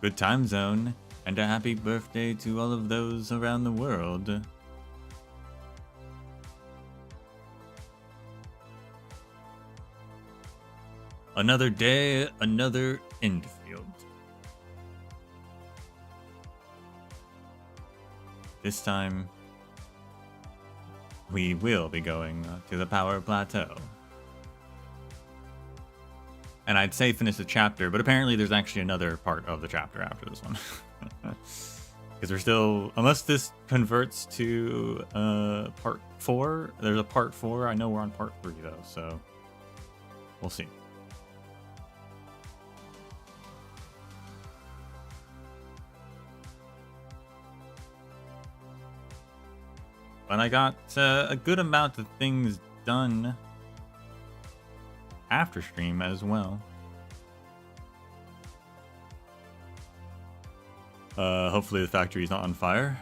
Good time zone, and a happy birthday to all of those around the world. Another day, another Endfield. This time, we will be going to the Power Plateau. And I'd say finish the chapter, but apparently there's actually another part of the chapter after this one. Because we're still, unless this converts to part 4, there's a part 4. I know we're on part 3 though, so we'll see. But I got a good amount of things done after stream as well. Hopefully the factory's not on fire.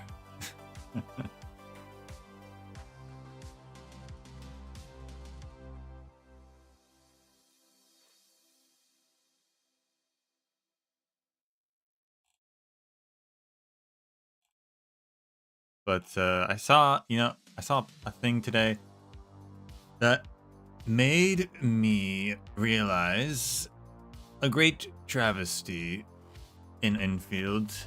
But I saw a thing today that made me realize a great travesty in Endfield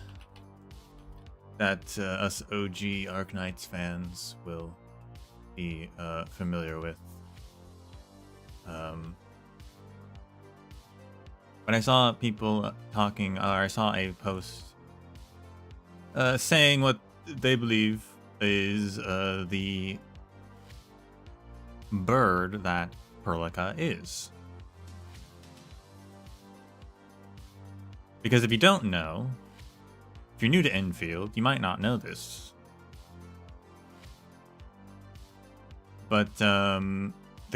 that us OG Arknights fans will be familiar with. When I saw people talking, or I saw a post saying what they believe is the bird that Perlica is. Because if you don't know, if you're new to Enfield, you might not know this. But the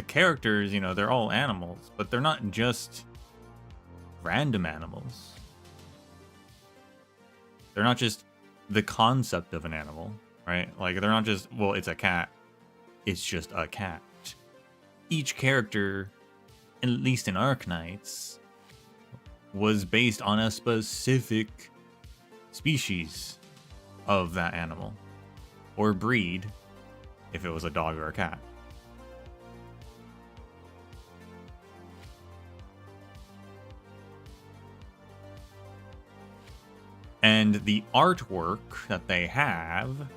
characters, you know, they're all animals, but they're not just random animals. They're not just the concept of an animal, right? Like, they're not just, well, it's a cat. It's just a cat. Each character, at least in Arknights, was based on a specific species of that animal. Or breed, if it was a dog or a cat. And the artwork that they have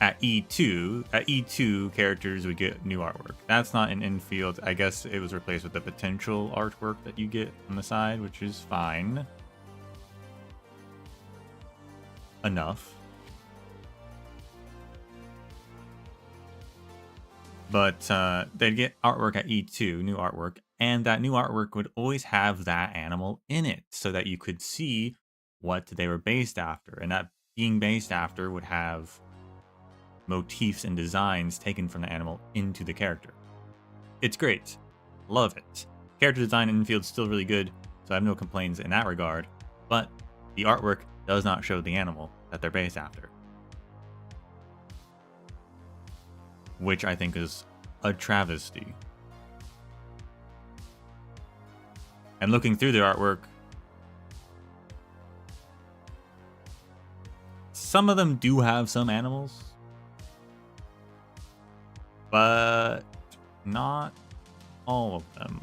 at E2 characters would get new artwork. That's not in Enfield. I guess it was replaced with the potential artwork that you get on the side, which is fine. Enough. But they'd get artwork at E2, new artwork, and that new artwork would always have that animal in it so that you could see what they were based after. And that being based after would have motifs and designs taken from the animal into the character. It's great. Love it. Character design in Enfield's still really good, so I have no complaints in that regard, but the artwork does not show the animal that they're based after. Which I think is a travesty. And looking through their artwork, some of them do have some animals, but not all of them.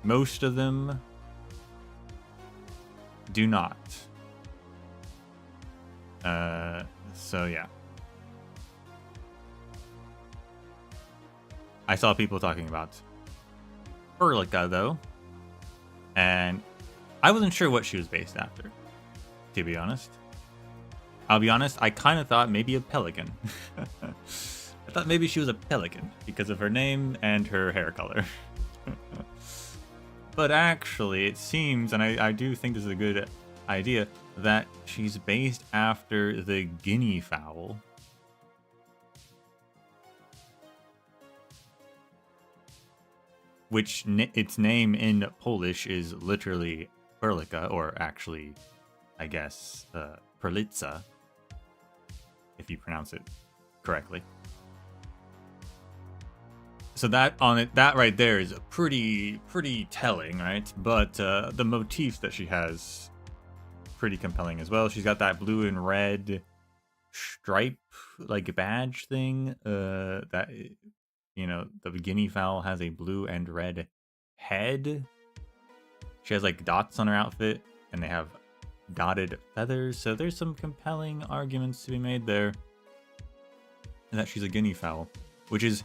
Most of them do not. So yeah. I saw people talking about Furlica though, and I wasn't sure what she was based after, to be honest. I'll be honest, I kind of thought maybe a pelican. I thought maybe she was a pelican because of her name and her hair color. But actually, it seems, and I do think this is a good idea, that she's based after the guinea fowl. Which its name in Polish is literally Perlica, or actually, I guess, Perlica, if you pronounce it correctly. So that right there is pretty telling, right? But the motifs that she has, pretty compelling as well. She's got that blue and red stripe, like badge thing. That, you know, the guinea fowl has a blue and red head. She has like dots on her outfit, and they have dotted feathers. So there's some compelling arguments to be made there that she's a guinea fowl, which is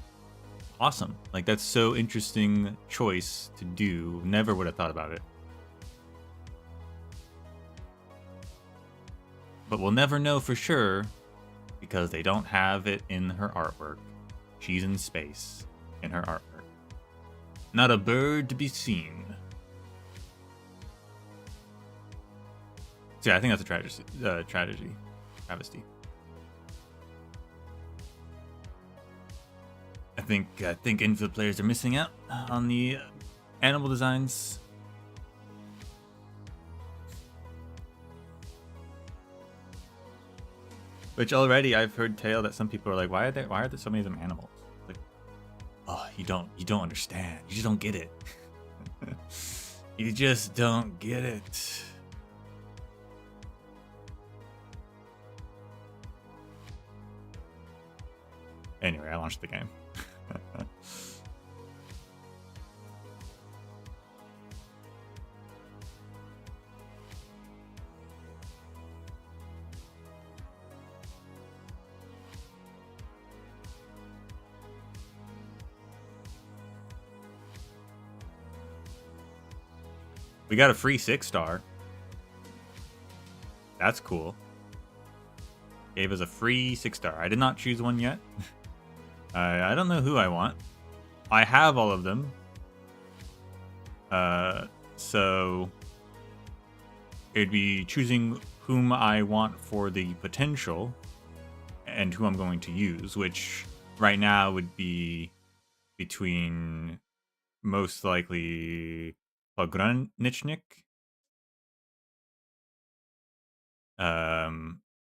awesome. Like, that's so interesting choice to do. Never would have thought about it. But we'll never know for sure because they don't have it in her artwork. She's in space in her artwork. Not a bird to be seen. So yeah, I think that's a travesty. I think Enfield players are missing out on the animal designs. Which already I've heard tale that some people are like, why are there so many of them animals? Like, oh, you don't understand. You just don't get it. You just don't get it. Anyway, I launched the game. We got a free 6-star. That's cool. Gave us a free 6-star. I did not choose one yet. I don't know who I want. I have all of them. So it'd be choosing whom I want for the potential and who I'm going to use, which right now would be between most likely Pogranichnik,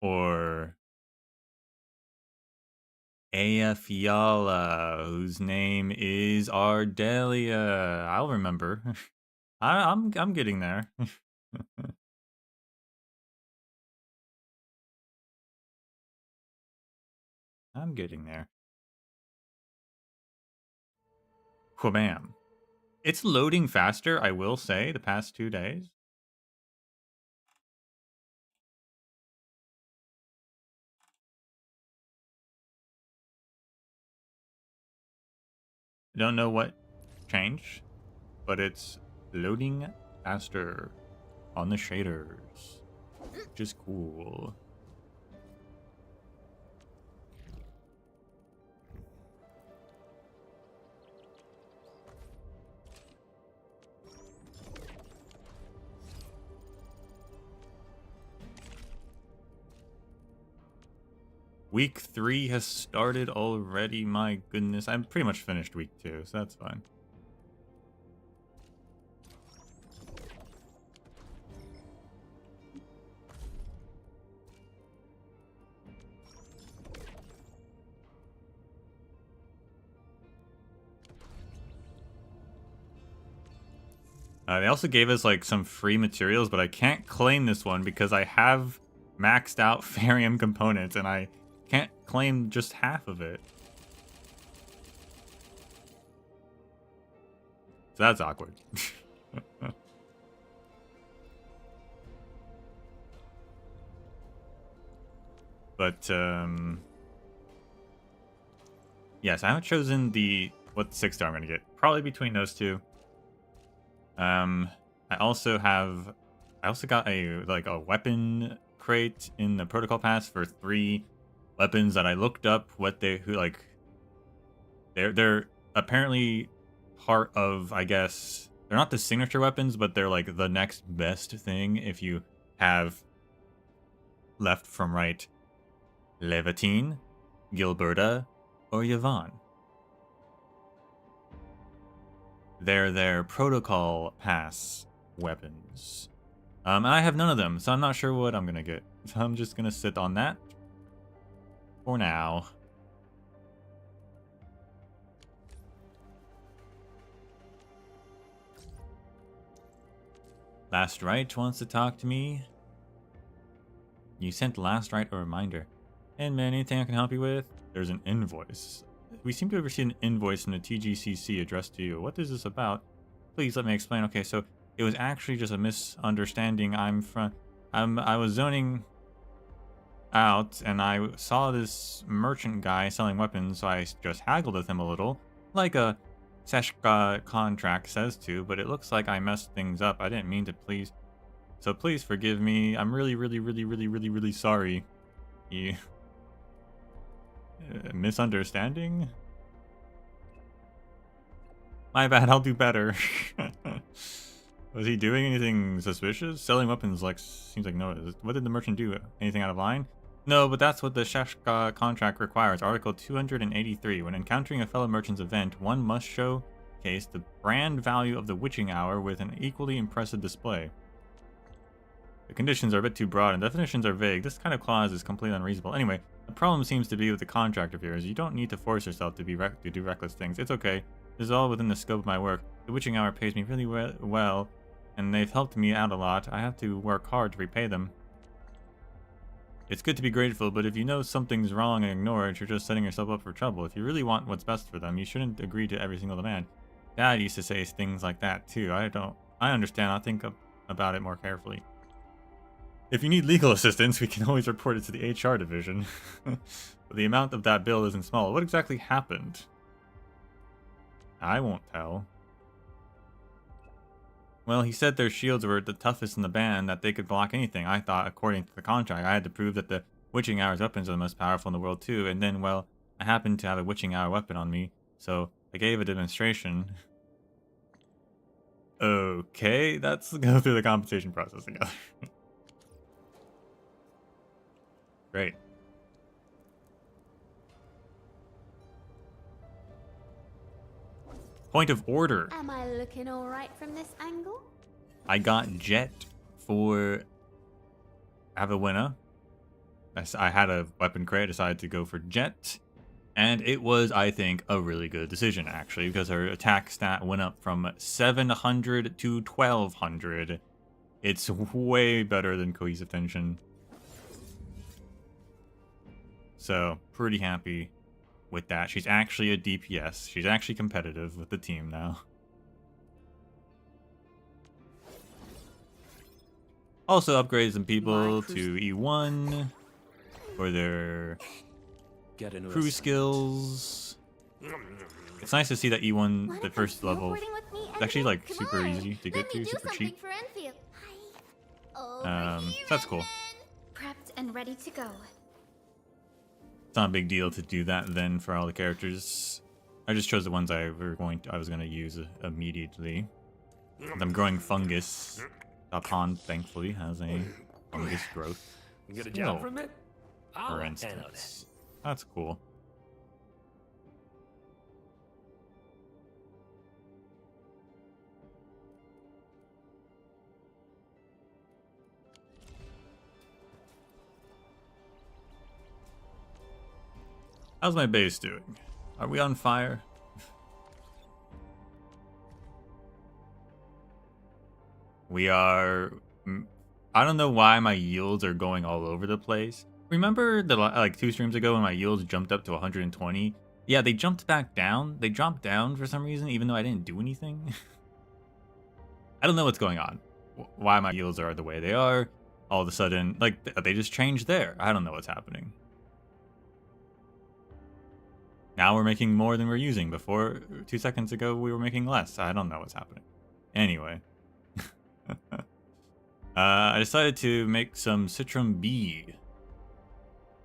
or Ea Fiala, whose name is Ardelia. I'll remember. I'm getting there. I'm getting there. Whabam. It's loading faster, I will say, the past 2 days. I don't know what changed, but it's loading faster on the shaders, which is cool. Week 3 has started already, my goodness. I'm pretty much finished week 2, so that's fine. They also gave us like some free materials, but I can't claim this one because I have maxed out Farium components and I can't claim just half of it. So that's awkward. But yes, I haven't chosen what 6-star I'm gonna get. Probably between those two. I also got a weapon crate in the protocol pass for 3 weapons that I looked up they're apparently part of, I guess, they're not the signature weapons, but they're like the next best thing if you have left from right Levatine, Gilberta, or Yvonne. They're their protocol pass weapons. I have none of them, so I'm not sure what I'm gonna get. So I'm just gonna sit on that for now. Last Right wants to talk to me. You sent Last Right a reminder. And man, anything I can help you with? There's an invoice. We seem to have received an invoice from the TGCC addressed to you. What is this about? Please let me explain. Okay, so it was actually just a misunderstanding. I was zoning out and I saw this merchant guy selling weapons, so I just haggled with him a little, like a Seshka contract says to, but it looks like I messed things up. I didn't mean to, please. So please forgive me. I'm really sorry. You... misunderstanding? My bad, I'll do better. Was he doing anything suspicious? Selling weapons seems like no. What did the merchant do? Anything out of line? No, but that's what the Sheshka contract requires. Article 283. When encountering a fellow merchant's event, one must showcase the brand value of the witching hour with an equally impressive display. The conditions are a bit too broad and definitions are vague. This kind of clause is completely unreasonable. Anyway, the problem seems to be with the contract of yours. You don't need to force yourself to do reckless things. It's okay. This is all within the scope of my work. The witching hour pays me really well, and they've helped me out a lot. I have to work hard to repay them. It's good to be grateful, but if you know something's wrong and ignore it, you're just setting yourself up for trouble. If you really want what's best for them, you shouldn't agree to every single demand. Dad used to say things like that too. I understand. I'll think about it more carefully. If you need legal assistance, we can always report it to the HR division. But the amount of that bill isn't small. What exactly happened? I won't tell. Well, he said their shields were the toughest in the band, that they could block anything. I thought, according to the contract, I had to prove that the witching hour's weapons are the most powerful in the world too. And then, well, I happened to have a witching hour weapon on me, so I gave a demonstration. Okay, let's go through the compensation process together. Great. Point of order. Am I looking all right from this angle? I got Jet for have a winner. I had a weapon crate, decided to go for Jet. And it was, I think, a really good decision, actually, because her attack stat went up from 700 to 1200. It's way better than Cohesive Tension. So, pretty happy with that. She's actually a DPS. She's actually competitive with the team now. Also upgraded some people to E1 for their crew skills. It's nice to see that E1, the first level, is actually like super easy to get to, super cheap. So that's cool. Prepped and ready to go. It's not a big deal to do that then for all the characters. I just chose the ones I was gonna use immediately. I'm growing fungus. Pond thankfully has a fungus growth. You get a job from it? For instance. That's cool. How's my base doing? Are we on fire? We are... I don't know why my yields are going all over the place. Remember the like 2 streams ago when my yields jumped up to 120? Yeah, they jumped back down. They dropped down for some reason, even though I didn't do anything. I don't know what's going on. Why my yields are the way they are. All of a sudden, like, they just changed there. I don't know what's happening. Now we're making more than we're using. Before, 2 seconds ago, we were making less. I don't know what's happening. Anyway. I decided to make some Citrum B.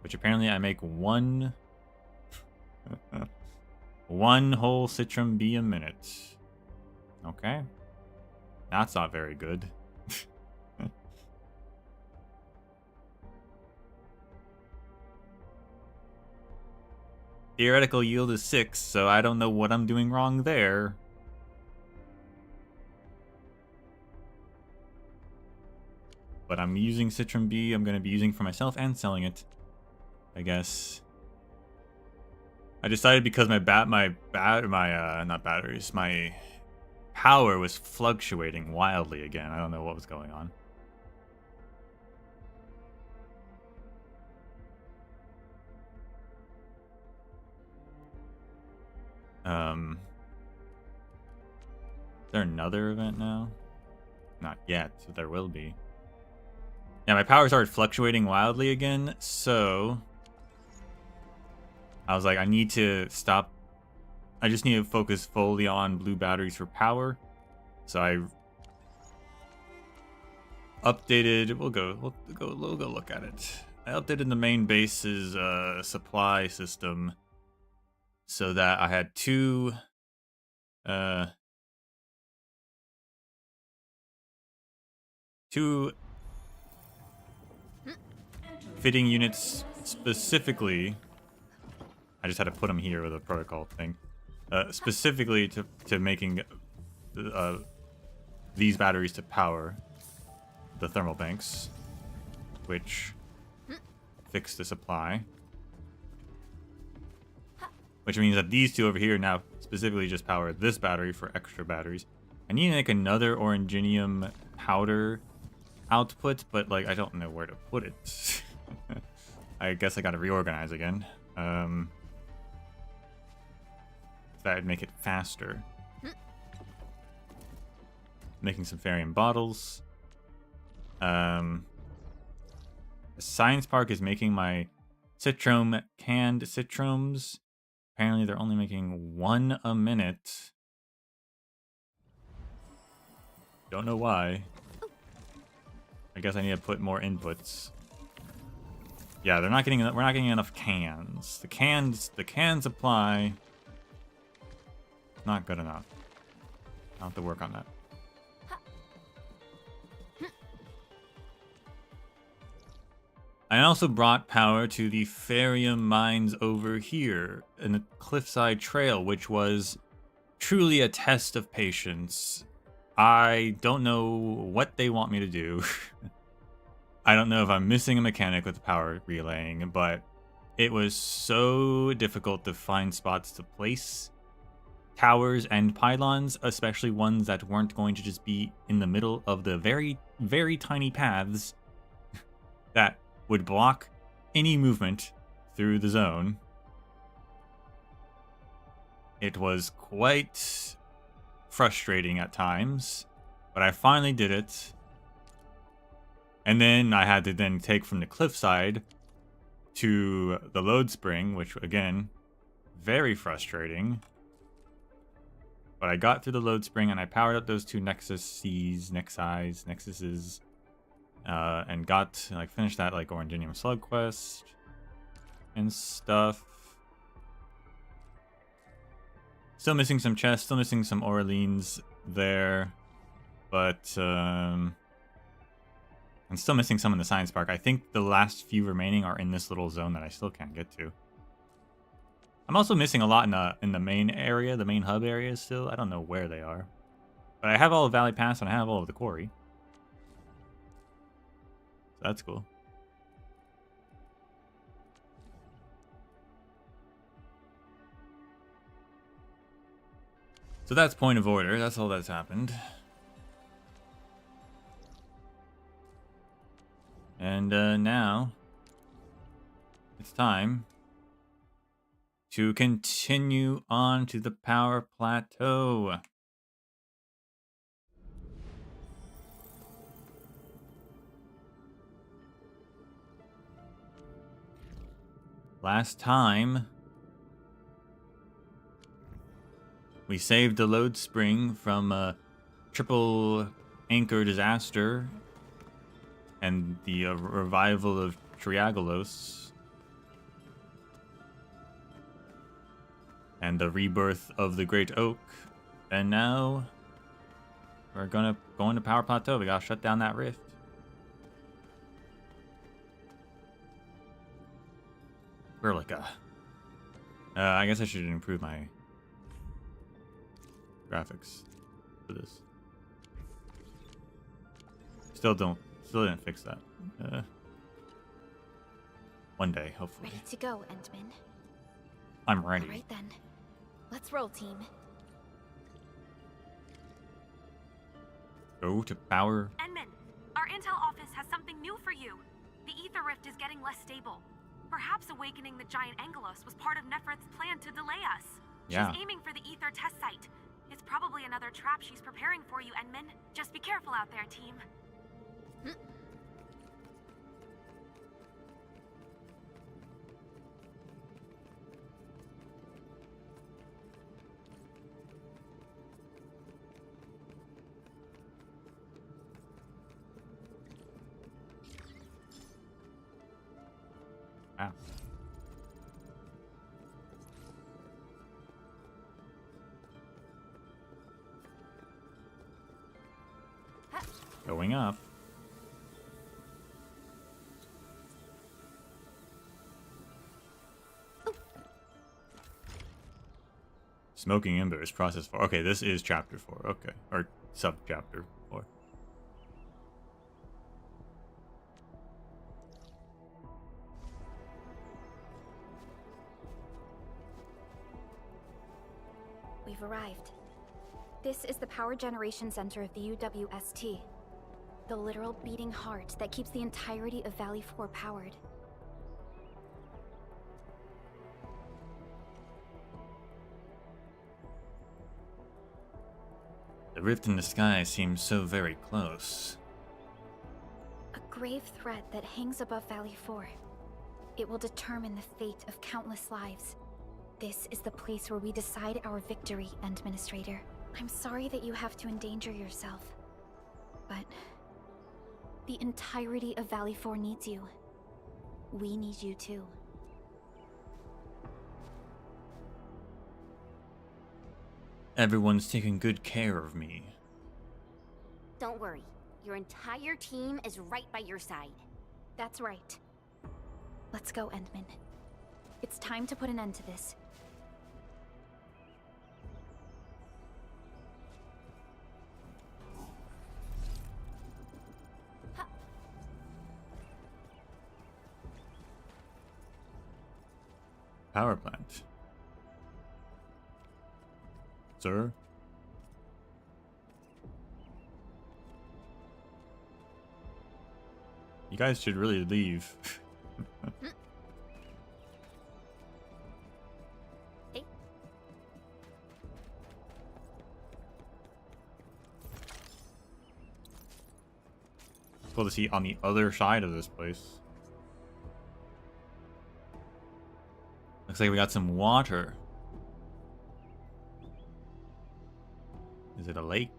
Which apparently I make one... one whole Citrum B a minute. Okay. That's not very good. Theoretical yield is 6, so I don't know what I'm doing wrong there. But I'm using Citrum B. I'm going to be using for myself and selling it, I guess. I decided because my power was fluctuating wildly again. I don't know what was going on. Is there another event now? Not yet, so there will be. Yeah, my power started fluctuating wildly again, so I was like, I need to stop. I just need to focus fully on blue batteries for power. So I updated. We'll go look at it. I updated the main base's supply system so that I had two fitting units specifically. I just had to put them here with a protocol thing. Specifically to making these batteries to power the thermal banks, which fix the supply. Which means that these two over here now specifically just power this battery for extra batteries. I need to make another oranginium powder output, but like I don't know where to put it. I guess I gotta reorganize again. That'd make it faster. Making some Farium bottles. Science Park is making my Citrum canned Citrums. Apparently they're only making 1 a minute. Don't know why. I guess I need to put more inputs. Yeah, we're not getting enough cans. The can supply not good enough. I'll have to work on that. I also brought power to the Farium mines over here in the Cliffside Trail, which was truly a test of patience. I don't know what they want me to do. I don't know if I'm missing a mechanic with the power relaying, but it was so difficult to find spots to place towers and pylons, especially ones that weren't going to just be in the middle of the very, very tiny paths that would block any movement through the zone. It was quite frustrating at times, but I finally did it. And then I had to then take from the cliffside to the load spring, which again, very frustrating. But I got through the load spring and I powered up those two nexuses, and got like finished that like Oranginium slug quest and stuff. Still missing some chests, still missing some Orleans there, but I'm still missing some in the Science Park. I think the last few remaining are in this little zone that I still can't get to. I'm also missing a lot in the main area, the main hub area still. I don't know where they are. But I have all of Valley Pass and I have all of the quarry. So that's cool. So that's point of order. That's all that's happened. And now it's time to continue on to the Power Plateau. Last time, we saved the load spring from a triple anchor disaster and the revival of Triagalos and the rebirth of the Great Oak. And now we're gonna go into Power Plateau. We gotta shut down that rift. We're like I guess I should improve my graphics for this. Still didn't fix that. One day, hopefully. Ready to go, Endman. I'm ready. All right then. Let's roll, team. Go to Power. Endman, our intel office has something new for you. The ether rift is getting less stable. Perhaps awakening the giant Angelos was part of Neferth's plan to delay us. Yeah. She's aiming for the ether test site. It's probably another trap she's preparing for you, Endman. Just be careful out there, team. Wow. Going up. Smoking Embers, process 4. Okay, this is chapter 4. Okay. Or sub-chapter 4. We've arrived. This is the power generation center of the UWST. The literal beating heart that keeps the entirety of Valley 4 powered. The rift in the sky seems so very close. A grave threat that hangs above Valley 4. It will determine the fate of countless lives. This is the place where we decide our victory, Administrator. I'm sorry that you have to endanger yourself, but the entirety of Valley 4 needs you. We need you too. Everyone's taking good care of me. Don't worry. Your entire team is right by your side. That's right. Let's go, Endman. It's time to put an end to this. Power plant. Sir? You guys should really leave. Hey. It's cool to see on the other side of this place. Looks like we got some water. Is it a lake?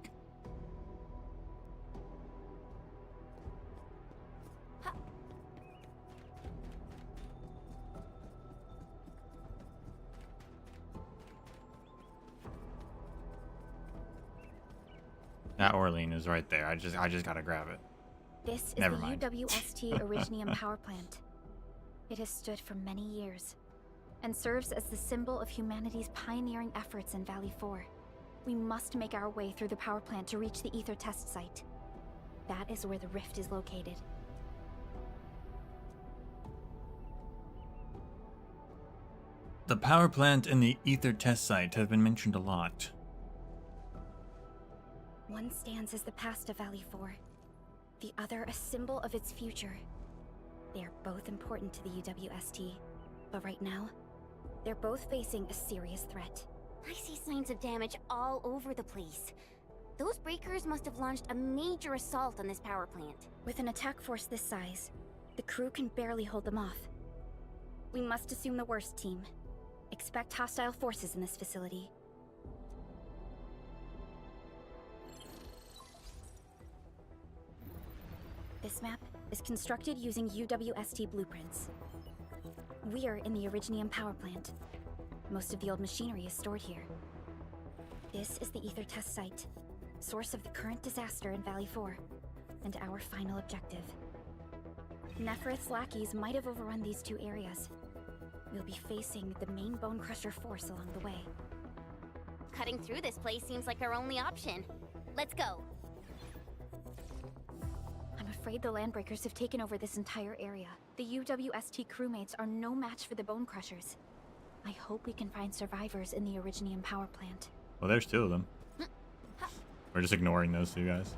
That Orlean is right there. I just gotta grab it. This is Never the mind. UWST Originium power plant. It has stood for many years and serves as the symbol of humanity's pioneering efforts in Valley 4. We must make our way through the power plant to reach the ether test site. That is where the rift is located. The power plant and the ether test site have been mentioned a lot. One stands as the past of Valley 4, the other a symbol of its future. They are both important to the UWST, but right now, they're both facing a serious threat. I see signs of damage all over the place. Those breakers must have launched a major assault on this power plant. With an attack force this size, the crew can barely hold them off. We must assume the worst, team. Expect hostile forces in this facility. This map is constructed using UWST blueprints. We're in the Originium power plant. Most of the old machinery is stored here. This is the ether test site, source of the current disaster in Valley 4, and our final objective. Neferith's lackeys might have overrun these two areas. We'll be facing the main Bone Crusher force along the way. Cutting through this place seems like our only option. Let's go. I'm afraid the Landbreakers have taken over this entire area. The UWST crewmates are no match for the Bone Crushers. I hope we can find survivors in the Originium power plant. Well, there's two of them. We're just ignoring those two guys.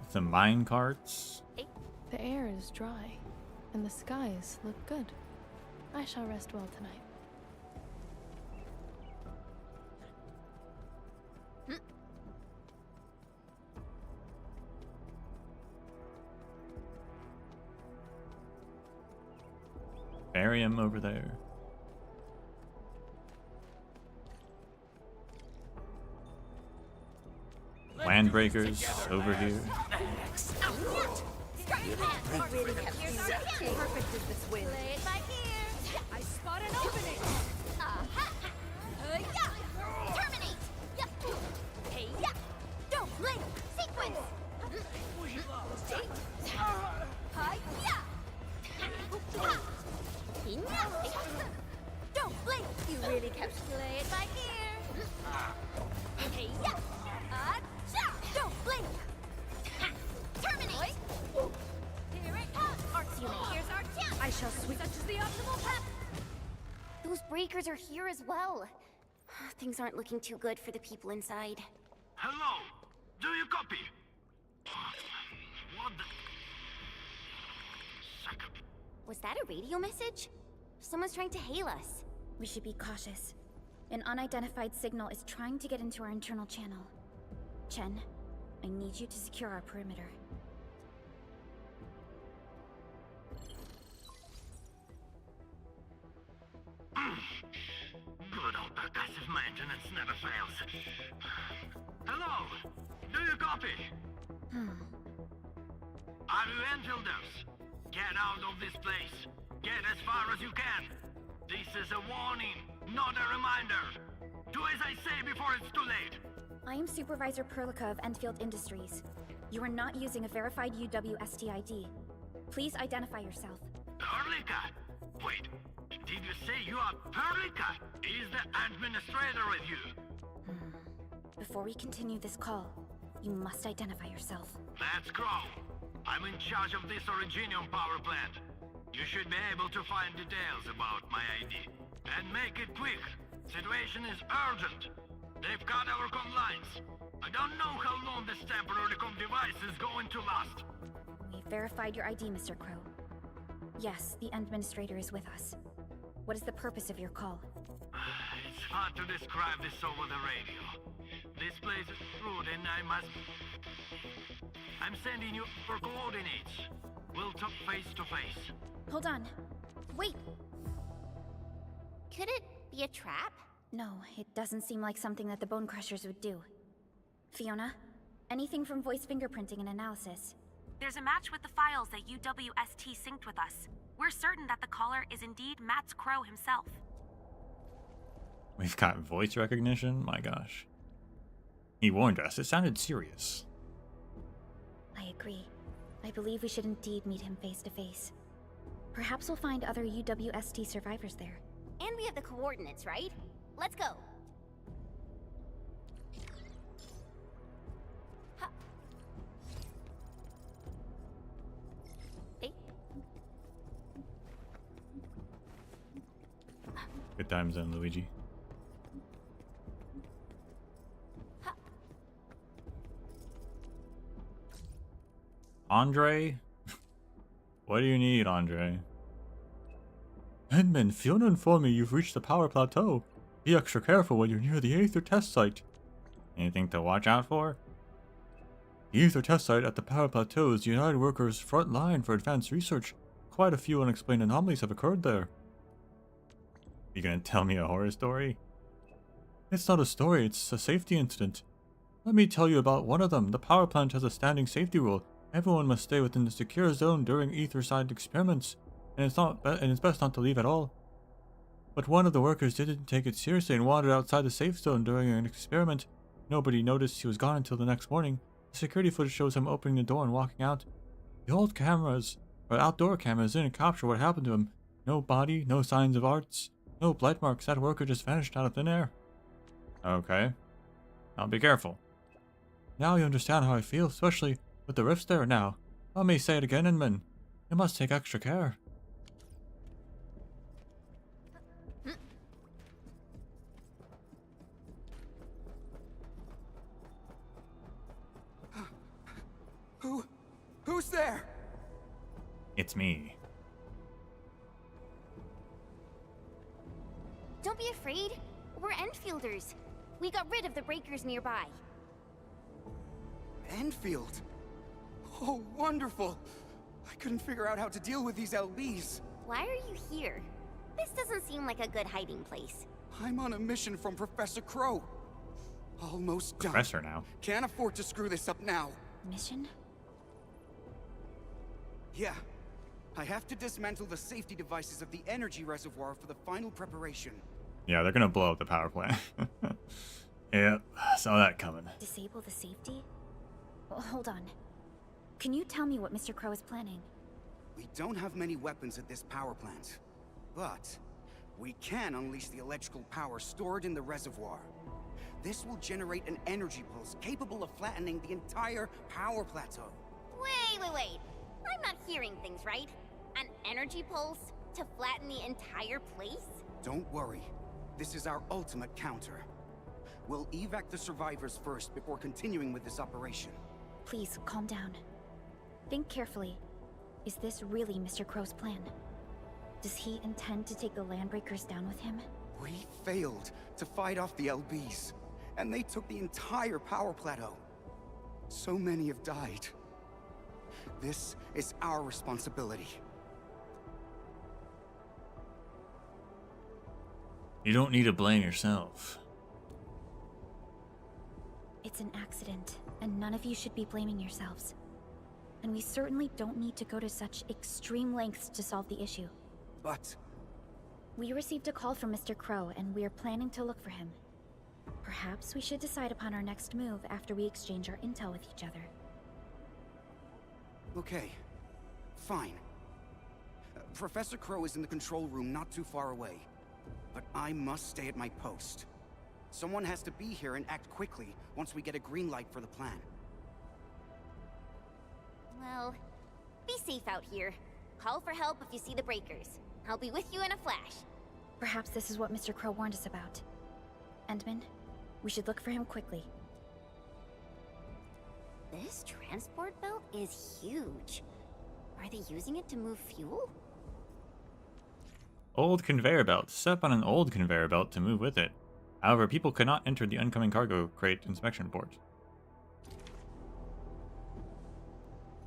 Some mine carts. The air is dry, and the skies look good. I shall rest well tonight. Barium over there. Landbreakers over here. Perfect is this win. Play it by ear. I spot an opening. Aha! Yeah! Terminate! Yeah! Hey, yeah! Don't blink! Sequence! Hi, yeah! Don't blink! You really kept play it by ear. Hey, yeah! Don't blink! Terminate! Here it comes! Arts unit, here's our chance! I shall sweep. Such is the optimal path. Those breakers are here as well. Things aren't looking too good for the people inside. Hello! Do you copy? What the... Second. Was that a radio message? Someone's trying to hail us. We should be cautious. An unidentified signal is trying to get into our internal channel. Chen, I need you to secure our perimeter. Good old percussive maintenance never fails. Hello! Do you copy? Are you Enfielders? Get out of this place. Get as far as you can. This is a warning, not a reminder. Do as I say before it's too late. I am Supervisor Perlica of Endfield Industries. You are not using a verified UWST ID. Please identify yourself. Perlica? Wait, did you say you are Perlica? Is the administrator with you? Before we continue this call, you must identify yourself. That's Crow. I'm in charge of this Originium power plant. You should be able to find details about my ID. And make it quick. Situation is urgent. They've cut our comm lines. I don't know how long this temporary comm device is going to last. We've verified your ID, Mr. Crow. Yes, the administrator is with us. What is the purpose of your call? It's hard to describe this over the radio. This place is rude and I'm sending you for coordinates. We'll talk face to face. Hold on. Wait! Could it be a trap? No, it doesn't seem like something that the Bone Crushers would do. Fiona, anything from voice fingerprinting and analysis? There's a match with the files that UWST synced with us. We're certain that the caller is indeed Matt's Crow himself. We've got voice recognition? My gosh. He warned us. It sounded serious. I agree. I believe we should indeed meet him face to face. Perhaps we'll find other UWST survivors there. And we have the coordinates, right? Let's go. Ha. Hey. Good times then, Luigi. Ha. Andre? What do you need, Andre? Edmund, Fiona informed me you've reached the power plateau. Be extra careful when you're near the Aether test site. Anything to watch out for? The Aether test site at the power plateau is the United Workers' front line for advanced research. Quite a few unexplained anomalies have occurred there. You gonna tell me a horror story? It's not a story, it's a safety incident. Let me tell you about one of them. The power plant has a standing safety rule. Everyone must stay within the secure zone during ether-side experiments, and it's best not to leave at all. But one of the workers didn't take it seriously and wandered outside the safe zone during an experiment. Nobody noticed he was gone until the next morning. The security footage shows him opening the door and walking out. The old cameras, or outdoor cameras, didn't capture what happened to him. No body, no signs of arts, no blight marks. That worker just vanished out of thin air. Okay. I'll be careful. Now you understand how I feel, especially with the rifts there now. Let me say it again, Inman. You must take extra care. Who's there? It's me. Don't be afraid. We're Enfielders. We got rid of the breakers nearby. Enfield? Oh, wonderful. I couldn't figure out how to deal with these LBs. Why are you here? This doesn't seem like a good hiding place. I'm on a mission from Professor Crow. Almost done. Professor now. Can't afford to screw this up now. Mission? Yeah. I have to dismantle the safety devices of the energy reservoir for the final preparation. Yeah, they're gonna blow up the power plant. Yeah, saw that coming. Disable the safety? Well, hold on. Can you tell me what Mr. Crow is planning? We don't have many weapons at this power plant, but we can unleash the electrical power stored in the reservoir. This will generate an energy pulse capable of flattening the entire power plateau. Wait. I'm not hearing things right. An energy pulse to flatten the entire place? Don't worry. This is our ultimate counter. We'll evac the survivors first before continuing with this operation. Please, calm down. Think carefully. Is this really Mr. Crow's plan? Does he intend to take the Landbreakers down with him? We failed to fight off the LBs, and they took the entire power plateau. So many have died. This is our responsibility. You don't need to blame yourself. It's an accident, and none of you should be blaming yourselves. And we certainly don't need to go to such extreme lengths to solve the issue. But We received a call from Mr. Crow, and we're planning to look for him. Perhaps we should decide upon our next move after we exchange our intel with each other. Okay, fine. Professor Crow is in the control room not too far away. But I must stay at my post. Someone has to be here and act quickly once we get a green light for the plan. Well, be safe out here. Call for help if you see the breakers. I'll be with you in a flash. Perhaps this is what Mr. Crow warned us about. Endman, we should look for him quickly. This transport belt is huge. Are they using it to move fuel? Old conveyor belt. Step on an old conveyor belt to move with it. However, people could not enter the incoming cargo crate inspection port.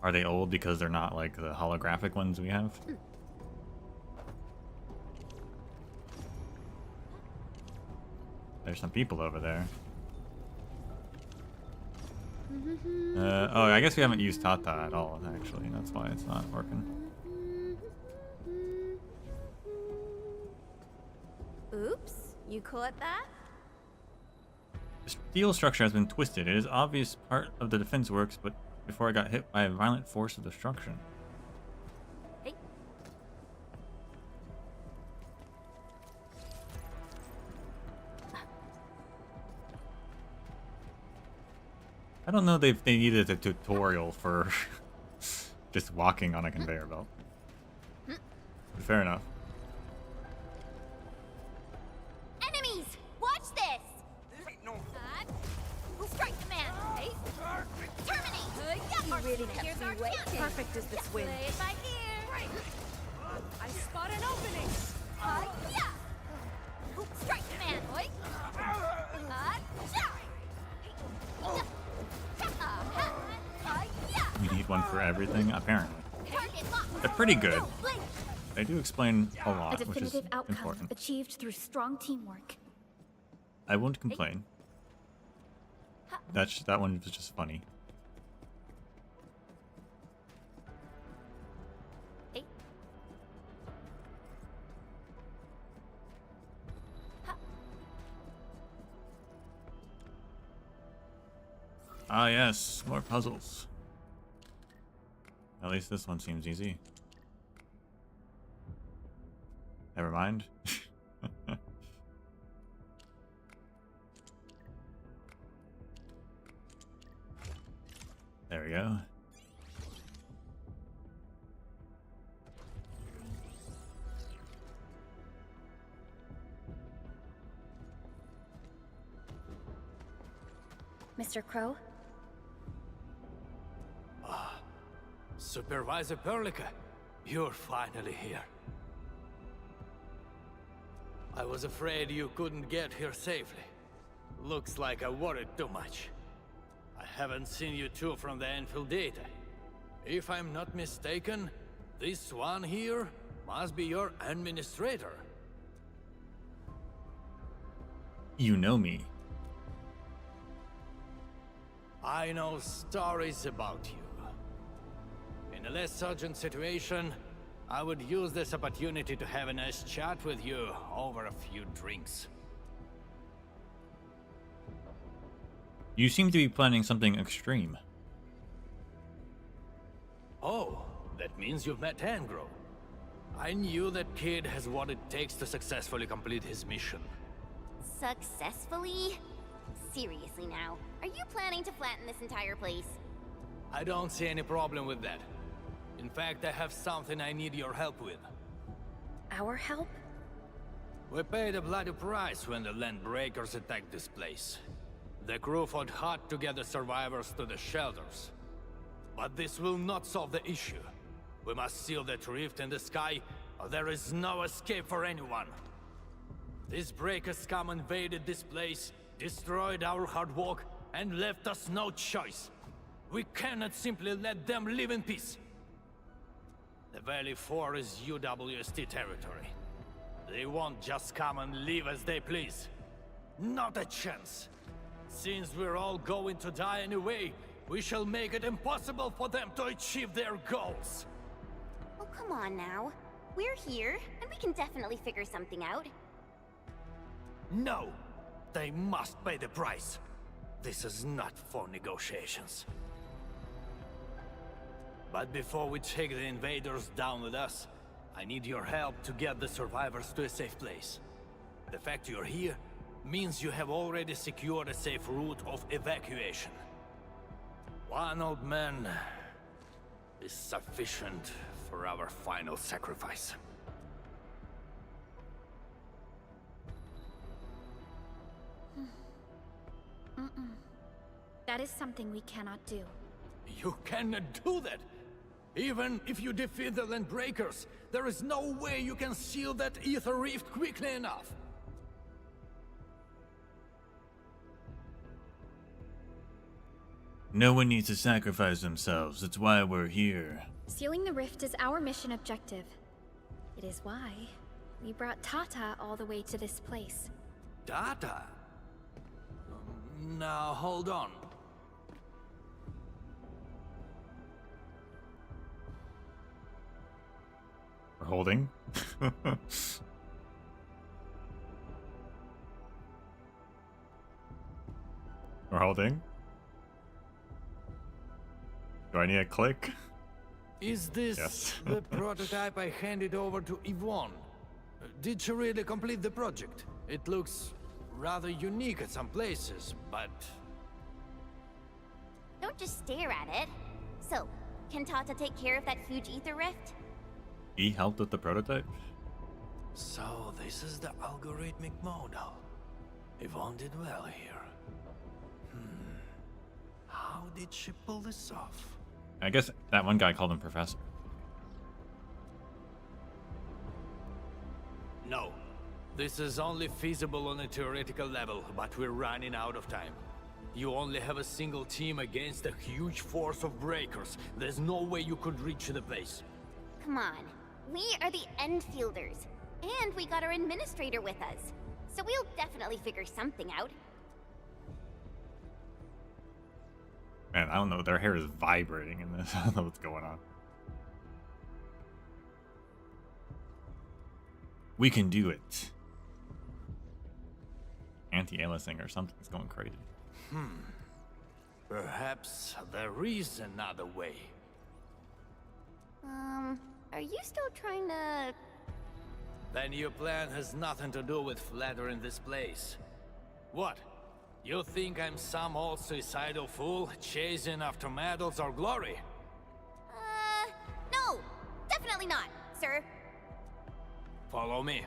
Are they old because they're not like the holographic ones we have? There's some people over there. Oh, I guess we haven't used Tata at all, actually. That's why it's not working. Oops, you caught that? The steel structure has been twisted. It is obvious part of the defense works, but before I got hit by a violent force of destruction. Hey. I don't know if they needed a tutorial for just walking on a conveyor belt. But fair enough. Enemies! Watch this! We'll strike the man! Hey? Terminate! You really kept me waiting. Perfect as this win. Play it by ear! I spot an opening. Yeah! Strike the man! Oi! We need one for everything, apparently. Target locked! They're pretty good. They do explain a A lot, which is definitive outcome important. achieved through strong teamwork. I won't complain. That one was just funny. Hey. Ah yes, more puzzles. At least this one seems easy. Never mind. There we go. Mr. Crow? Supervisor Perlica, you're finally here. I was afraid you couldn't get here safely. Looks like I worried too much. I haven't seen you two from the Enfield data. If I'm not mistaken, this one here must be your administrator. You know me. I know stories about you. In a less urgent situation, I would use this opportunity to have a nice chat with you over a few drinks. You seem to be planning something extreme. Oh, that means you've met Angro. I knew that kid has what it takes to successfully complete his mission. Successfully? Seriously now, are you planning to flatten this entire place? I don't see any problem with that. In fact, I have something I need your help with. Our help? We paid a bloody price when the land breakers attacked this place. The crew fought hard to get the survivors to the shelters. But this will not solve the issue. We must seal that rift in the sky, or there is no escape for anyone. These breakers come invaded this place, destroyed our hard work, and left us no choice. We cannot simply let them live in peace. The Valley 4 is UWST territory. They won't just come and live as they please. Not a chance. Since we're all going to die anyway, we shall make it impossible for them to achieve their goals. Oh, come on now. We're here, and we can definitely figure something out. No. They must pay the price. This is not for negotiations. But before we take the invaders down with us, I need your help to get the survivors to a safe place. The fact you're here means you have already secured a safe route of evacuation. One old man is sufficient for our final sacrifice. That is something we cannot do. You cannot do that! Even if you defeat the Landbreakers, there is no way you can seal that ether rift quickly enough. No one needs to sacrifice themselves. That's why we're here. Sealing the rift is our mission objective. It is why we brought Tata all the way to this place. Data? Now, hold on. We're holding. We're holding. Do I need a click? Is this Yes. the prototype I handed over to Yvonne? Did she really complete the project? It looks rather unique at some places, but... Don't just stare at it. So, can Tata take care of that huge ether rift? He helped with the prototype? So, this is the algorithmic model. Yvonne did well here. How did she pull this off? I guess that one guy called him Professor. No. This is only feasible on a theoretical level, but we're running out of time. You only have a single team against a huge force of breakers. There's no way you could reach the place. Come on. We are the Endfielders. And we got our administrator with us. So we'll definitely figure something out. Man, I don't know. Their hair is vibrating in this. I don't know what's going on. We can do it. Anti-aliasing or something's going crazy. Perhaps there is another way. Are you still trying to... Then your plan has nothing to do with flattering this place. What? You think I'm some old suicidal fool chasing after medals or glory? No! Definitely not, sir. Follow me.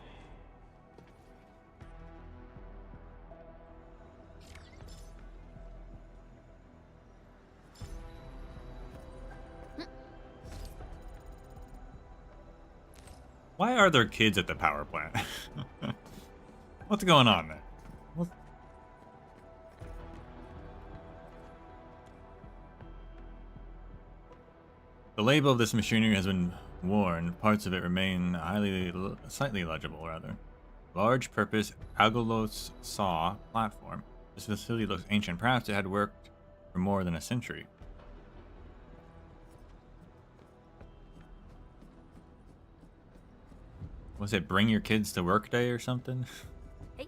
Why are there kids at the power plant? What's going on there? The label of this machinery has been worn. Parts of it remain slightly legible, rather. Large purpose Agolos saw platform. This facility looks ancient. Perhaps it had worked for more than a century. Was it bring your kids to work day or something? Hey.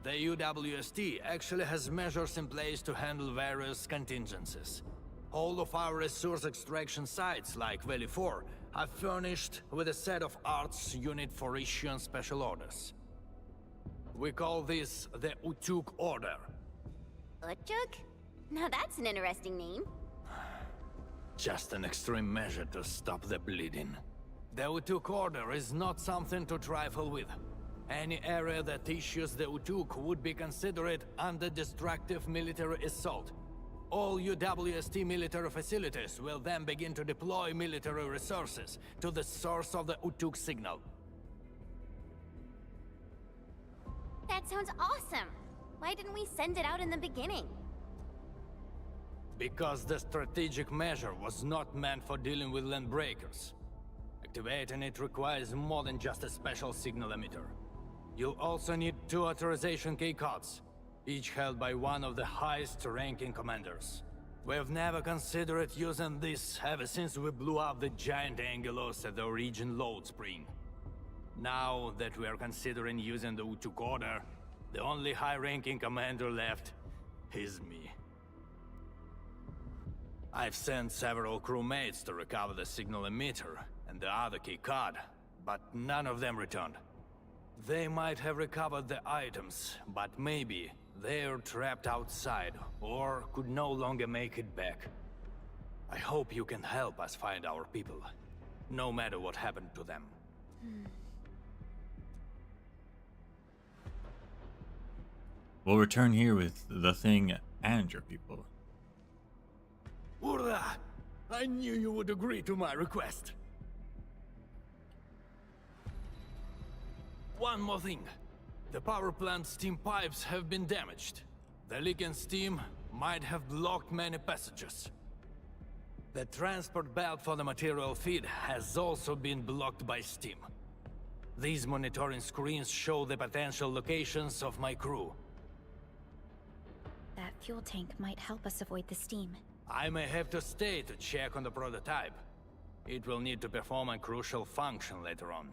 The UWST actually has measures in place to handle various contingencies. All of our resource extraction sites, like Valley 4, are furnished with a set of arts unit for issuing special orders. We call this the Utuk Order. Utuk? Now that's an interesting name. Just an extreme measure to stop the bleeding. The Utuk Order is not something to trifle with. Any area that issues the Utuk would be considered under destructive military assault. All UWST military facilities will then begin to deploy military resources to the source of the Utuk signal. That sounds awesome. Why didn't we send it out in the beginning? Because the strategic measure was not meant for dealing with land breakers. Activating it requires more than just a special signal emitter. You'll also need 2 authorization keycards, each held by one of the highest-ranking commanders. We've never considered using this ever since we blew up the giant Angelos at the Origin load spring. Now that we are considering using the Utuk order, the only high-ranking commander left is me. I've sent several crewmates to recover the signal emitter and the other key card, but none of them returned. They might have recovered the items, but maybe they're trapped outside or could no longer make it back. I hope you can help us find our people, no matter what happened to them. We'll return here with the thing and your people. Hurrah! I knew you would agree to my request. One more thing. The power plant steam pipes have been damaged. The leaking steam might have blocked many passages. The transport belt for the material feed has also been blocked by steam. These monitoring screens show the potential locations of my crew. That fuel tank might help us avoid the steam. I may have to stay to check on the prototype. It will need to perform a crucial function later on.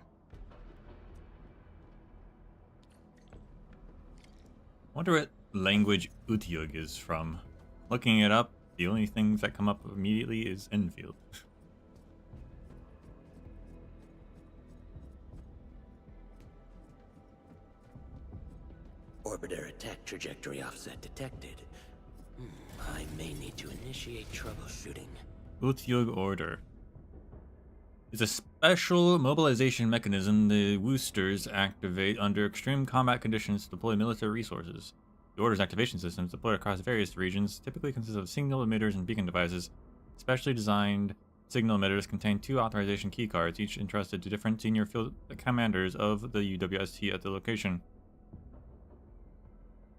Wonder what language Utyug is from. Looking it up, the only things that come up immediately is Enfield. Orbiter attack trajectory offset detected. I may need to initiate troubleshooting. Utyug order. It's a special mobilization mechanism the Woosters activate under extreme combat conditions to deploy military resources. The order's activation systems deployed across various regions typically consist of signal emitters and beacon devices. Specially designed signal emitters contain 2 authorization keycards, each entrusted to different senior field commanders of the UWST at the location.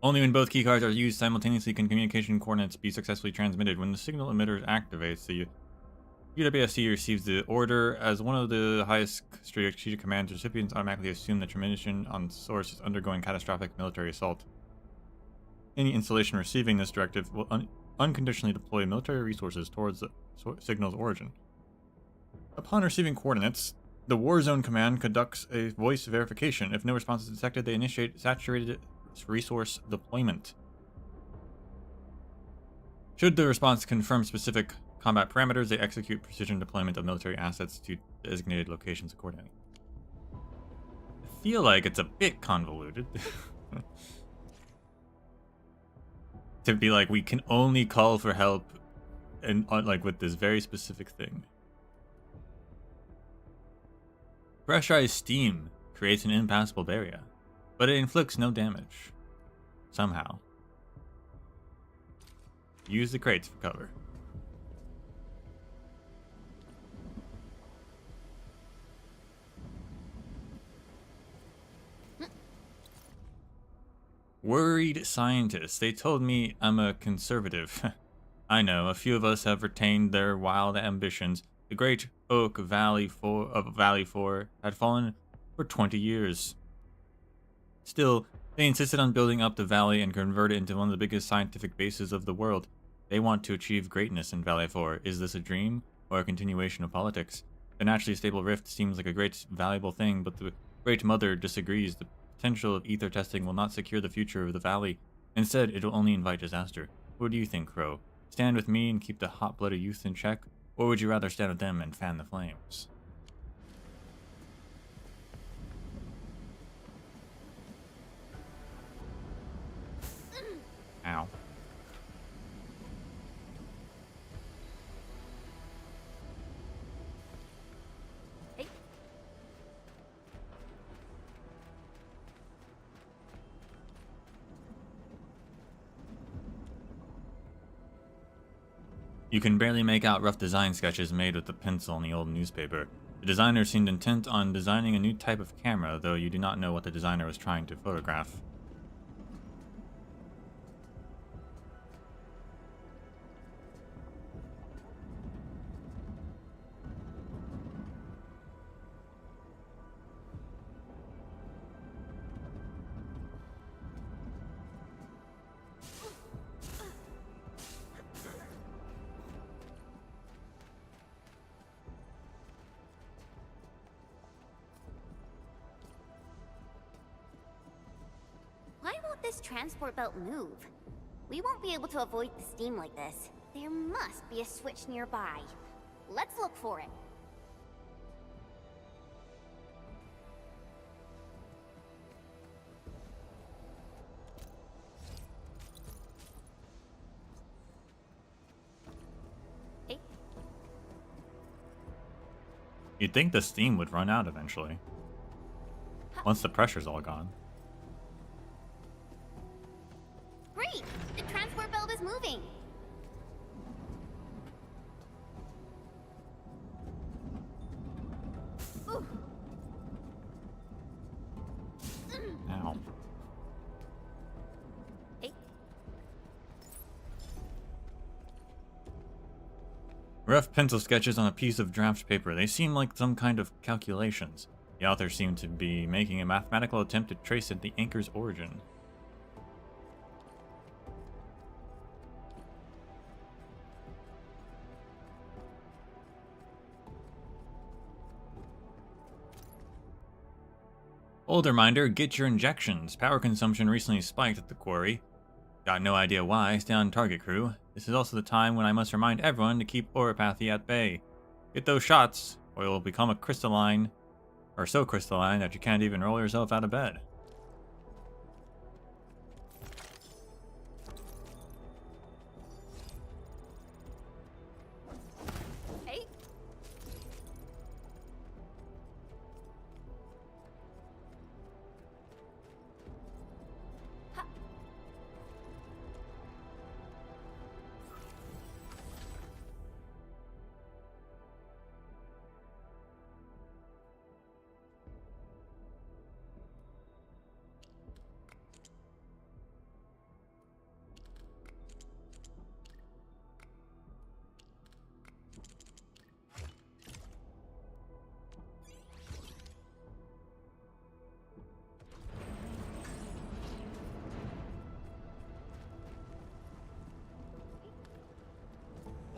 Only when both keycards are used simultaneously can communication coordinates be successfully transmitted. When the signal emitter activates, the UWST receives the order. As one of the highest strategic commands, recipients automatically assume that transmission on source is undergoing catastrophic military assault. Any installation receiving this directive will unconditionally deploy military resources towards the signal's origin. Upon receiving coordinates, the War Zone Command conducts a voice verification. If no response is detected, they initiate saturated resource deployment. Should the response confirm specific combat parameters, they execute precision deployment of military assets to designated locations accordingly. I feel like it's a bit convoluted. To be like, we can only call for help and like with this very specific thing. Pressurized steam creates an impassable barrier, but it inflicts no damage. Somehow. Use the crates for cover. Worried scientists. They told me I'm a conservative. I know, a few of us have retained their wild ambitions. The great oak of Valley 4 had fallen for 20 years. Still, they insisted on building up the valley and convert it into one of the biggest scientific bases of the world. They want to achieve greatness in Valley 4. Is this a dream or a continuation of politics? The naturally stable rift seems like a great, valuable thing, but the Great Mother disagrees. The potential of ether testing will not secure the future of the valley. Instead, it will only invite disaster. What do you think, Crow? Stand with me and keep the hot-blooded youth in check, or would you rather stand with them and fan the flames? Ow. Hey. You can barely make out rough design sketches made with the pencil in the old newspaper. The designer seemed intent on designing a new type of camera, though you do not know what the designer was trying to photograph. this transport belt move. We won't be able to avoid the steam like this. There must be a switch nearby. Let's look for it. You'd think the steam would run out eventually. Once the pressure's all gone. Great! The transport belt is moving! Ooh. Ow. Hey. Rough pencil sketches on a piece of draft paper. They seem like some kind of calculations. The author seemed to be making a mathematical attempt to trace the anchor's origin. Old reminder, get your injections. Power consumption recently spiked at the quarry. Got no idea why. Stay on target, crew. This is also the time when I must remind everyone to keep oropathy at bay. Get those shots, or you'll become a crystalline, or so crystalline that you can't even roll yourself out of bed. Hey.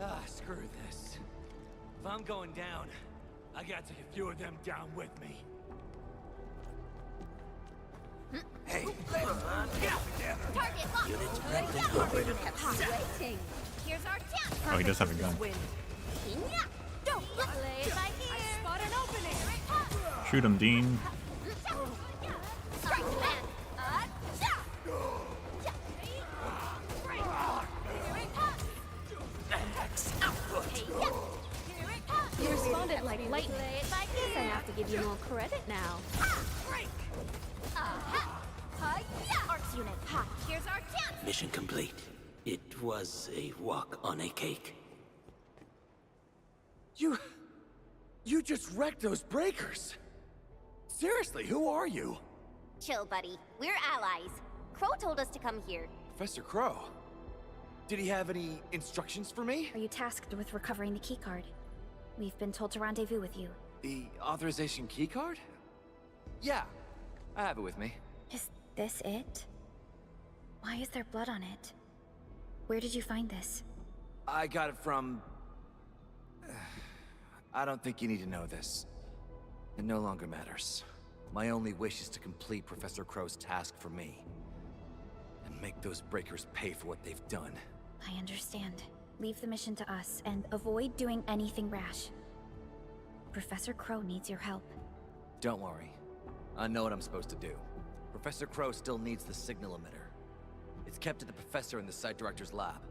Ah, screw this. If I'm going down, I gotta take a few of them down with me. Hey, get together. Target locked. Units prepped and operative. Waiting. Here's our chance. Oh, he does have a gun. Yeah. Don't play it by ear. I spot an opening. Shoot him, Dean. Strike command. You responded like lightning. I have to give you more credit now. Arcs unit. Here's our chance. Mission complete. It was a walk on a cake. You just wrecked those breakers. Seriously, who are you? Chill, buddy. We're allies. Crow told us to come here. Professor Crow. Did he have any instructions for me? Are you tasked with recovering the keycard? We've been told to rendezvous with you. The authorization keycard? Yeah, I have it with me. Is this it? Why is there blood on it? Where did you find this? I got it from... I don't think you need to know this. It no longer matters. My only wish is to complete Professor Crow's task for me. And make those breakers pay for what they've done. I understand. Leave the mission to us, and avoid doing anything rash. Professor Crow needs your help. Don't worry. I know what I'm supposed to do. Professor Crow still needs the signal emitter. It's kept at the professor in the site director's lab.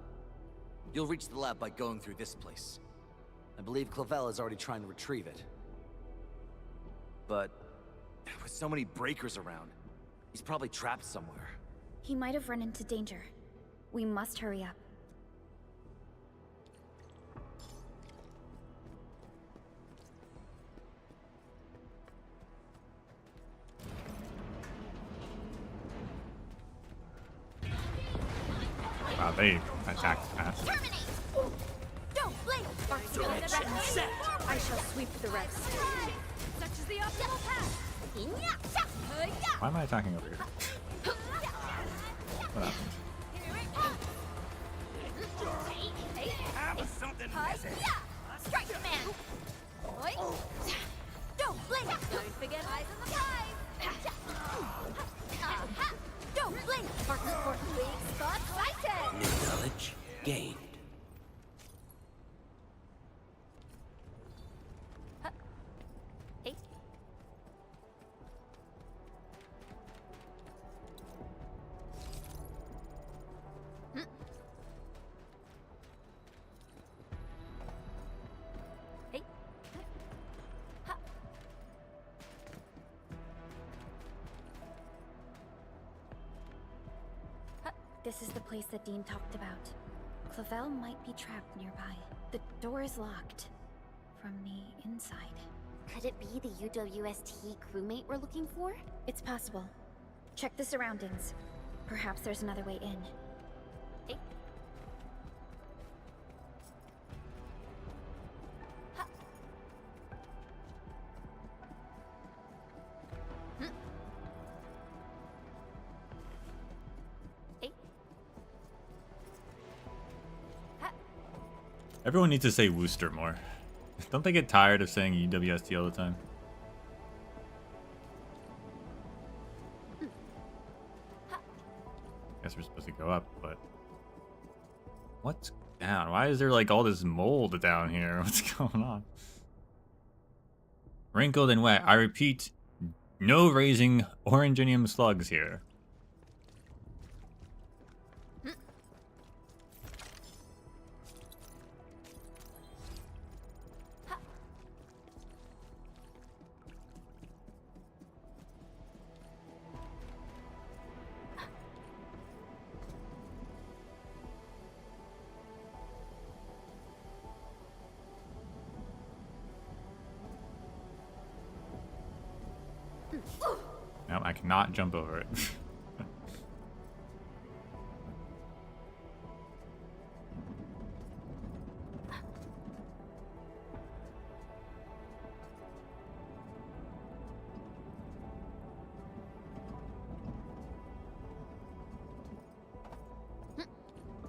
You'll reach the lab by going through this place. I believe Clavel is already trying to retrieve it. But with so many breakers around, he's probably trapped somewhere. He might have run into danger. We must hurry up. Wow, they attacked fast. Terminate! Don't blink! I shall sweep the rest. Such is the optimal path. Why am I attacking over here? What happened? Strike command! Don't blink! Don't forget eyes on the prize! Don't blink! This is the place that Dean talked about. Clavel might be trapped nearby. The door is locked from the inside. Could it be the UWST crewmate we're looking for? It's possible. Check the surroundings. Perhaps there's another way in. Eh? Ha. Hmm. Eh? Ha. Everyone needs to say Wooster more. Don't they get tired of saying UWST all the time? Guess we're supposed to go up, but what's down? Why is there like all this mold down here? What's going on? Wrinkled and wet. I repeat, no raising oranginium slugs here. No, I cannot jump over it.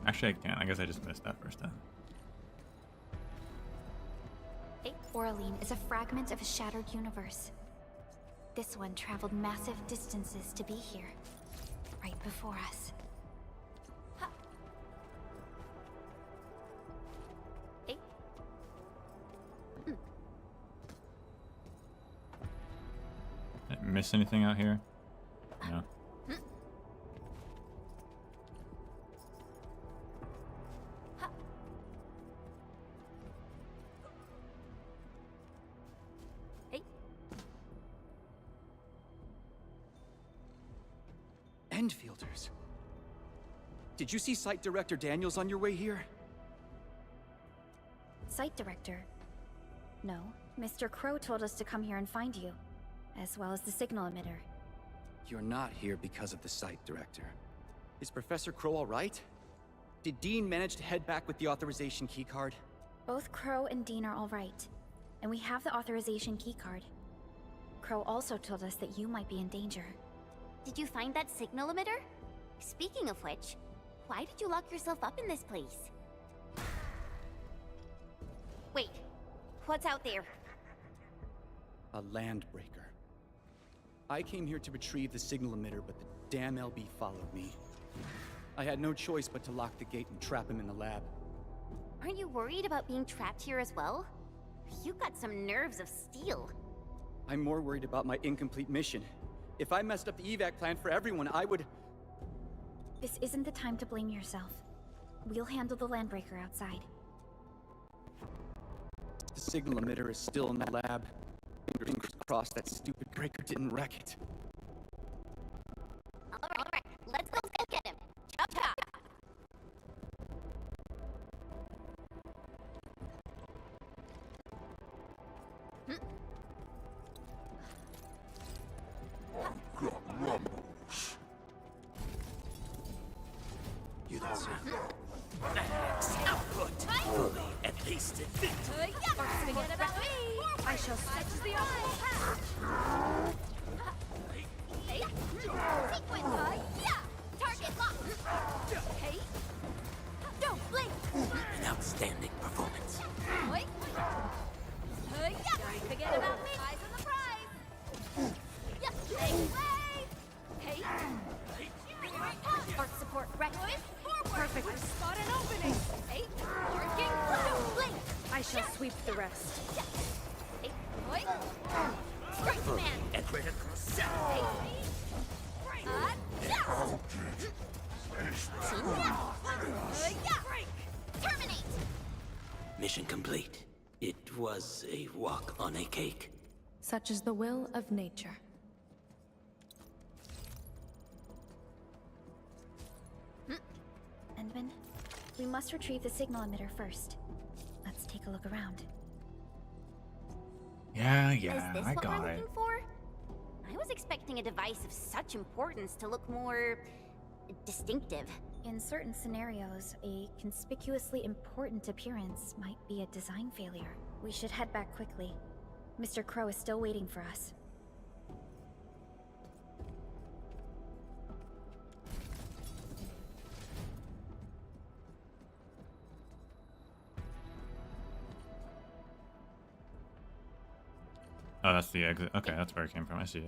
Actually, I can. I guess I just missed that first time. Oraline is a fragment of a shattered universe. This one traveled massive distances to be here, right before us. Ha. Eh? Did I miss anything out here? No. Endfielders. Did you see Site Director Daniels on your way here? Site Director? No. Mr. Crow told us to come here and find you, as well as the signal emitter. You're not here because of the Site Director. Is Professor Crow all right? Did Dean manage to head back with the authorization keycard? Both Crow and Dean are all right, and we have the authorization keycard. Crow also told us that you might be in danger. Did you find that signal emitter? Speaking of which, why did you lock yourself up in this place? Wait, what's out there? A landbreaker. I came here to retrieve the signal emitter, but the damn LB followed me. I had no choice but to lock the gate and trap him in the lab. Aren't you worried about being trapped here as well? You've got some nerves of steel. I'm more worried about my incomplete mission. If I messed up the evac plan for everyone, I would... This isn't the time to blame yourself. We'll handle the landbreaker outside. The signal emitter is still in the lab. Fingers crossed that stupid breaker didn't wreck it. All right, let's go get him. Chop chop. You don't see. Output. Fully, at least admit. Forget about me. I shall stretch the optimal path. Sequence. Target locked. Hey. Don't blink. An outstanding performance. Wait. Don't forget about me. Eyes on the prize. Make way. Hey. Arc support ready. Perfect. Spot an opening. Hey. Working. Don't blink. I shall sweep the rest. Hey. Wait. Strike command. At critical set. Terminate. Mission complete. It was a walk on a cake. Such is the will of nature. Endman. We must retrieve the signal emitter first. Let's take a look around. Yeah, Is this I what got we're it. looking for? I was expecting a device of such importance to look more distinctive. In certain scenarios, a conspicuously important appearance might be a design failure. We should head back quickly. Mr. Crow is still waiting for us. Oh, that's the exit. Okay, that's where it came from. I see.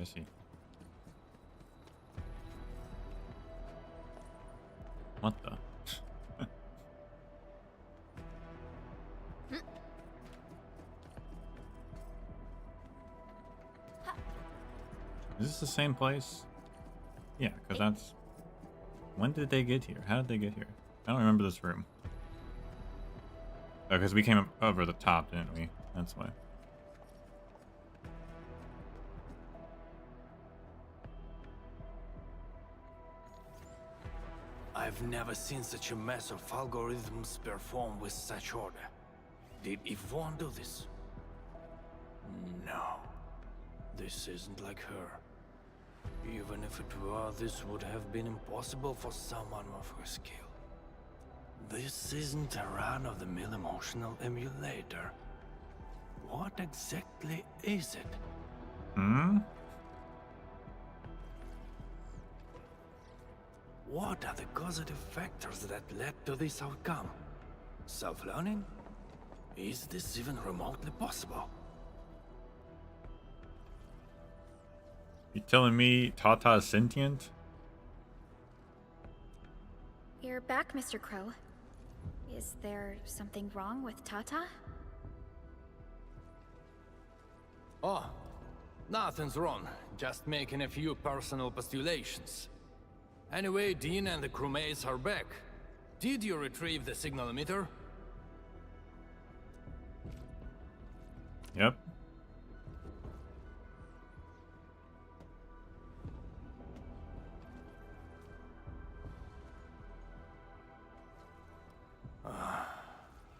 What the? Is this the same place? Yeah, because that's... When did they get here? How did they get here? I don't remember this room. Oh, because we came up over the top, didn't we? That's why. I've never seen such a mess of algorithms performed with such order. Did Yvonne do this? No. This isn't like her. Even if it were, this would have been impossible for someone of her skill. This isn't a run-of-the-mill emotional emulator. What exactly is it? Hmm? What are the causative factors that led to this outcome? Self-learning? Is this even remotely possible? You telling me Tata is sentient? You're back, Mr. Crow. Is there something wrong with Tata? Oh, nothing's wrong. Just making a few personal postulations. Anyway, Dean and the crewmates are back. Did you retrieve the signal emitter? Yep.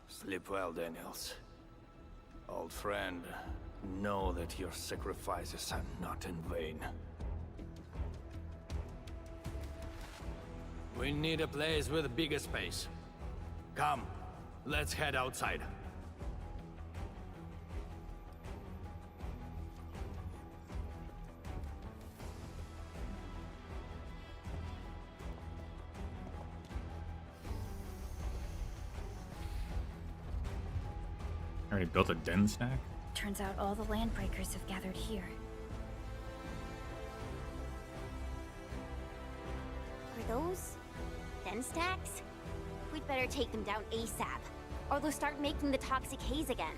Sleep well, Daniels. Old friend, know that your sacrifices are not in vain. We need a place with a bigger space. Come, let's head outside. Already built a den stack? Turns out all the landbreakers have gathered here. Are those den stacks? We'd better take them down ASAP, or they'll start making the toxic haze again.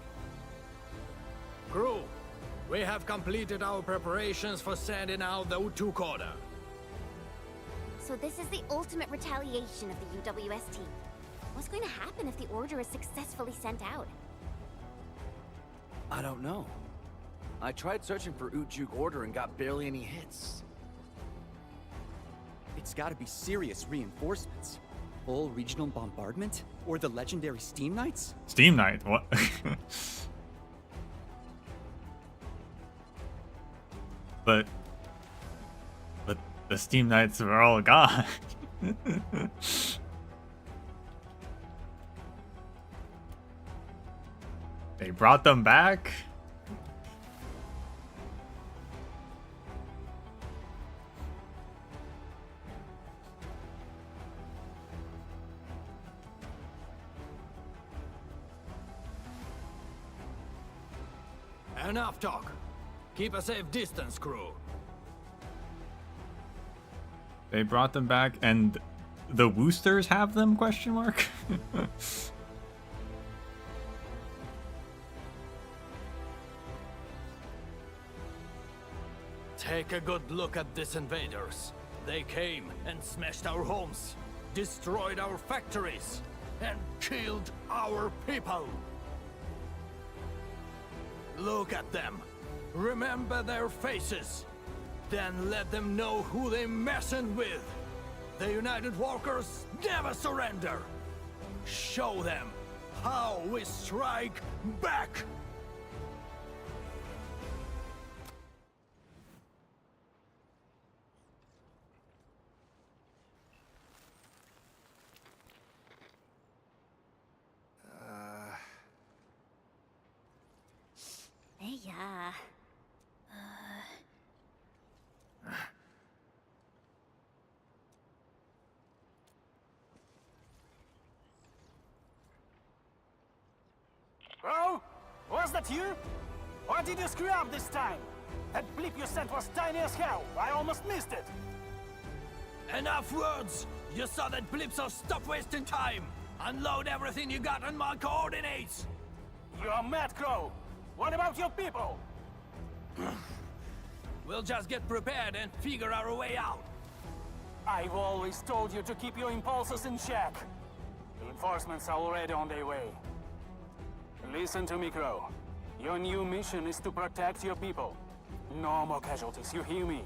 Crew, we have completed our preparations for sending out the U2 Coda. So this is the ultimate retaliation of the UWS team. What's going to happen if the order is successfully sent out? I don't know. I tried searching for Ujuk Order and got barely any hits. It's gotta be serious reinforcements. Full regional bombardment? Or the legendary Steam Knights? Steam Knight? What? But the Steam Knights are all gone. They brought them back? Enough talk. Keep a safe distance, crew. They brought them back and the Woosters have them, question mark? Take a good look at these invaders. They came and smashed our homes, destroyed our factories, and killed our people. Look at them. Remember their faces. Then let them know who they're messing with. The United Walkers never surrender! Show them how we strike back! Yeah. Oh? Was that you? Or did you screw up this time? That blip you sent was tiny as hell. I almost missed it. Enough words! You saw that blip, so stop wasting time! Unload everything you got on my coordinates! You're mad, Crow. What about your people? We'll just get prepared and figure our way out. I've always told you to keep your impulses in check. Reinforcements are already on their way. Listen to me, Crow. Your new mission is to protect your people. No more casualties, you hear me?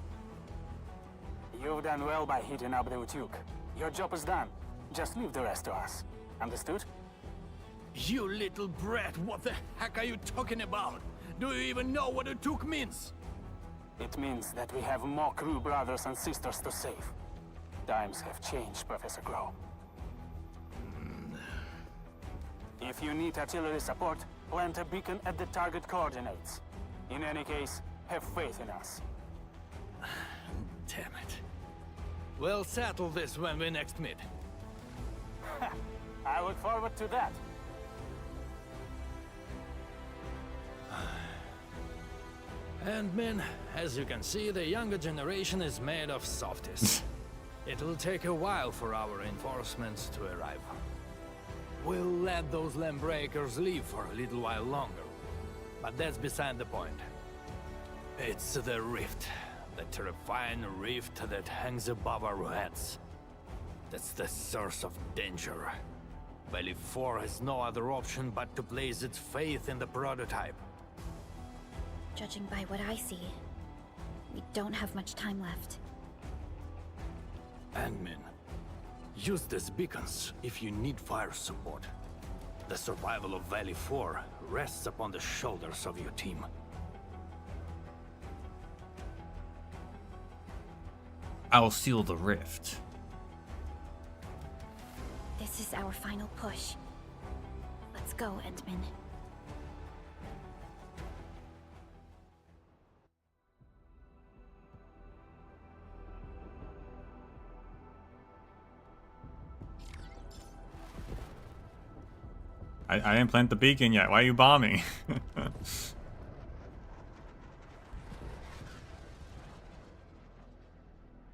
You've done well by heating up the Utuk. Your job is done. Just leave the rest to us. Understood? You little brat, what the heck are you talking about? Do you even know what Utuk means? It means that we have more crew brothers and sisters to save. Times have changed, Professor Crow. If you need artillery support, plant a beacon at the target coordinates. In any case, have faith in us. Damn it. We'll settle this when we next meet. I look forward to that. And men, as you can see, the younger generation is made of softies. It'll take a while for our reinforcements to arrive. We'll let those land breakers leave for a little while longer. But that's beside the point. It's the rift. The terrifying rift that hangs above our heads. That's the source of danger. Valley 4 has no other option but to place its faith in the prototype. Judging by what I see, we don't have much time left. Admin, use these beacons if you need fire support. The survival of Valley 4 rests upon the shoulders of your team. I'll seal the rift. This is our final push. Let's go, Endman. I didn't plant the beacon yet. Why are you bombing? The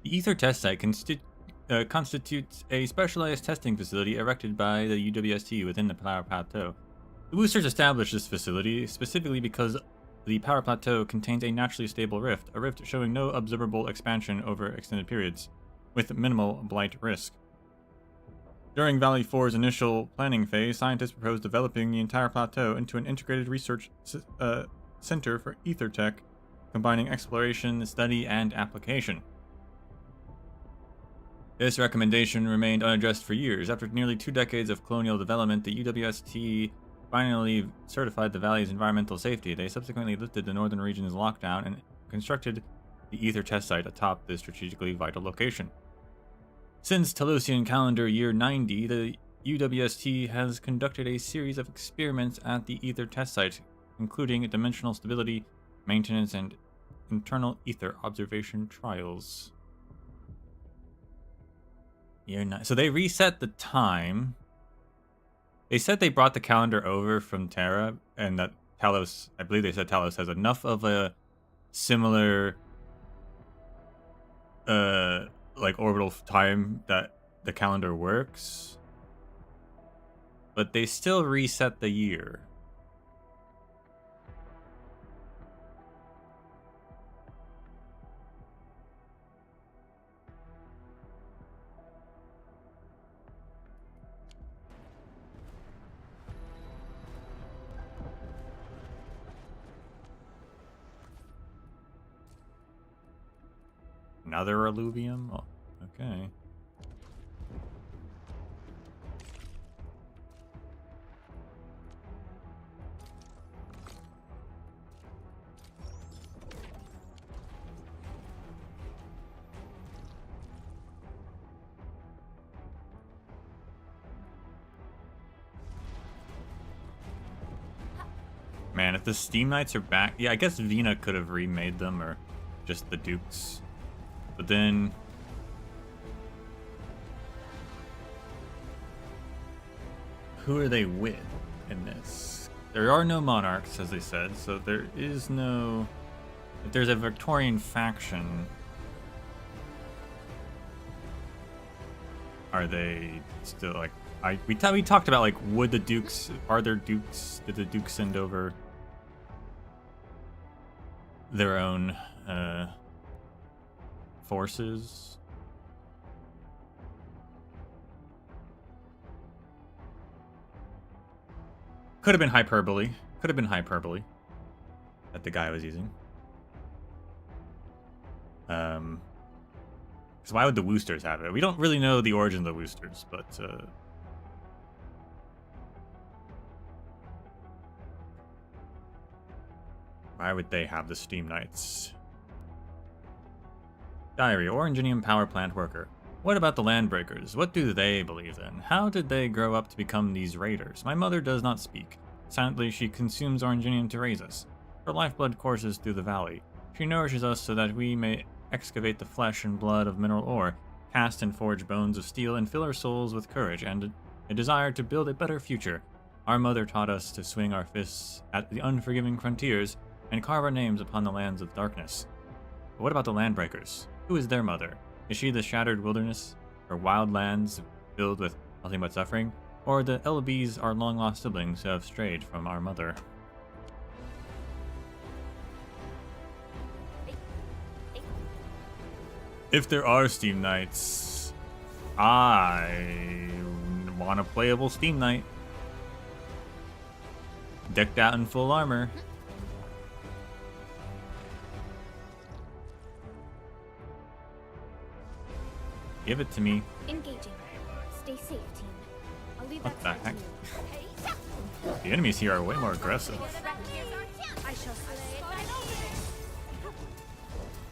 Ether test site constitutes a specialized testing facility erected by the UWST within the Power Plateau. The boosters established this facility specifically because the Power Plateau contains a naturally stable rift, a rift showing no observable expansion over extended periods, with minimal blight risk. During Valley 4's initial planning phase, scientists proposed developing the entire plateau into an integrated research center for ether tech, combining exploration, study, and application. This recommendation remained unaddressed for years. After nearly 2 decades of colonial development, the UWST finally certified the valley's environmental safety. They subsequently lifted the northern region's lockdown and constructed the ether test site atop this strategically vital location. Since Telosian calendar year 90, the UWST has conducted a series of experiments at the ether test site, including dimensional stability, maintenance, and internal ether observation trials. So they reset the time. They said they brought the calendar over from Terra, and that Talos, I believe they said Talos has enough of a similar like orbital time that the calendar works, but they still reset the year. Another alluvium? Oh, okay. Man, if the Steam Knights are back... Yeah, I guess Vina could have remade them, or just the Dukes. But then... who are they with in this? There are no monarchs, as they said, so there is no... If there's a Victorian faction... Are they still, like... we talked about, like, would the Dukes... Are there Dukes... Did the Dukes send over... their own, forces? Could have been hyperbole. Could have been hyperbole. That the guy was using. So why would the Woosters have it? We don't really know the origin of the Woosters, but why would they have the Steam Knights? Diary, Oranginium power plant worker. What about the Landbreakers? What do they believe in? How did they grow up to become these raiders? My mother does not speak. Silently, she consumes Oranginium to raise us. Her lifeblood courses through the valley. She nourishes us so that we may excavate the flesh and blood of mineral ore, cast and forge bones of steel, and fill our souls with courage and a desire to build a better future. Our mother taught us to swing our fists at the unforgiving frontiers and carve our names upon the lands of darkness. But what about the Landbreakers? Who is their mother? Is she the shattered wilderness, or wild lands filled with nothing but suffering? Or the LBs, our long-lost siblings who have strayed from our mother? If there are Steam Knights, I want a playable Steam Knight. Decked out in full armor. Give it to me. Engaging. Stay safe, team. I'll leave What that the to heck? you. The enemies here are way more aggressive. I shall slay.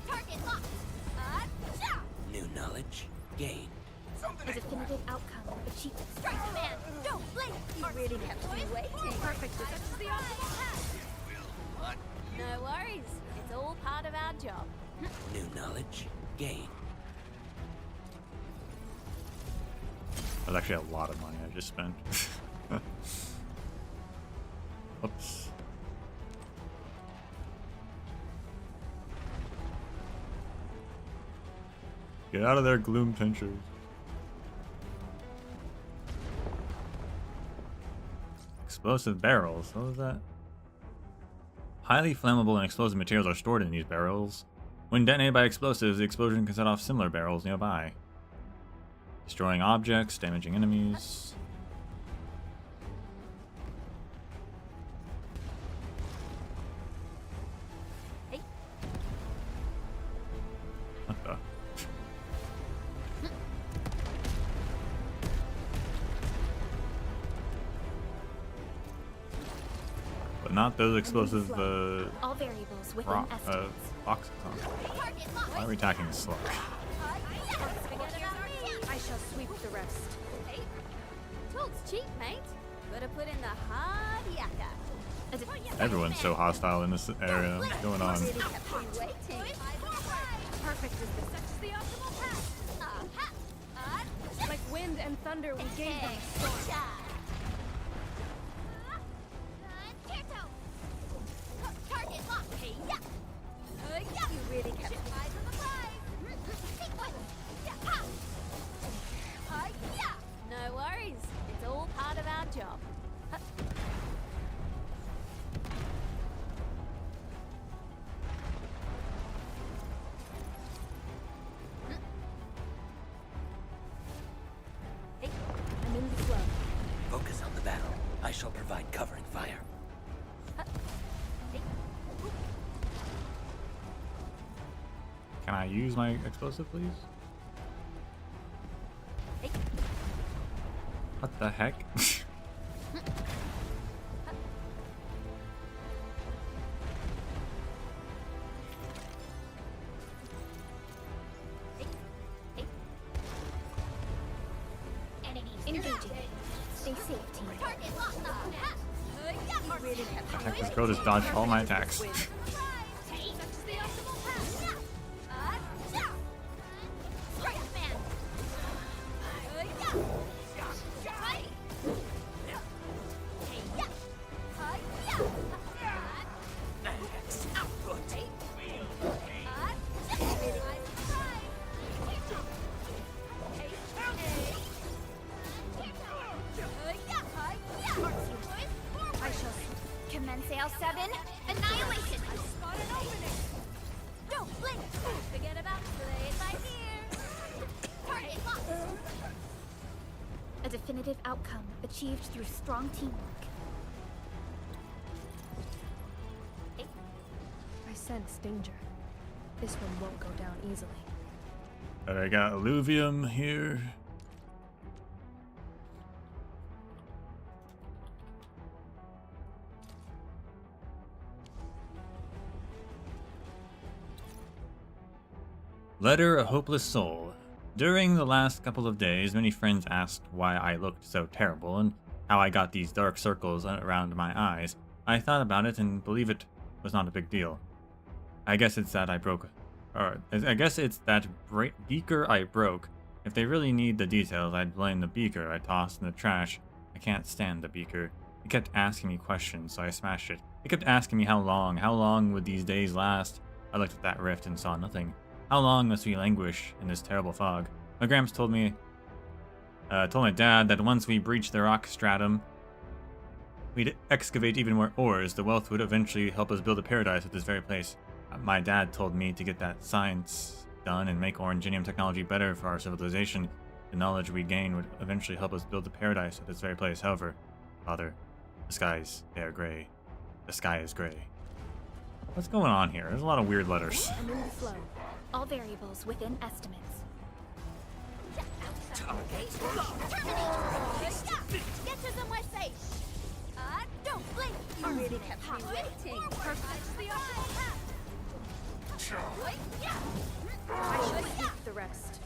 Target locked. New knowledge gained. A definitive outcome achieved. Strike command. Don't blink. You really kept me waiting. Perfect. This is the optimal path. No worries. It's all part of our job. New knowledge gained. That was actually a lot of money I just spent. Oops. Get out of there, Gloom Pinchers. Explosive barrels. What was that? Highly flammable and explosive materials are stored in these barrels. When detonated by explosives, the explosion can set off similar barrels nearby. Destroying objects, damaging enemies. Hey. What the? But not those explosive All variables within rock, estimates. boxes. Why are we attacking the slug? I shall sweep the rest. Hey. Talk's cheap, mate. Gotta put in the hard yakka. Everyone's so hostile in this area. What's going on? Really kept me waiting. Perfect is this. Such is the optimal path. Like wind and thunder, we gave them a storm. Target locked. Hey, yeah. You really kept me. Eyes on the prize. No worries. It's all part of our job. I'm in the flow. Focus on the battle. I shall provide covering fire. Can I use my explosive, please? What the heck? Engaging. Stay safe, team. Target locked. Heck, this girl just dodged all my attacks. A definitive outcome achieved through strong teamwork. I sense danger. This one won't go down easily. I got alluvium here. Letter, a hopeless soul. During the last couple of days, many friends asked why I looked so terrible and how I got these dark circles around my eyes. I thought about it and believe it was not a big deal. I guess it's that beaker I broke. If they really need the details, I'd blame the beaker I tossed in the trash. I can't stand the beaker. It kept asking me questions, so I smashed it. It kept asking me how long would these days last? I looked at that rift and saw nothing. How long must we languish in this terrible fog? My gramps told my dad that once we breached the rock stratum, we'd excavate even more ores. The wealth would eventually help us build a paradise at this very place. My dad told me to get that science done and make Orangenium technology better for our civilization. The knowledge we gain would eventually help us build a paradise at this very place. However, Father, the skies, they are gray. The sky is gray. What's going on here? There's a lot of weird letters. I'm in the flow. All variables within estimates. Get to somewhere safe. Don't blink. You really kept me waiting. Perfect. I shall keep the rest.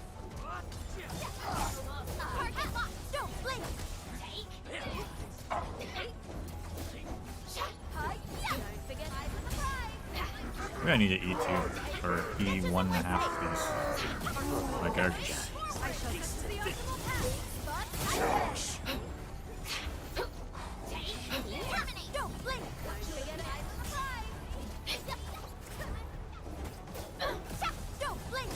Target locked. Don't blink. Don't forget eyes on the prize. Maybe I need to E2 or E1.5 piece. My character. I shall keep to the optimal path. Don't blink. Don't forget eyes on the prize. Don't blink.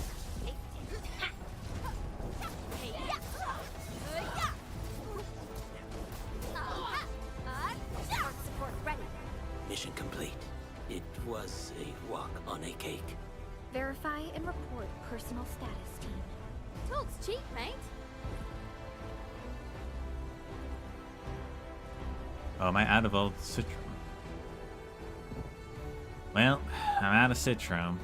Support ready. Mission complete. It was a walk on a cake. Verify and report personal status, team. Talk's cheap, mate. Oh, am I out of all Citrum? Well, I'm out of Citrum.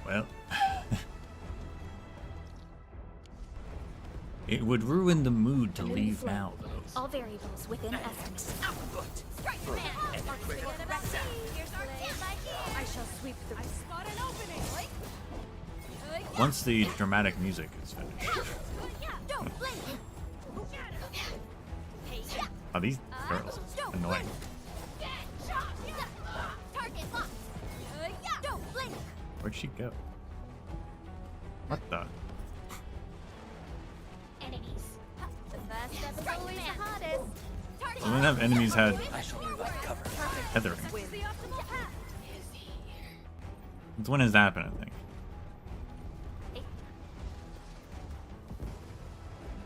Well, it would ruin the mood to leave now, though. All variables within estimates. I shall sweep the. I spot an opening. Once the dramatic music is finished. Don't blink. Oh, these girls annoying. Target locked. Don't blink. Where'd she go? What the? Enemies. The first step is always the hardest. So when have enemies had I shall provide cover. tethering? The optimal path. Since when has that been a thing?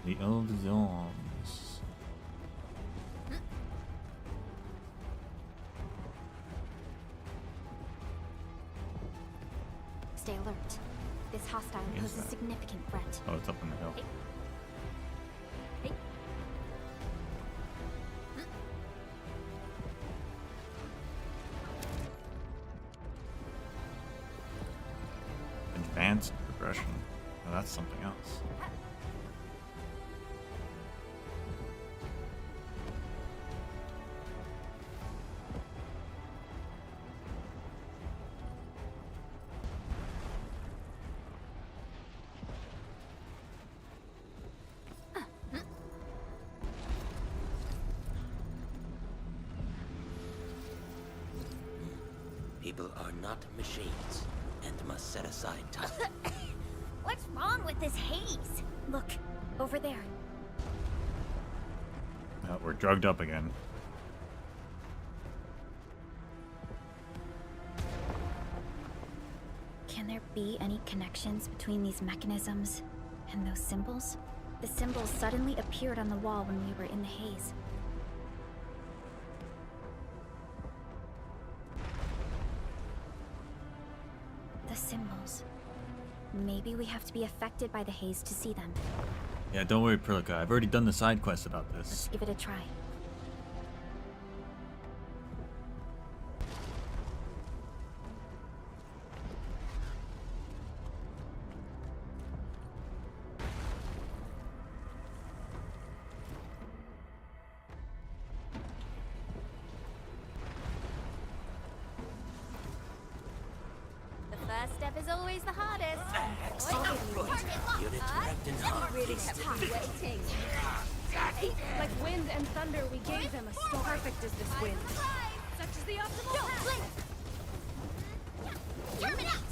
The old zones. Stay alert. This hostile Yes, poses a sir. significant threat. Oh, it's up on the hill. Advanced progression. Oh, that's something else. People are not machines and must set aside time. What's wrong with this haze? Look, over there. We're drugged up again. Can there be any connections between these mechanisms and those symbols? The symbols suddenly appeared on the wall when we were in the haze. The symbols. Maybe we have to be affected by the haze to see them. Yeah, don't worry, Prilica. I've already done the side quest about this. Let's give it a try. First step is always the hardest. Units wrapped in hot. Really kept me waiting. Like wind and thunder, we gave them a storm. Perfect is this wind. Such is the optimal Don't path. blink. Terminate.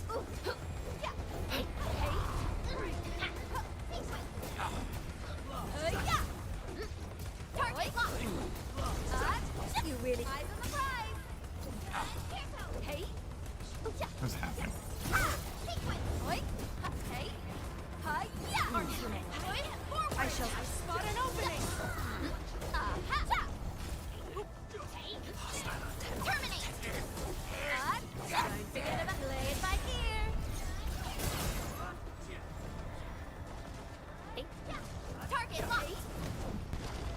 Target locked. You really eyes on the prize. Hey. What's happening? I shall spot an opening. Terminate. Don't forget about play it by ear. Target locked.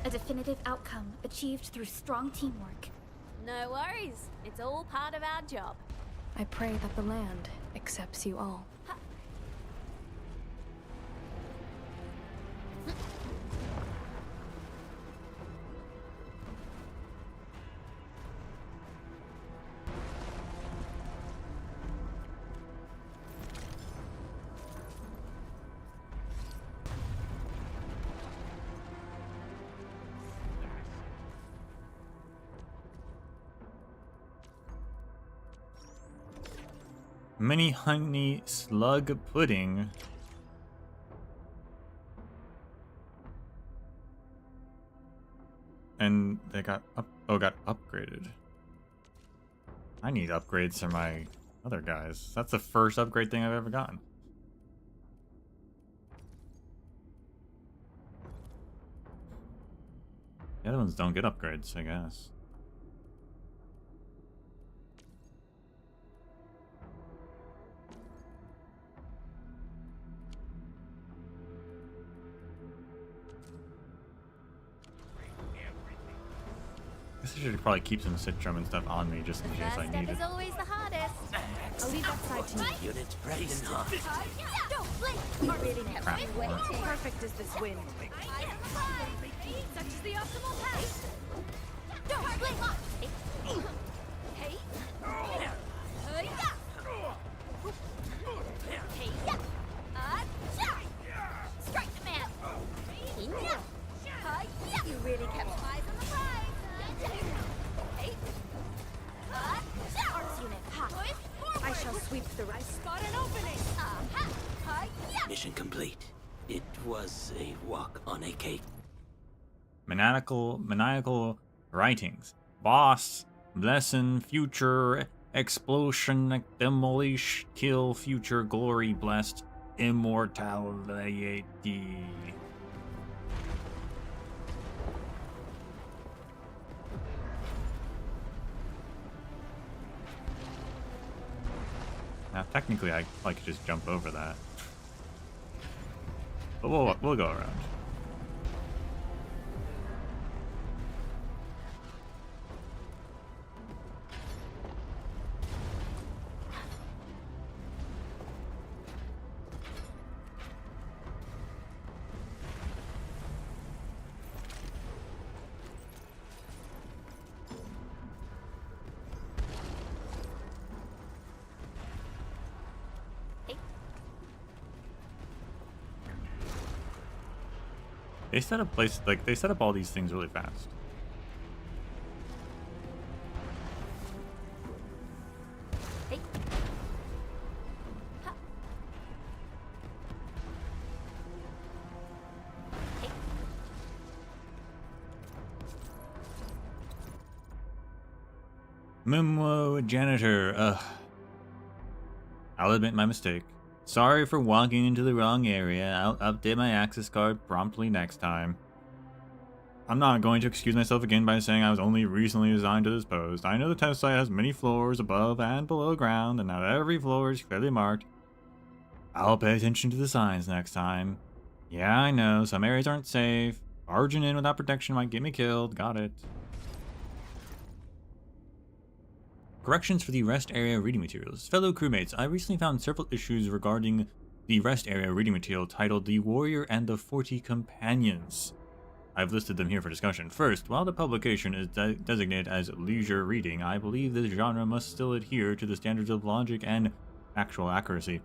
A definitive outcome achieved through strong teamwork. No worries. It's all part of our job. I pray that the land accepts you all. Mini honey slug pudding. And they got got upgraded. I need upgrades for my other guys. That's the first upgrade thing I've ever gotten. The other ones don't get upgrades, I guess. I guess I should probably keep some Citrum and stuff on me just in case I need it. First step is always the hardest. I'll leave that side to you. Units prepped and hot. Don't blink. You really kept me waiting. Perfect is this wind. Such is the optimal path. Don't blink. Hey. Strike the man. You really kept eyes on the prize. Hey. Arms unit. I shall sweep the right. Spot an opening. Mission complete. It was a walk on a cake. Maniacal writings. Boss, blessing, future, explosion, demolish, kill, future, glory, blessed, immortality. Now, technically, I could just jump over that. But we'll go around. They set up they set up all these things really fast. Hey. Ha. Hey. Memo janitor. I'll admit my mistake. Sorry for walking into the wrong area. I'll update my access card promptly next time. I'm not going to excuse myself again by saying I was only recently assigned to this post. I know the test site has many floors above and below ground, and not every floor is clearly marked. I'll pay attention to the signs next time. Yeah, I know, some areas aren't safe. Barging in without protection might get me killed. Got it. Corrections for the rest area reading materials. Fellow crewmates, I recently found several issues regarding the rest area reading material titled The Warrior and the 40 Companions. I've listed them here for discussion. First, while the publication is designated as leisure reading, I believe this genre must still adhere to the standards of logic and factual accuracy.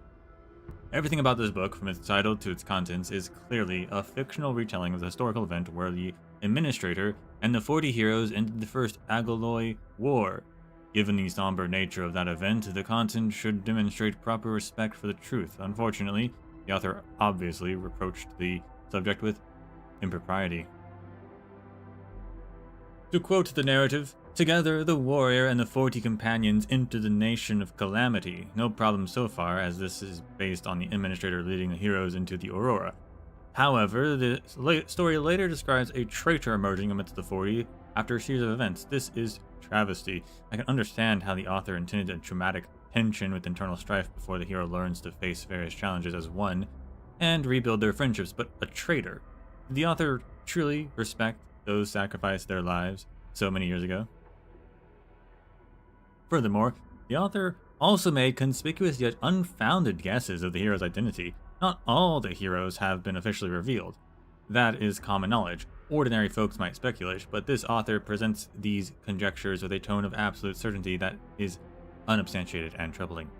Everything about this book, from its title to its contents, is clearly a fictional retelling of the historical event where the Administrator and the 40 heroes ended the First Agaloy War. Given the somber nature of that event, the content should demonstrate proper respect for the truth. Unfortunately, the author obviously reproached the subject with impropriety. To quote the narrative, together the warrior and the 40 companions entered the nation of Calamity. No problem so far, as this is based on the Administrator leading the heroes into the Aurora. However, the story later describes a traitor emerging amidst the 40 after a series of events. This is travesty. I can understand how the author intended a traumatic tension with internal strife before the hero learns to face various challenges as one and rebuild their friendships, but a traitor. Did the author truly respect those sacrificed their lives so many years ago? Furthermore, the author also made conspicuous yet unfounded guesses of the hero's identity. Not all the heroes have been officially revealed. That is common knowledge. Ordinary folks might speculate, but this author presents these conjectures with a tone of absolute certainty that is unsubstantiated and troubling.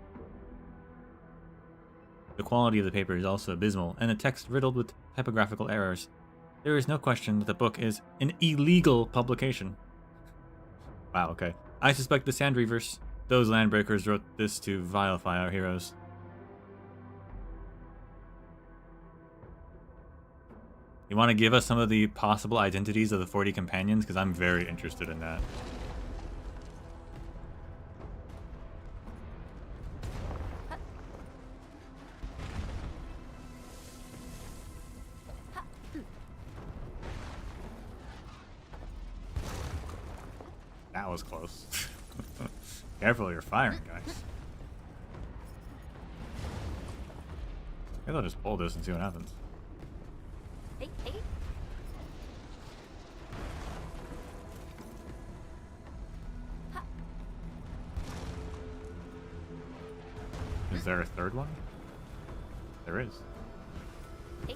The quality of the paper is also abysmal, and the text riddled with typographical errors. There is no question that the book is an illegal publication. Wow, okay. I suspect the Sandreavers, those landbreakers, wrote this to vilify our heroes. You want to give us some of the possible identities of the 40 companions? Because I'm very interested in that. That was close. Careful, you're firing, guys. Maybe I'll just pull this and see what happens. Hey, hey. Is there a third one? There is. Hey.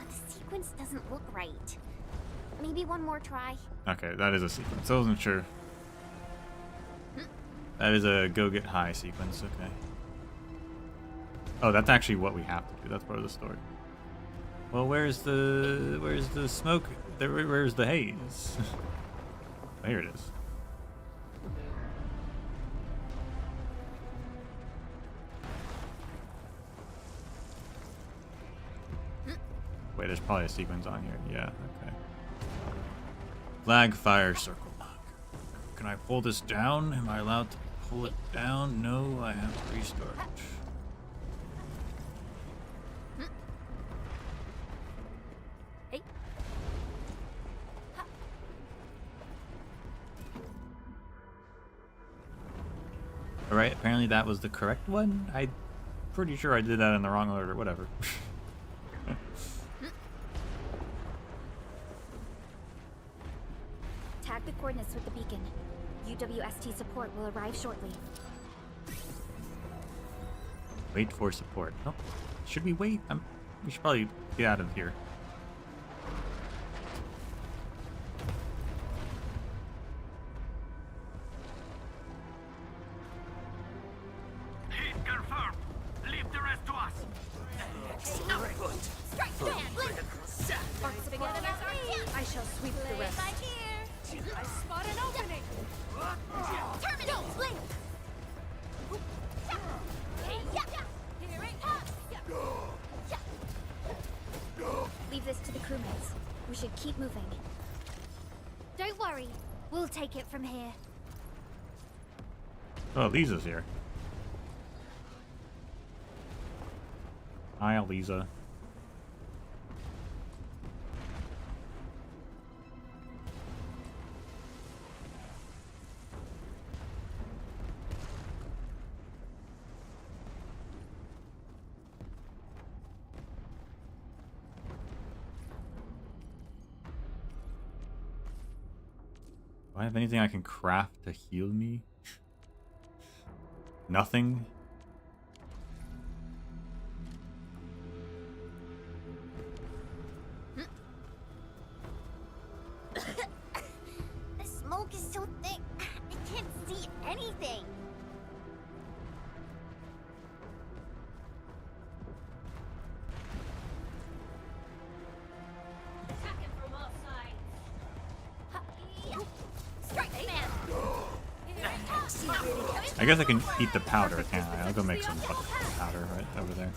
The sequence doesn't look right. Maybe one more try. Okay, that is a sequence. I wasn't sure. That is a go get high sequence, okay. Oh, that's actually what we have to do. That's part of the story. Well, where's the smoke? Where's the haze? Oh, here it is. Wait, there's probably a sequence on here. Yeah, okay. Flag fire circle lock. Can I pull this down? Am I allowed to pull it down? No, I have to restart. Hey. Alright, apparently that was the correct one. I'm pretty sure I did that in the wrong order. Whatever. Tag the coordinates with the beacon. UWST support will arrive shortly. Wait for support. Oh, should we wait? We should probably get out of here. Hit confirmed. Leave the rest to us. Strike man, blink! Forget about me! I shall sweep the rest. I spot an opening! Terminate, blink! Here it comes! Leave this to the crewmates. We should keep moving. Don't worry, we'll take it from here. Oh, Lisa's here. Hi, Lisa. Do I have anything I can craft to heal me? Nothing? The smoke is so thick, I can't see anything. Attacking from all sides! Strike man! I guess I can eat the powder, can't I? I'll go make some powder right over there.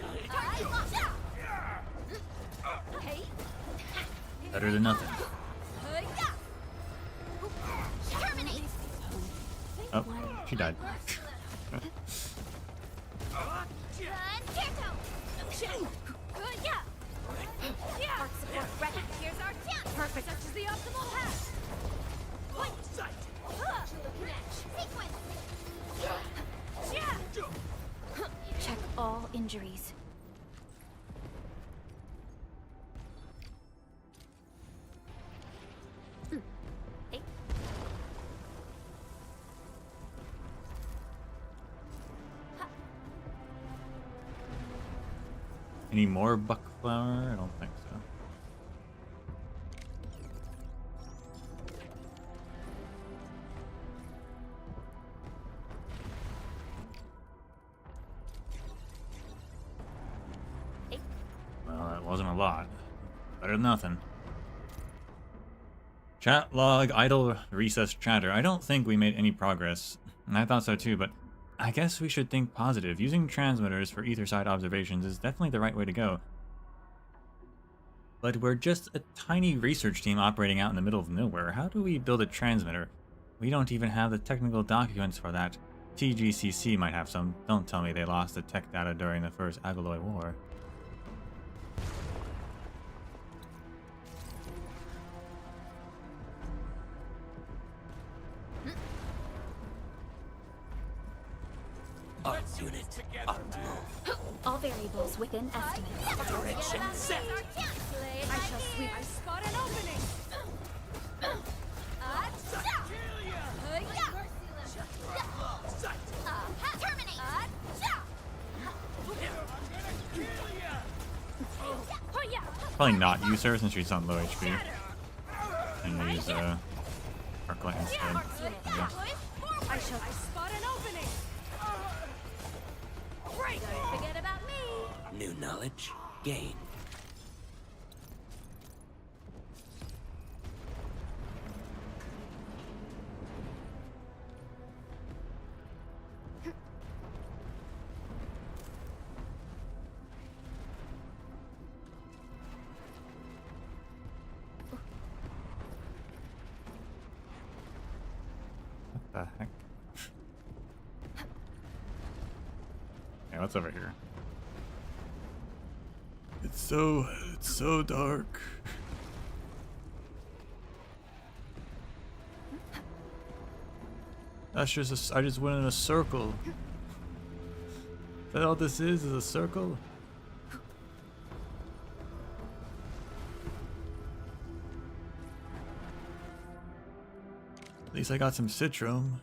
Better than nothing. Oh, she died. Here's our chance! Perfect! Such is the optimal path! Point sight! Check all injuries. Any more buckflower? I don't think so. Well, that wasn't a lot. Better than nothing. Chat log, idle, recess chatter. I don't think we made any progress. And I thought so too, but I guess we should think positive. Using transmitters for ether side observations is definitely the right way to go. But we're just a tiny research team operating out in the middle of nowhere. How do we build a transmitter? We don't even have the technical documents for that. TGCC might have some. Don't tell me they lost the tech data during the first Agaloy War. Unit optimal. All variables within estimates. Direction set. I shall sweep. I spot an opening! Probably not use her since she's on low HP. And use Arknight instead. Yeah. I shall spot an opening! Great! Don't forget about me! New knowledge gained. What the heck? Yeah, what's over here? It's so dark. That's just I just went in a circle. Is that all this is a circle? At least I got some citrum.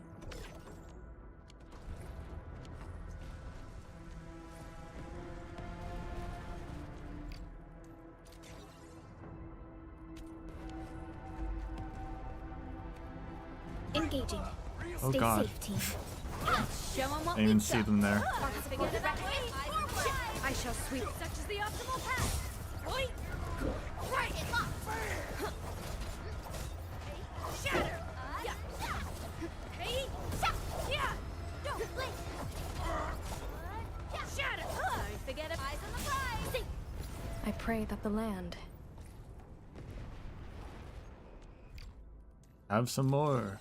Engaging. Oh Stay God. safe, team. Show 'em what I didn't even we've see got. them there. I shall sweep such as the optimal path. Oi! Right! Shatter! Yeah! Hey! Yeah! Don't blink! Shatter! Don't forget it. Eyes on the prize! I pray that the land. Have some more.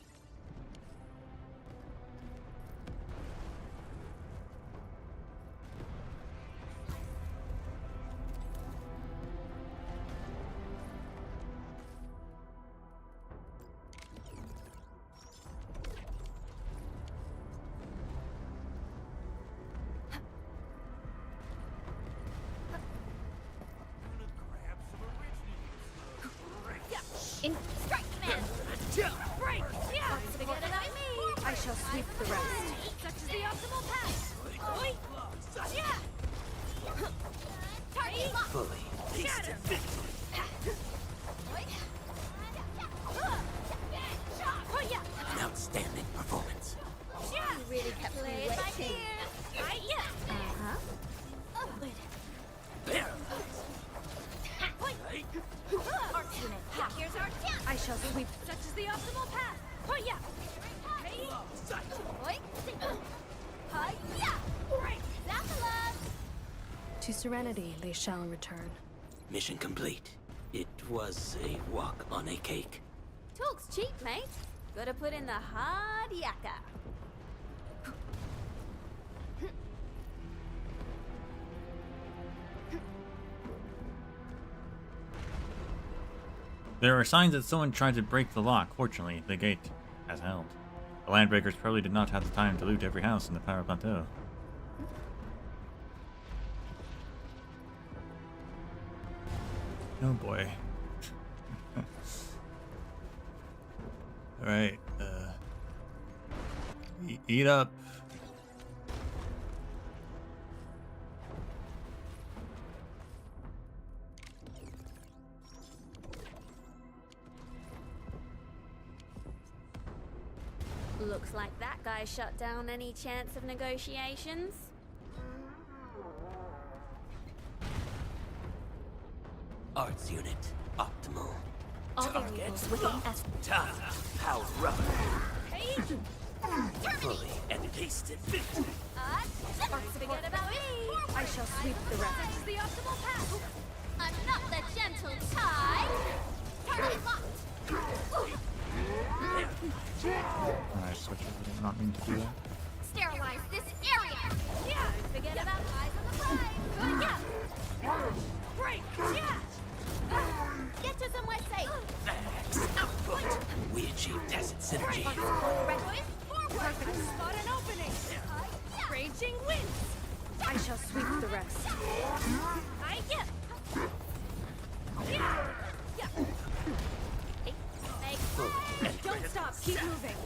In strike command! Break! Yeah! Forget about me! I shall sweep the rest. Such is the optimal path! Oi! Yeah! Target locked! Fully Shatter! an outstanding performance. Yeah! You really kept me waiting. Yeah! Uh-huh. Arts unit, here's our chance! I shall sweep such as the optimal path! Oh yeah! Hey! Oi! Hi! Yeah! Break! To serenity they shall return. Mission complete. It was a walk on a cake. Talk's cheap, mate. Gotta put in the hard yakka. There are signs that someone tried to break the lock. Fortunately, the gate has held. The Landbreakers probably did not have the time to loot every house in the Power Plateau. Oh boy. Alright, eat up. Looks like that guy shut down any chance of negotiations. Arts unit optimal. All Targets variables within S. time. How rubber. Hey! Fully encased victory. Forget about me! I shall sweep the rest. Such is the optimal path! I'm not the gentle tide! Target locked! Alright, switch it. I did not mean to do that. Sterilize this area! Yeah! Forget about eyes on the prize! Yeah! Break! Yeah! Get to somewhere safe! Max output. We achieved tacit synergy. Perfect spot an opening! Raging winds! I shall sweep the rest. I get! Yeah! Yeah! Don't stop, keep moving!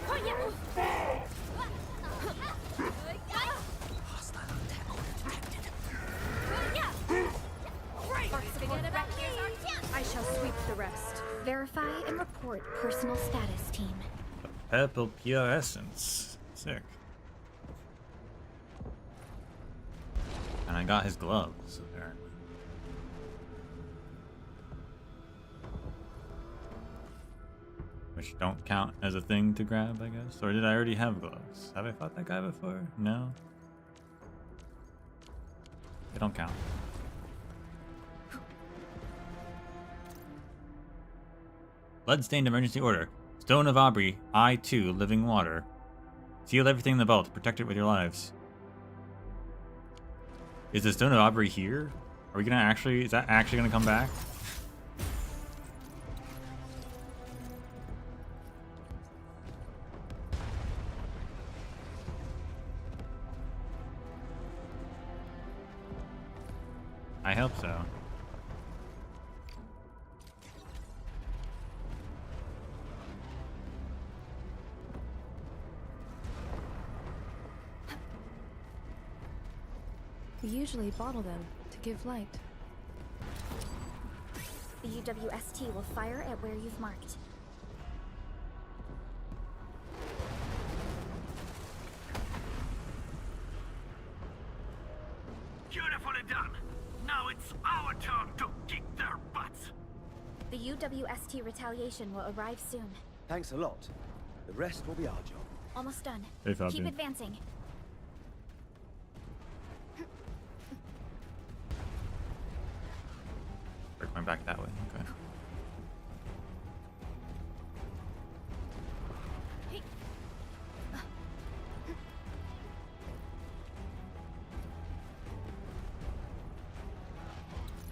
Oh yeah! Hostile attack detected. I shall sweep the rest. Verify and report personal status, team. Purple Pure Essence. Sick. And I got his gloves, apparently. Which don't count as a thing to grab, I guess? Or did I already have gloves? Have I fought that guy before? No. They don't count. Bloodstained emergency order. Stone of Aubrey, I-2, living water. Seal everything in the vault. Protect it with your lives. Is the Stone of Aubrey here? Are we gonna actually... Is that actually gonna come back? I hope so. We usually bottle them to give light. The UWST will fire at where you've marked. our turn to kick their butts. The UWST retaliation will arrive soon. Thanks a lot. The rest will be our job. Almost done. Hey, Fabian. Keep advancing. We're going back that way. Okay.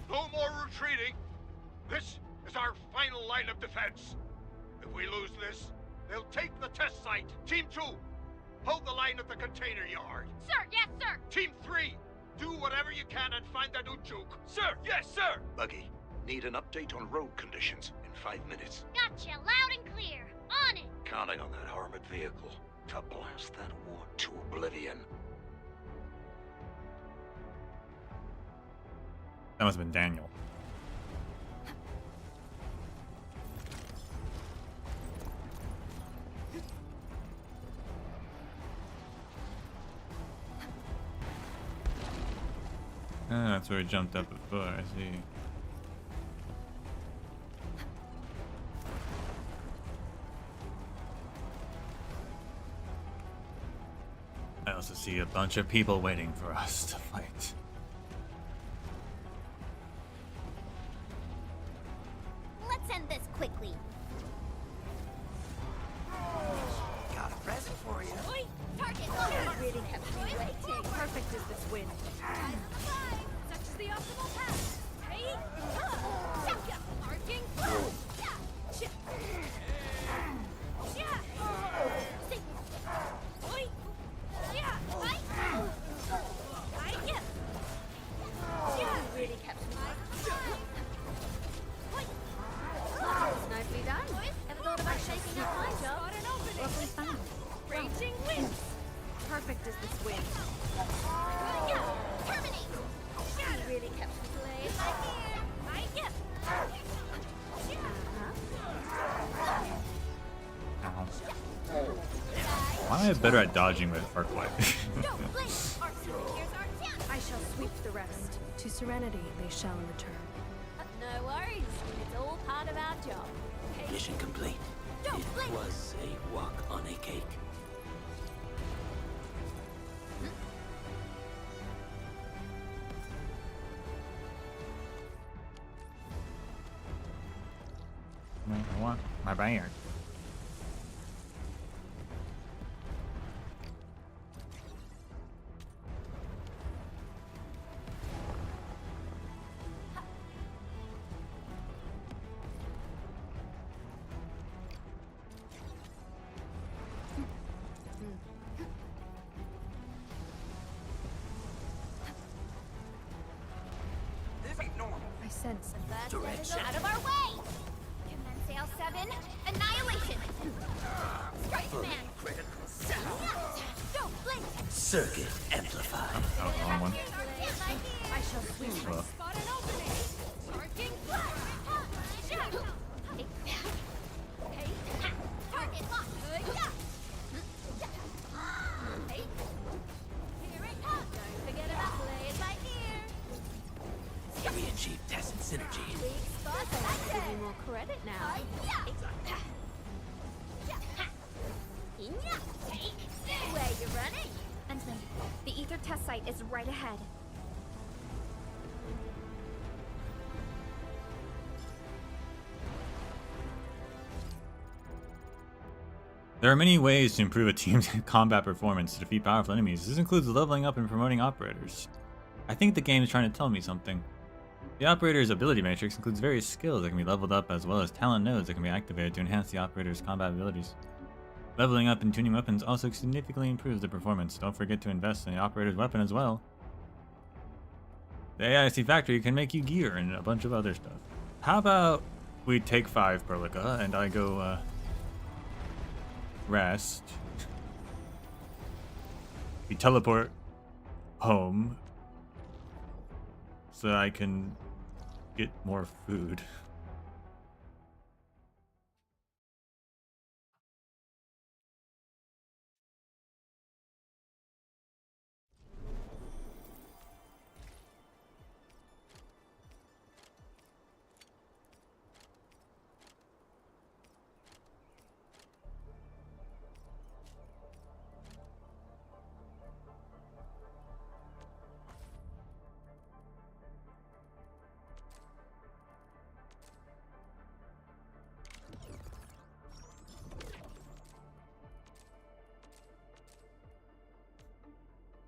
No more retreating. This is our final line of defense. If we lose this, they'll take the test site. Team 2, hold the line at the container yard. Sir, yes, sir. Team 3, do whatever you can and find that Ujuk. Sir, yes, sir. Buggy, need an update on road conditions in 5 minutes. Gotcha, loud and clear. On it. Counting on that armored vehicle to blast that war to oblivion. That must have been Daniel. Ah, that's where he jumped up before, I see. I also see a bunch of people waiting for us to fight. Let's end this quickly. Got a present for you. Oi, target locked. Really kept me waiting. Perfect is this win. Such is the optimal path. Hey! Shaka. Arcing! Oi. Yeah. Right. Really kept me nicely done. Ever thought about shaking up my job? Got an opening! Lovely fun. Raging winds! Perfect is this win. Yeah. Terminate. Really kept me playing. Why am I better at dodging with Arclight? I shall sweep the rest. To serenity they shall return. No worries. It's all part of our job. Mission complete. Don't It blink. was a walk on a cake. I want my banner. This ain't normal. I sense Direction. Out of our way. Commence sail 7. Annihilation. Strike command. Critical sound. Don't blink. Circuit amplified. That was the wrong one. I shall sweep. Well, Spot an opening! Arcing! Target locked. Here it comes. Don't forget about playing by ear. We achieved tacit synergy. Big spot. Give you more credit now. Where you running? Entman, the ether test site is right ahead. there are many ways to improve a team's combat performance to defeat powerful enemies. This includes leveling up and promoting operators. I think the game is trying to tell me something. The operator's ability matrix includes various skills that can be leveled up as well as talent nodes that can be activated to enhance the operator's combat abilities. Leveling up and tuning weapons also significantly improves the performance. Don't forget to invest in the operator's weapon as well. The AIC factory can make you gear and a bunch of other stuff. How about we take 5 Perlica and I go rest. We teleport home so I can get more food.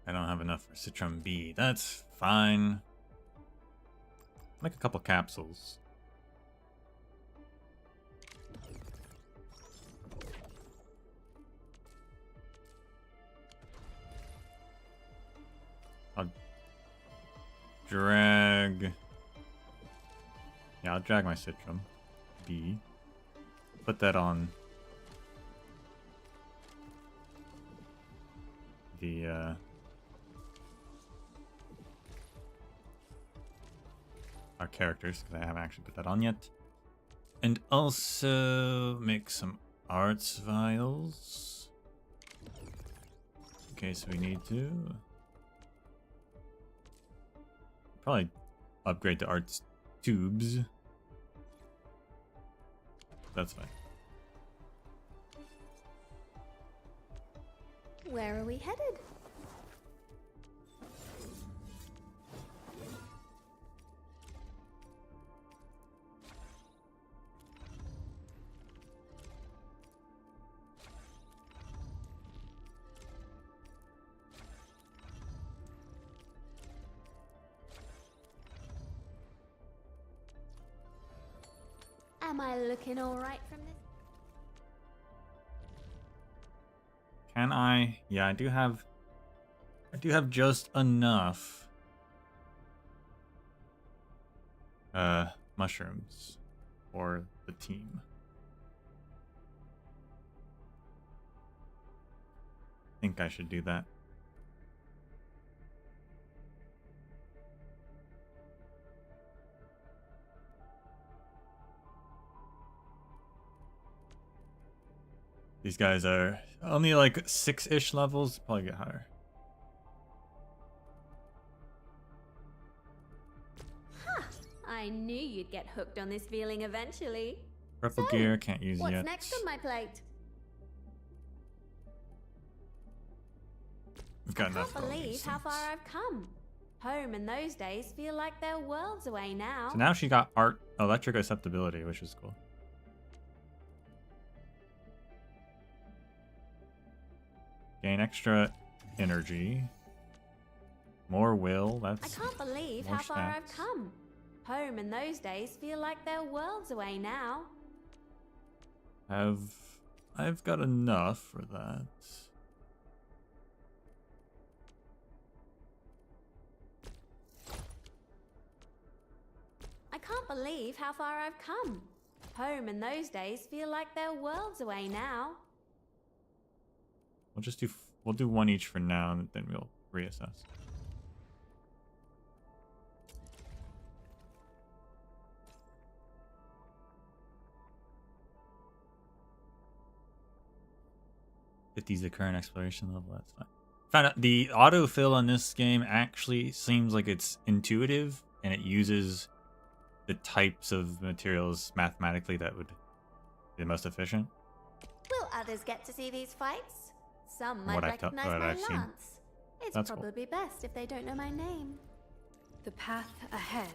I don't have enough for Citron B. That's fine. Make a couple capsules. I'll drag... Yeah, I'll drag my Citron B. Put that on the our characters, because I haven't actually put that on yet. And also make some arts vials in case we need to. Probably upgrade to arts tubes. That's fine. Where are we headed? Am I looking all right from this? Can I? Yeah, I do have just enough mushrooms for the team. I think I should do that. These guys are only like 6-ish levels. Probably get higher. Huh. I knew you'd get hooked on this feeling eventually. Purple gear, can't use What's yet. next on my plate? We've got I enough. can't believe how far I've come. Home in those days feel like they're worlds away now. So now she got electric acceptability, which is cool. Gain extra energy. More will. That's I can't believe more how far I've stats. come. Home in those days feel like they're worlds away now. I've got enough for that. I can't believe how far I've come. Home in those days feel like they're worlds away now. We'll do one each for now, and then we'll reassess. $50's the current exploration level. That's fine. Found out the autofill on this game actually seems like it's intuitive, and it uses the types of materials mathematically that would be the most efficient. Will others get to see these fights? Some might What recognize what my I've seen. lance. It's That's cool. probably best if they don't know my name. The path ahead.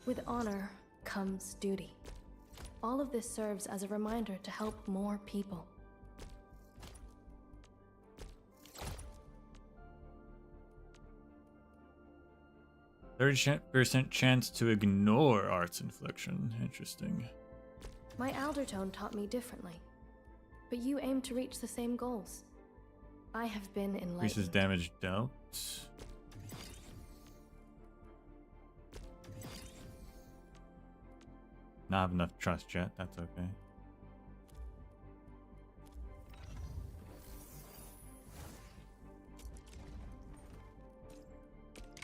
With honor comes duty. All of this serves as a reminder to help more people. %30 chance to ignore arts infliction. Interesting. My Aldertone taught me differently. But you aim to reach the same goals. I have been enlightened. Increases damage dealt. Not have enough trust yet. That's okay.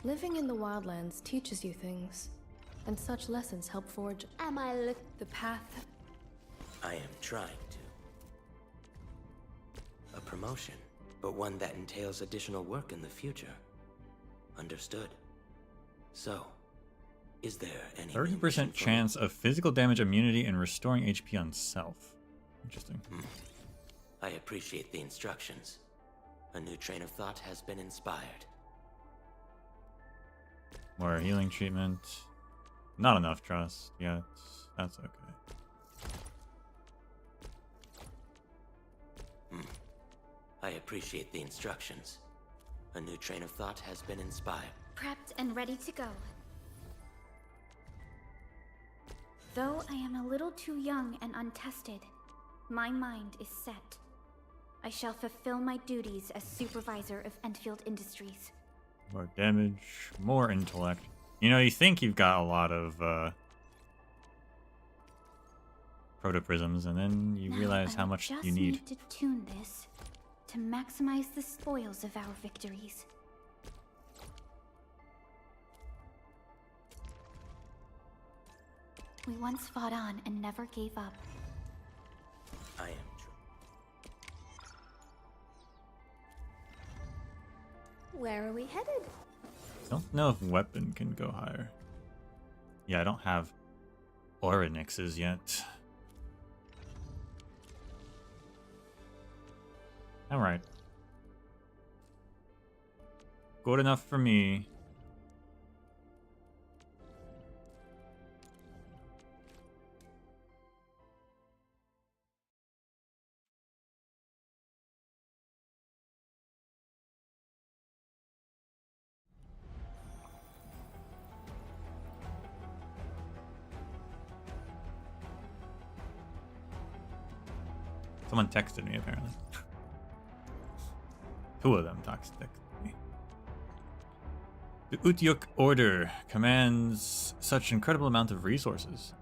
Living in the wildlands teaches you things, and such lessons help forge. Am I the path? I am trying to. A promotion, but one that entails additional work in the future. Understood. So, is there any 30% chance of physical damage immunity and restoring HP on self. Interesting. I appreciate the instructions. A new train of thought has been inspired. More healing treatment. Not enough trust yet. That's okay. I appreciate the instructions. A new train of thought has been inspired. Prepped and ready to go. Though I am a little too young and untested, my mind is set. I shall fulfill my duties as supervisor of Endfield Industries. More damage, more intellect. You know, you think you've got a lot of protoprisms, and then you realize how much you need. Just need to tune this to maximize the spoils of our victories. We once fought on and never gave up. I am true. Where are we headed? Don't know if weapon can go higher. Yeah, I don't have Oronixes yet. Alright. Good enough for me. Someone texted me, apparently. Two of them texted me. The Utyuk Order commands such incredible amount of resources.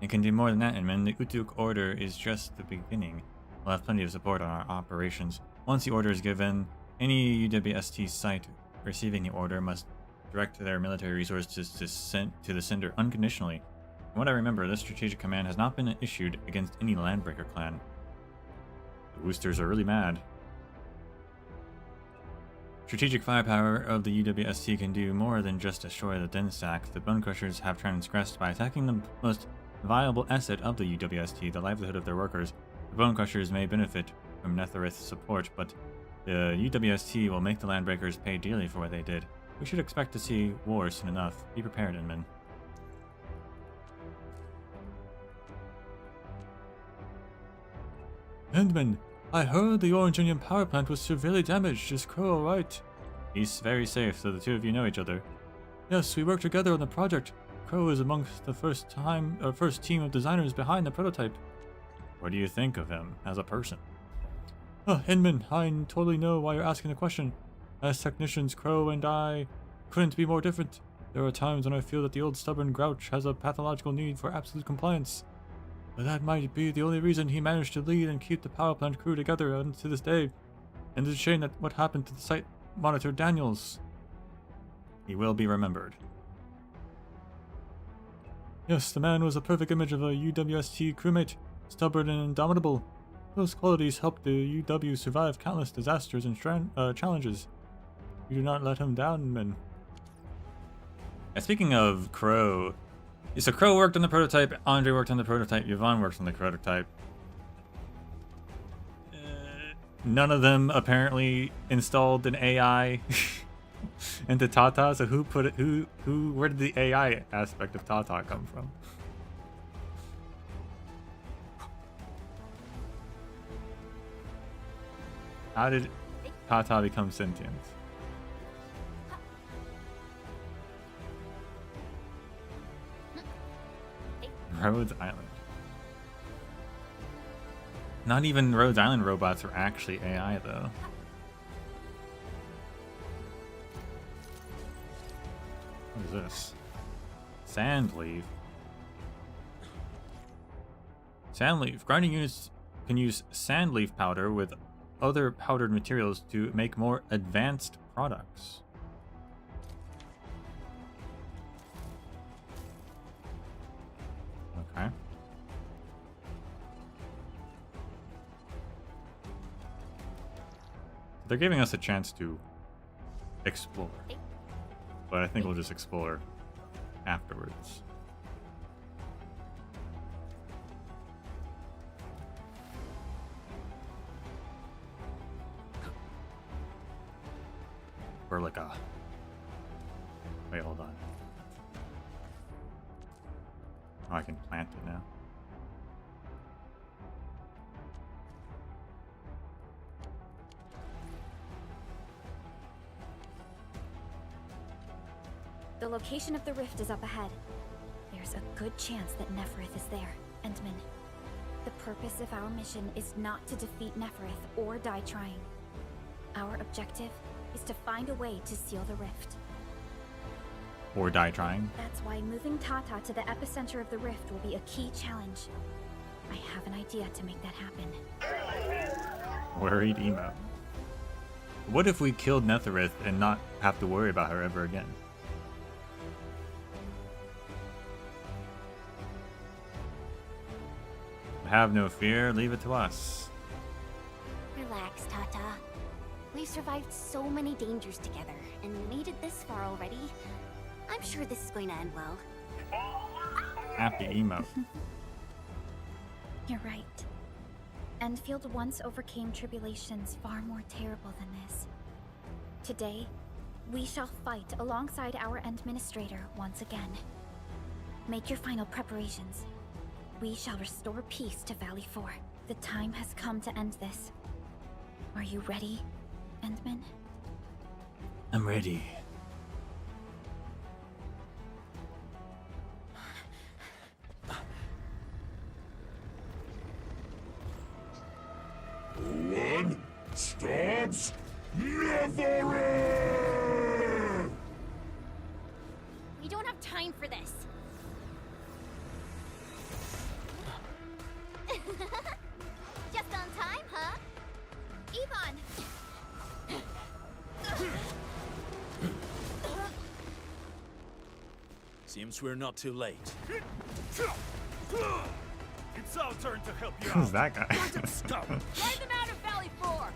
It can do more than that, Inman. The Utyuk Order is just the beginning. We'll have plenty of support on our operations. Once the order is given, any UWST site receiving the order must direct their military resources to the sender unconditionally. From what I remember, this strategic command has not been issued against any Landbreaker clan. The Woosters are really mad. Strategic firepower of the UWST can do more than just destroy the Den Stacks. The Bone Crushers have transgressed by attacking the most viable asset of the UWST, the livelihood of their workers. The Bone Crushers may benefit from Netherith's support, but the UWST will make the Landbreakers pay dearly for what they did. We should expect to see war soon enough. Be prepared, Inman. Endman, I heard the Orange Union power plant was severely damaged. Is Crow alright? He's very safe, so the two of you know each other. Yes, we worked together on the project. Crow is amongst the first team of designers behind the prototype. What do you think of him as a person? Inman, I totally know why you're asking the question. As technicians, Crow and I couldn't be more different. There are times when I feel that the old stubborn grouch has a pathological need for absolute compliance. But that might be the only reason he managed to lead and keep the power plant crew together to this day. And it's a shame that what happened to the site monitor Daniels. He will be remembered. Yes, the man was a perfect image of a UWST crewmate, stubborn and indomitable. Those qualities helped the UW survive countless disasters and challenges. You do not let him down, men. Speaking of Crow, so Crow worked on the prototype, Andre worked on the prototype, Yvonne worked on the prototype. None of them apparently installed an AI into Tata. So who put it? Where did the AI aspect of Tata come from? How did Tata become sentient? Rhodes Island. Not even Rhodes Island robots are actually AI, though. What is this? Sandleaf. Sandleaf. Grinding units can use sandleaf powder with other powdered materials to make more advanced products. Okay. They're giving us a chance to explore. But I think we'll just explore afterwards. Berlica. Wait, hold on. Oh, I can plant it now. The location of the rift is up ahead. There's a good chance that Neferith is there, Endman. The purpose of our mission is not to defeat Neferith or die trying. Our objective is to find a way to seal the rift. Or die trying. That's why moving Tata to the epicenter of the rift will be a key challenge. I have an idea to make that happen. Worried emo. What if we killed Neferith and not have to worry about her ever again? Have no fear, leave it to us. Relax, Tata. We've survived so many dangers together and made it this far already. I'm sure this is going to end well. Happy emo. You're right. Endfield once overcame tribulations far more terrible than this. Today, we shall fight alongside our Administrator once again. Make your final preparations. We shall restore peace to Valley 4. The time has come to end this. Are you ready, Endman? I'm ready. One stops Neferith! We don't have time for this. Just on time, huh? Yvonne! Seems we're not too late. It's our turn to help you Who's out. that guy? Drive them out of Valley 4!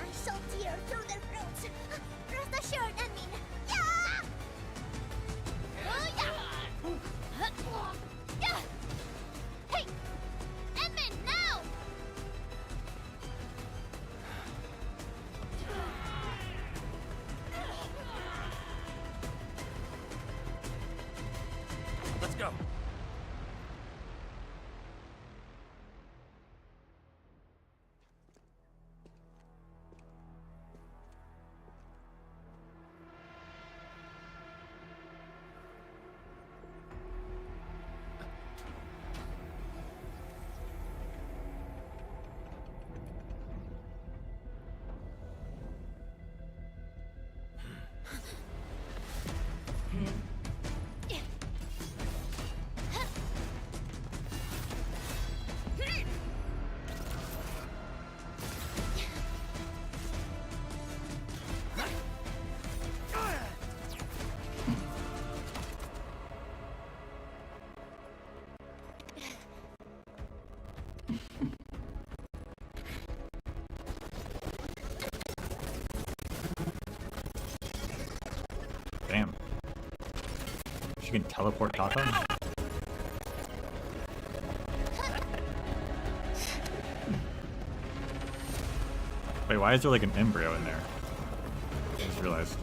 I shall tear through their throats. Rest assured, Edmin. Yeah! Yeah! Hey! Edmin, now! Let's go. Damn. She can teleport Tata? Wait, why is there like an embryo in there? I just realized.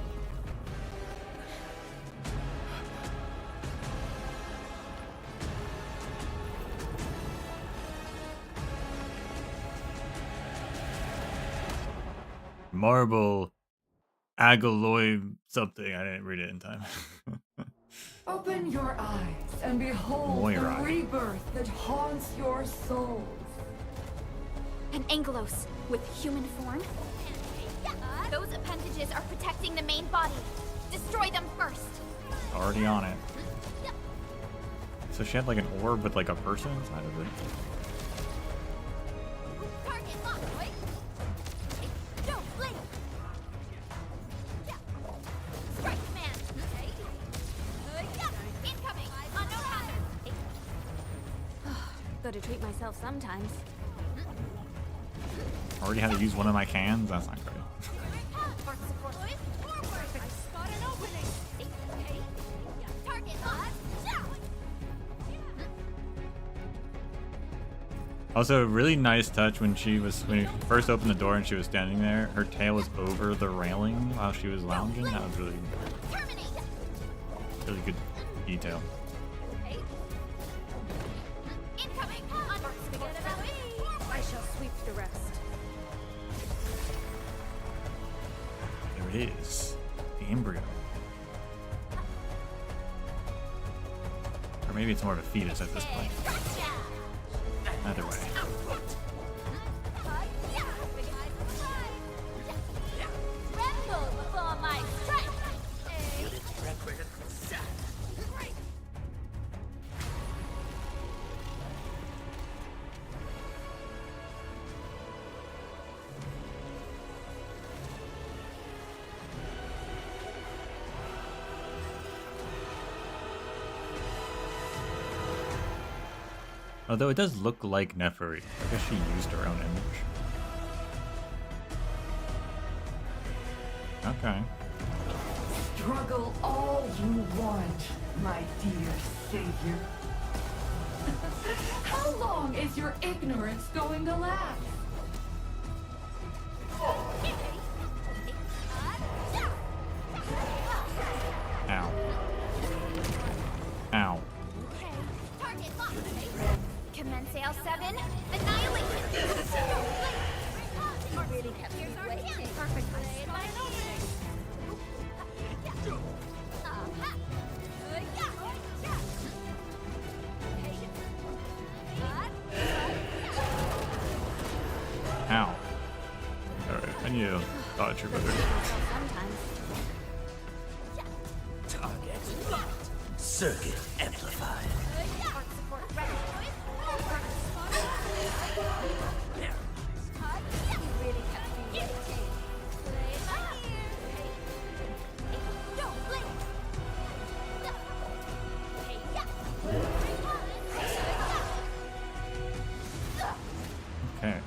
Marble Agaloy something. I didn't read it in time. Open your eyes and behold Moira. the rebirth that haunts your souls. An Angelos with human form? Those appendages are protecting the main body. Destroy them first. Already on it. So she had like an orb with like a person inside of it. Target locked, boy. Go, blink. Yeah. Strike command. Okay. Yeah. Incoming. Unknown pattern. Gotta treat myself sometimes. Already had to use one of my cans? That's not great. Spark support. Forward. I spot an opening. Okay. Yeah. Target locked. Also, really nice touch when you first opened the door and she was standing there. Her tail was over the railing while she was lounging. That was really good detail. Okay. it is. The embryo. Or maybe it's more of a fetus at this point. Either way. Although it does look like Nefertiti. I guess she used her own image. Okay. Struggle all you want, my dear savior. How long is your ignorance going to last? Ow. Ow. Commence L7, annihilation! You really kept me waiting. Perfect. Ow. Alright, I need to dodge her better. Target locked. Circuit amplified. Okay.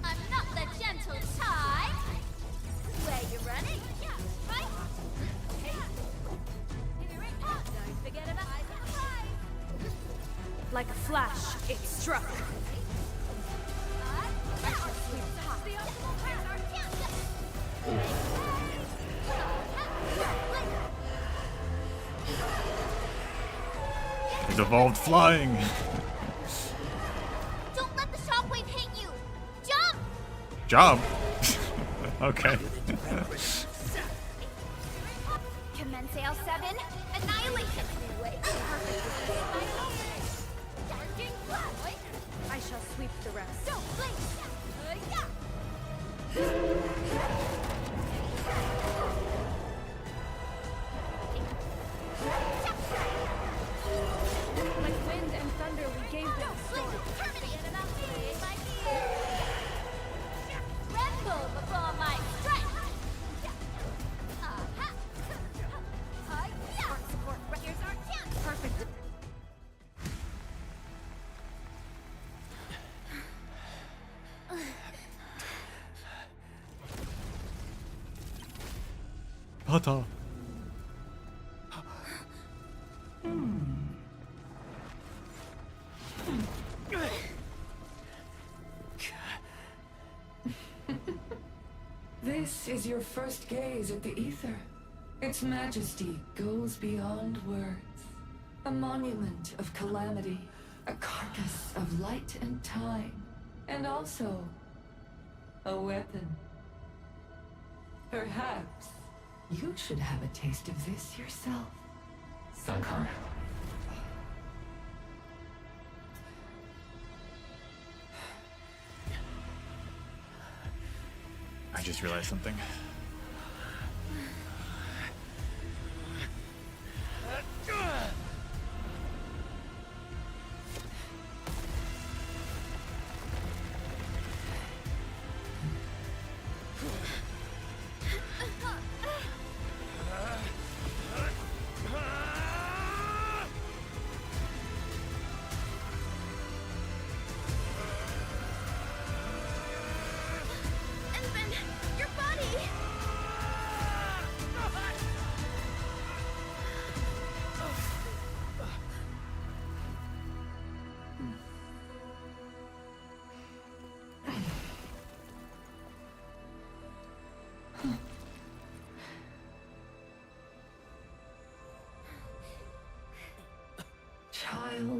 I'm not the gentle type. Where you running? Right? Don't forget about Like a flash, it struck. He's evolved flying. Don't let the shockwave hit you. Jump! Job. Okay. Commence L7, annihilation. I shall sweep the rest. Don't blink. Like wind and thunder, we gave them a storm. Tremble before my strength. Here's our chance. Perfect. Pata. This is your first gaze at the ether. Its majesty goes beyond words. A monument of calamity, a carcass of light and time, and also a weapon. Perhaps you should have a taste of this yourself, Sankar. I just realized something. Your body!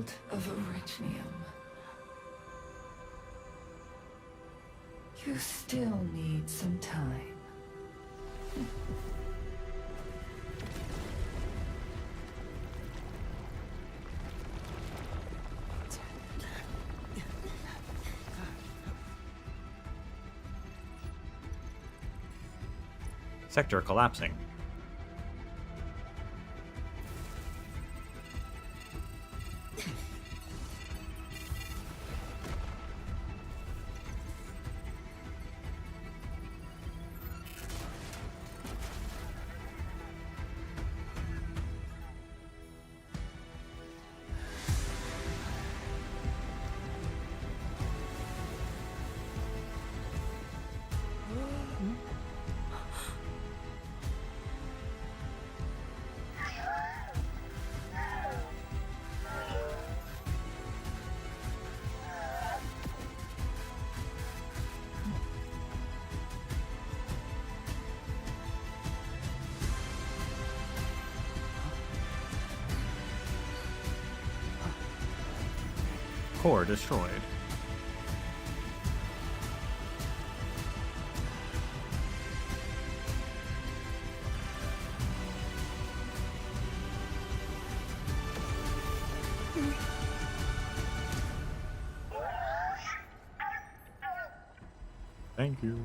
world of Originium. You still need some time. Sector collapsing. Core destroyed. Thank you.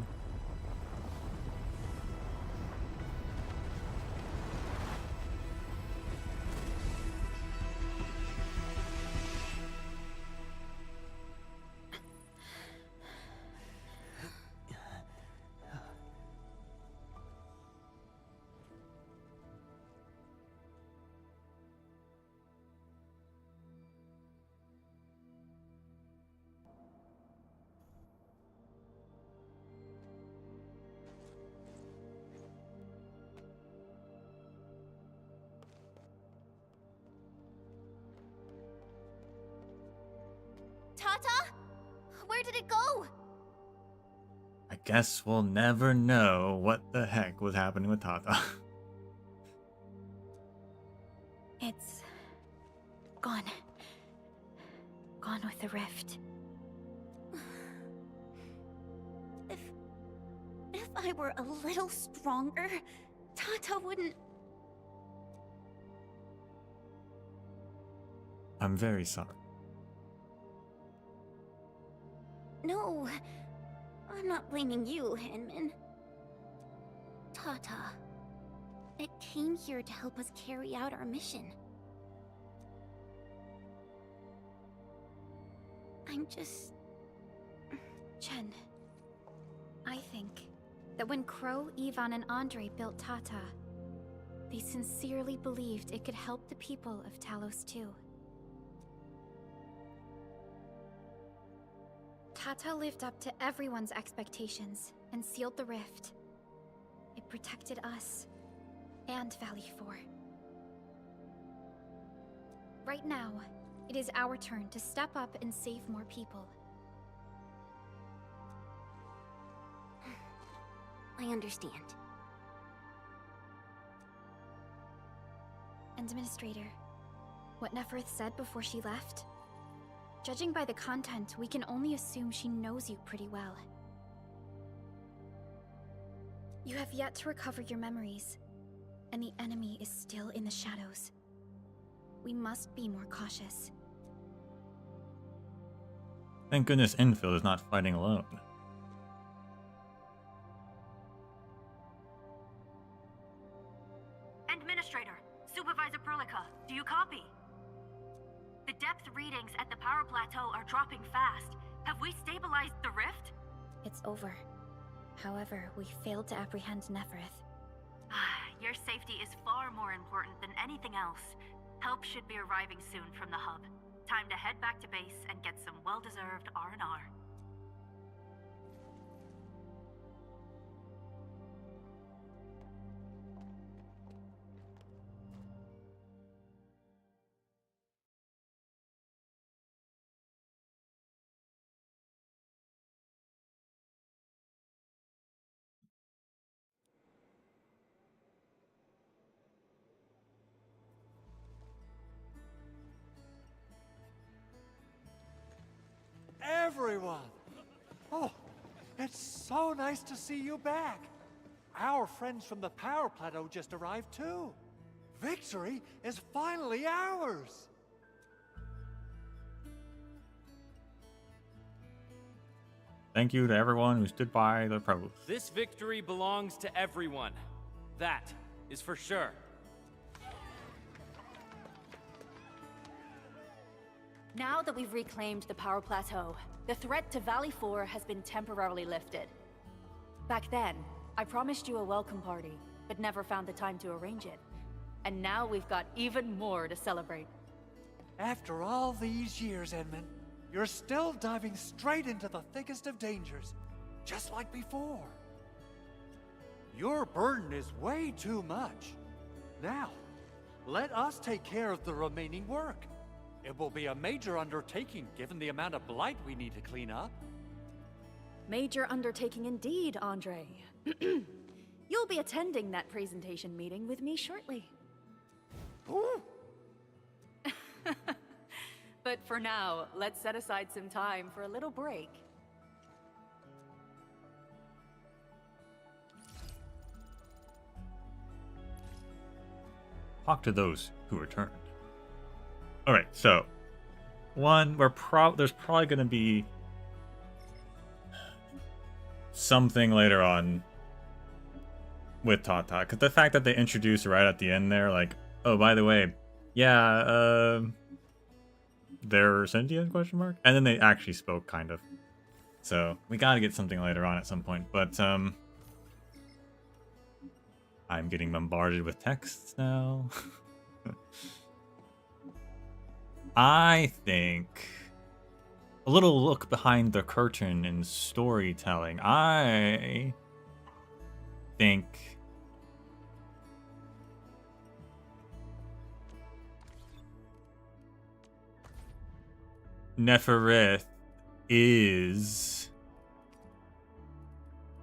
Tata? Where did it go? I guess we'll never know what the heck was happening with Tata. It's gone. Gone with the rift. If I were a little stronger, Tata wouldn't... I'm very sorry. No, I'm not blaming you, Hinman. Tata, it came here to help us carry out our mission. I'm just... Chen, I think that when Crow, Ivan, and Andre built Tata, they sincerely believed it could help the people of Talos too. Tata lived up to everyone's expectations and sealed the rift. It protected us and Valley 4. Right now, it is our turn to step up and save more people. I understand. Administrator, what Neferth said before she left? Judging by the content, we can only assume she knows you pretty well. You have yet to recover your memories, and the enemy is still in the shadows. We must be more cautious. Thank goodness Enfield is not fighting alone. Administrator, Supervisor Perlica, do you copy? The depth readings at the power plateau are dropping fast. Have we stabilized the rift? It's over. However, we failed to apprehend Neferth. Your safety is far more important than anything else. Help should be arriving soon from the hub. Time to head back to base and get some well-deserved R&R. everyone! Oh, it's so nice to see you back. Our friends from the power plateau just arrived too. Victory is finally ours! Thank you to everyone who stood by the pros. This victory belongs to everyone. That is for sure. Now that we've reclaimed the power plateau, the threat to Valley 4 has been temporarily lifted. Back then, I promised you a welcome party, but never found the time to arrange it. And now we've got even more to celebrate. After all these years, Edmund, you're still diving straight into the thickest of dangers, just like before. Your burden is way too much. Now, let us take care of the remaining work. It will be a major undertaking given the amount of blight we need to clean up. Major undertaking indeed, Andre. You'll be attending that presentation meeting with me shortly. Ooh. But for now, let's set aside some time for a little break. Talk to those who returned. Alright, so one, there's probably gonna be something later on with Tata, because the fact that they introduced right at the end there, like, oh, by the way, yeah, they're sentient, question mark? And then they actually spoke, kind of. So, we gotta get something later on at some point, but, I'm getting bombarded with texts now. I think a little look behind the curtain in storytelling. I think Neferith is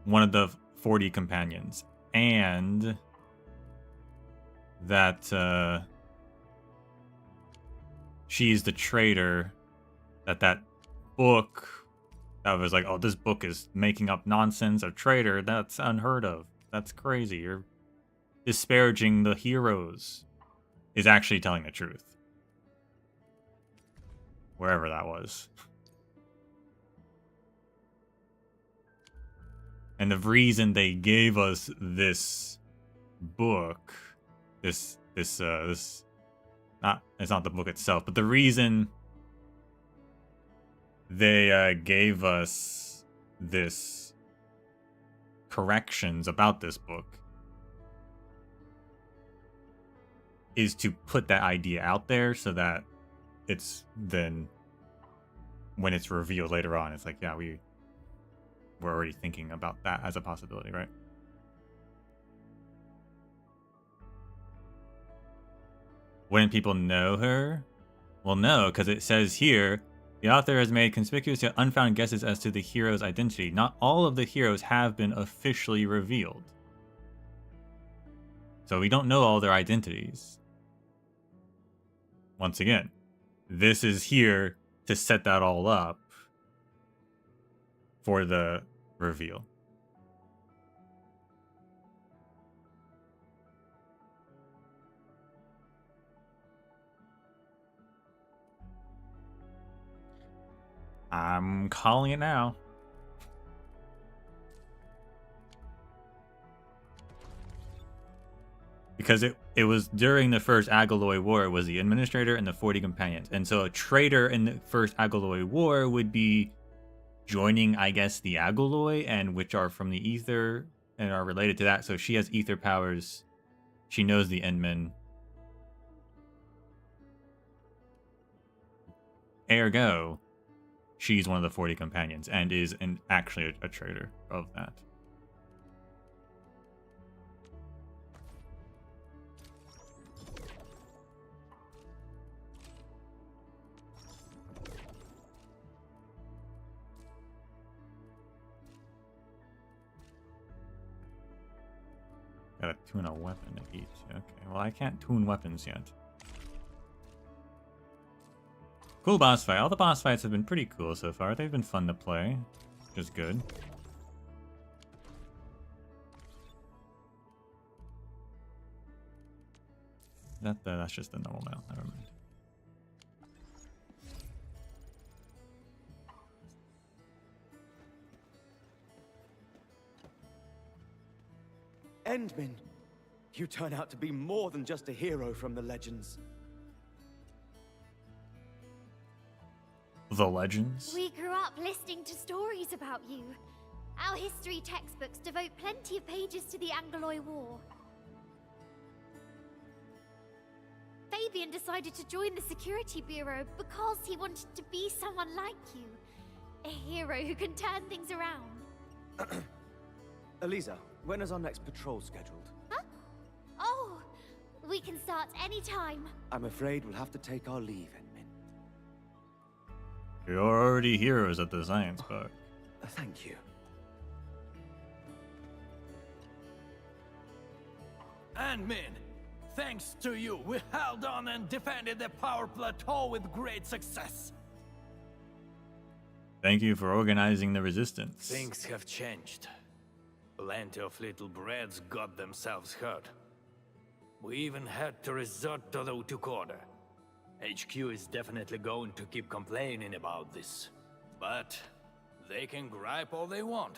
one of the 40 companions, and that she's the traitor that book that was like, oh, this book is making up nonsense, a traitor, that's unheard of, that's crazy, you're disparaging the heroes, is actually telling the truth. Wherever that was. And the reason they gave us this book, it's not the book itself, but the reason they gave us this corrections about this book is to put that idea out there so that it's then when it's revealed later on, it's like, yeah, we're already thinking about that as a possibility, right? Wouldn't people know her? Well, no, because it says here, the author has made conspicuous yet unfounded guesses as to the hero's identity. Not all of the heroes have been officially revealed. So we don't know all their identities. Once again, this is here to set that all up for the reveal. I'm calling it now. Because it was during the first Agaloy War, it was the Administrator and the 40 Companions. And so a traitor in the first Agaloy War would be joining, I guess, the Agaloy, and which are from the Ether and are related to that. So she has Ether powers. She knows the Endmen. Ergo, she's one of the 40 Companions and is actually a traitor of that. Gotta tune a weapon each. Okay, well, I can't tune weapons yet. Cool boss fight. All the boss fights have been pretty cool so far. They've been fun to play, which is good. That's just a normal mail. Never mind. Endmin, you turn out to be more than just a hero from the legends. The legends? We grew up listening to stories about you. Our history textbooks devote plenty of pages to the Angloy War. Fabian decided to join the Security Bureau because he wanted to be someone like you. A hero who can turn things around. Eliza, when is our next patrol scheduled? Huh? Oh, we can start anytime. I'm afraid we'll have to take our leave, Endmin. You're already heroes at the science park. Thank you. Endmin, thanks to you, we held on and defended the power plateau with great success. Thank you for organizing the resistance. Things have changed. Plenty of little brats got themselves hurt. We even had to resort to the who took order. HQ is definitely going to keep complaining about this. But they can gripe all they want.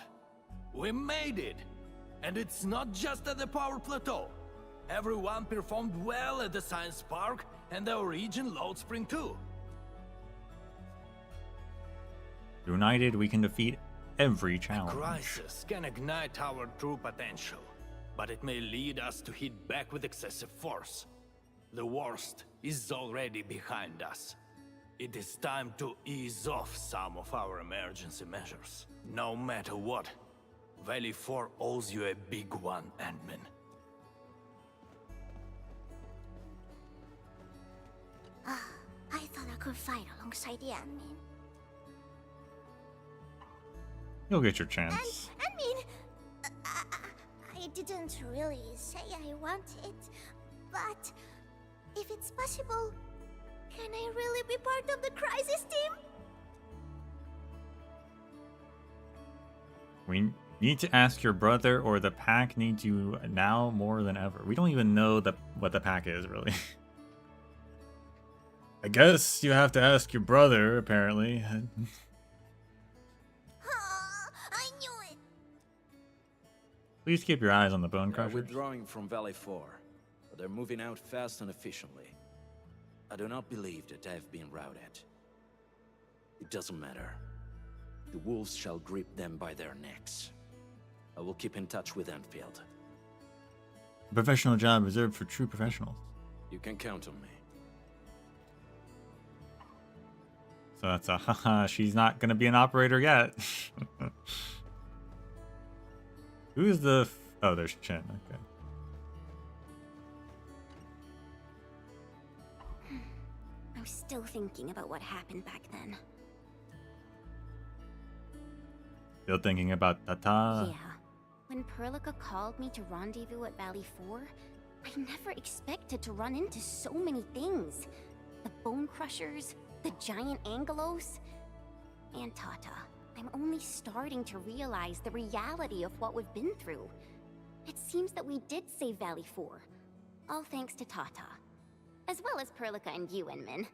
We made it! And it's not just at the power plateau. Everyone performed well at the science park and the region load spring too. United, we can defeat every challenge. A crisis can ignite our true potential, but it may lead us to hit back with excessive force. The worst is already behind us. It is time to ease off some of our emergency measures. No matter what, Valley 4 owes you a big one, Endmin. I thought I could fight alongside the admin. You'll get your chance. I didn't really say I want it, but if it's possible, can I really be part of the crisis team? We need to ask your brother, or the pack needs you now more than ever. We don't even know what the pack is, really. I guess you have to ask your brother, apparently. I knew it! Please keep your eyes on the bone They're crushers. withdrawing from Valley 4, but they're moving out fast and efficiently. I do not believe that I've been routed. It doesn't matter. The wolves shall grip them by their necks. I will keep in touch with Endfield. A professional job reserved for true professionals. You can count on me. So that's a haha, she's not gonna be an operator yet. Who's the... oh, there's Chen, okay. I'm still thinking about what happened back then. Still thinking about Tata? Yeah. When Perlica called me to rendezvous at Valley 4, I never expected to run into so many things. The Bone Crushers, the giant Angelos, and Tata. I'm only starting to realize the reality of what we've been through. It seems that we did save Valley 4. All thanks to Tata. As well as Perlica and you, Endmin.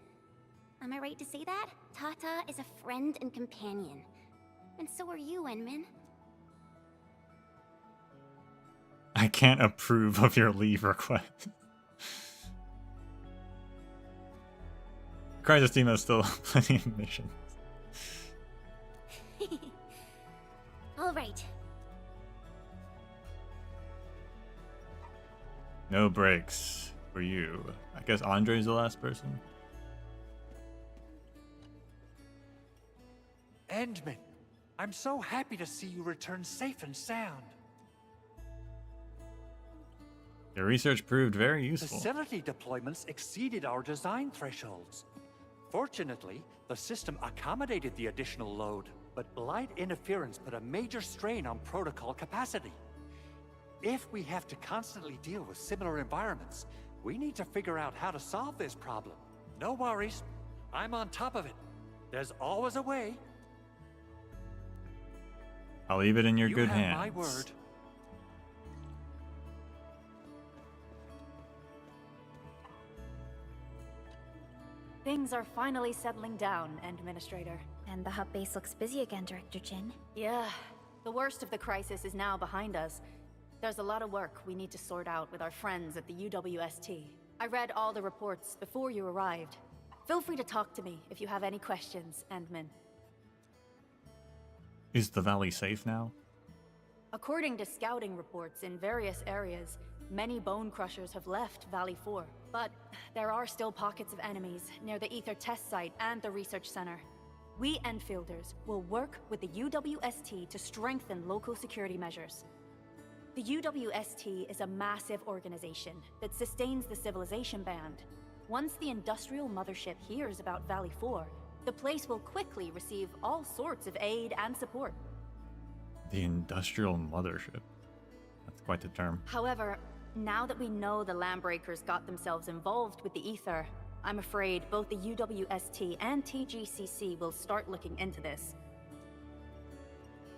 Am I right to say that? Tata is a friend and companion. And so are you, Endmin. I can't approve of your leave request. Crisis team has still plenty of missions. All right. No breaks for you. I guess Andre's the last person. Endmin, I'm so happy to see you return safe and sound. Your research proved very useful. Facility deployments exceeded our design thresholds. Fortunately, the system accommodated the additional load, but Blight interference put a major strain on protocol capacity. If we have to constantly deal with similar environments, we need to figure out how to solve this problem. No worries. I'm on top of it. There's always a way. I'll leave it in your good have hands. my word. Things are finally settling down, Administrator. And the hub base looks busy again, Director Jin. Yeah, the worst of the crisis is now behind us. There's a lot of work we need to sort out with our friends at the UWST. I read all the reports before you arrived. Feel free to talk to me if you have any questions, Endman. Is the valley safe now? According to scouting reports in various areas, many bone crushers have left Valley 4. But there are still pockets of enemies near the Ether test site and the research center. We Enfielders will work with the UWST to strengthen local security measures. The UWST is a massive organization that sustains the Civilization Band. Once the industrial mothership hears about Valley 4, the place will quickly receive all sorts of aid and support. The industrial mothership. That's quite the term. However, now that we know the Landbreakers got themselves involved with the Ether, I'm afraid both the UWST and TGCC will start looking into this.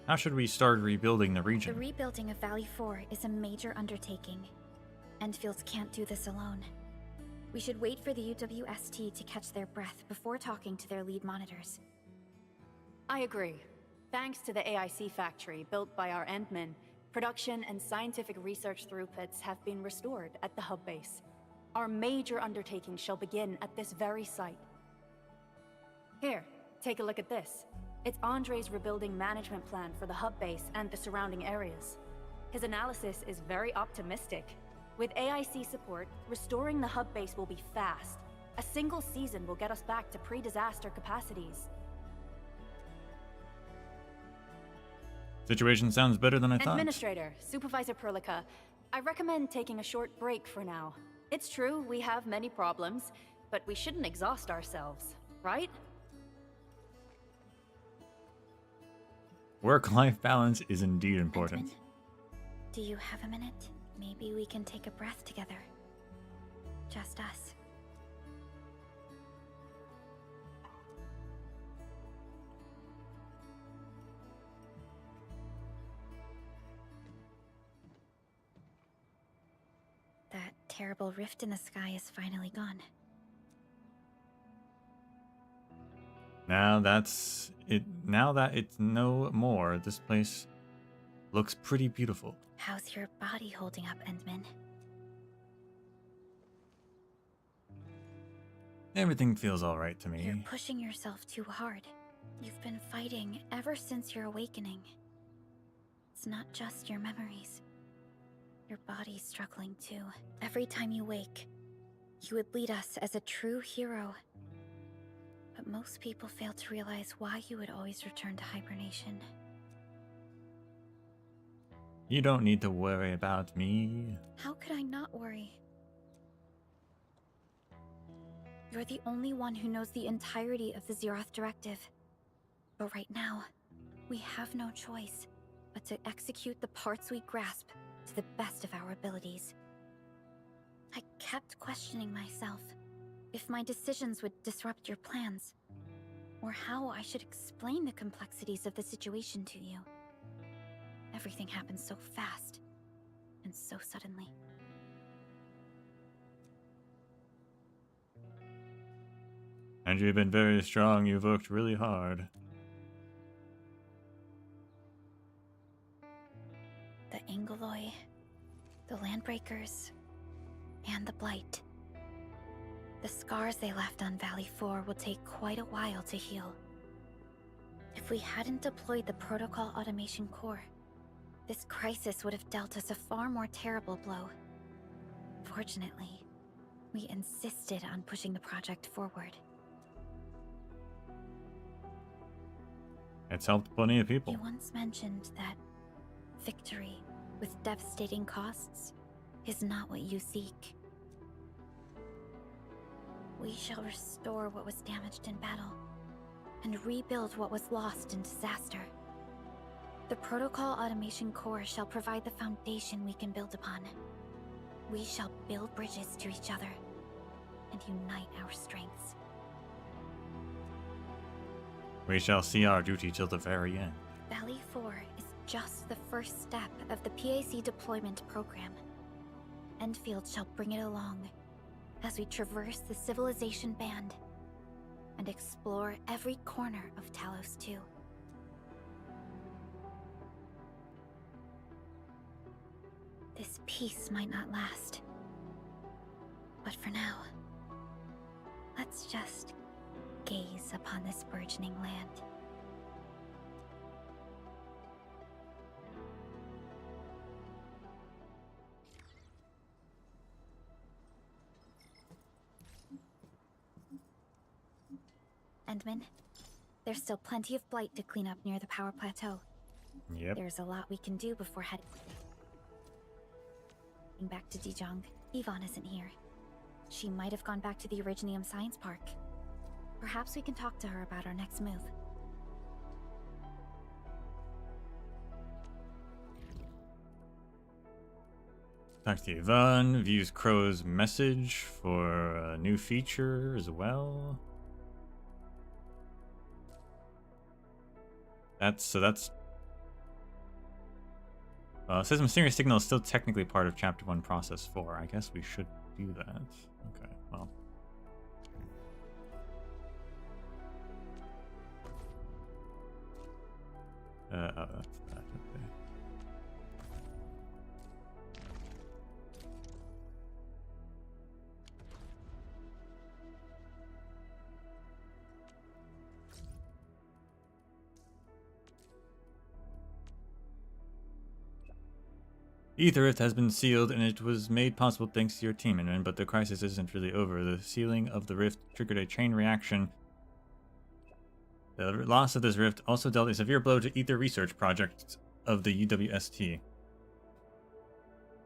How should we start rebuilding the region? The rebuilding of Valley 4 is a major undertaking. Endfields can't do this alone. We should wait for the UWST to catch their breath before talking to their lead monitors. I agree. Thanks to the AIC factory built by our Endmen, production and scientific research throughputs have been restored at the hub base. Our major undertaking shall begin at this very site. Here, take a look at this. It's Andre's rebuilding management plan for the hub base and the surrounding areas. His analysis is very optimistic. With AIC support, restoring the hub base will be fast. A single season will get us back to pre-disaster capacities. Situation sounds better than I thought. Administrator, Supervisor Perlica, I recommend taking a short break for now. It's true, we have many problems, but we shouldn't exhaust ourselves, right? Work-life balance is indeed important. Edmund, do you have a minute? Maybe we can take a breath together. Just us. That terrible rift in the sky is finally gone. Now that's it. Now that it's no more, this place looks pretty beautiful. How's your body holding up, Endman? Everything feels alright to me. You're pushing yourself too hard. You've been fighting ever since your awakening. It's not just your memories. Your body's struggling too. Every time you wake, you would lead us as a true hero. But most people fail to realize why you would always return to hibernation. You don't need to worry about me. How could I not worry? You're the only one who knows the entirety of the Zeroth Directive. But right now, we have no choice but to execute the parts we grasp to the best of our abilities. I kept questioning myself if my decisions would disrupt your plans, or how I should explain the complexities of the situation to you. Everything happened so fast, and so suddenly. And you've been very strong. You've worked really hard. The Angeloi, the Landbreakers, and the Blight. The scars they left on Valley 4 will take quite a while to heal. If we hadn't deployed the Protocol Automation Core, this crisis would have dealt us a far more terrible blow. Fortunately, we insisted on pushing the project forward. It's helped plenty of people. You once mentioned that victory with devastating costs is not what you seek. We shall restore what was damaged in battle, and rebuild what was lost in disaster. The Protocol Automation Core shall provide the foundation we can build upon. We shall build bridges to each other, and unite our strengths. We shall see our duty till the very end. Valley 4 is just the first step of the PAC deployment program. Endfield shall bring it along as we traverse the civilization band and explore every corner of Talos 2. This peace might not last, but for now, let's just gaze upon this burgeoning land. Endman, there's still plenty of blight to clean up near the power plateau. Yep. There's a lot we can do before heading back to Dijong. Yvonne isn't here. She might have gone back to the Originium Science Park. Perhaps we can talk to her about our next move. Talk to Yvonne. Views Crow's message for a new feature as well. It says Mysterious Signal is still technically part of Chapter 1 Process 4. I guess we should do that. Okay, well. Oh, that's that. Okay. Ether Rift has been sealed, and it was made possible thanks to your team, Inman, but the crisis isn't really over. The sealing of the rift triggered a chain reaction. The loss of this rift also dealt a severe blow to Ether research projects of the UWST.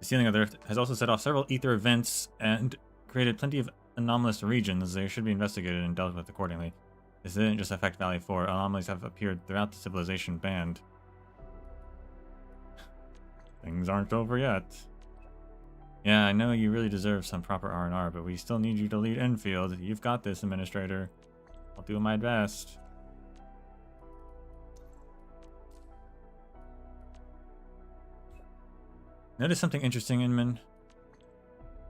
The sealing of the rift has also set off several Ether events and created plenty of anomalous regions. They should be investigated and dealt with accordingly. This didn't just affect Valley 4. Anomalies have appeared throughout the civilization band. Things aren't over yet. Yeah, I know you really deserve some proper R&R, but we still need you to lead Enfield. You've got this, Administrator. I'll do my best. Notice something interesting, Inman.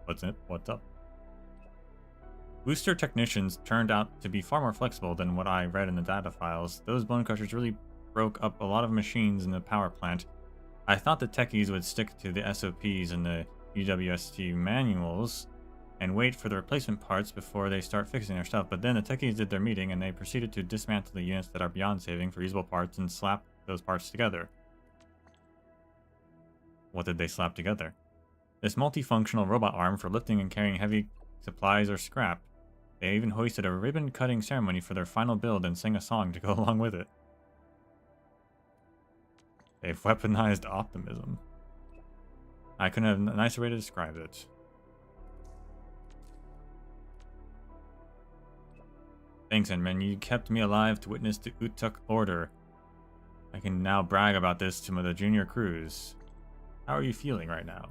What's it? What's up? Booster technicians turned out to be far more flexible than what I read in the data files. Those bone crushers really broke up a lot of machines in the power plant. I thought the techies would stick to the SOPs and the UWST manuals and wait for the replacement parts before they start fixing their stuff, but then the techies did their meeting and they proceeded to dismantle the units that are beyond saving for usable parts and slap those parts together. What did they slap together? This multifunctional robot arm for lifting and carrying heavy supplies or scrap. They even hoisted a ribbon-cutting ceremony for their final build and sang a song to go along with it. They've weaponized optimism. I couldn't have a nicer way to describe it. Thanks, Endman. You kept me alive to witness the Utuk order. I can now brag about this to the junior crews. How are you feeling right now?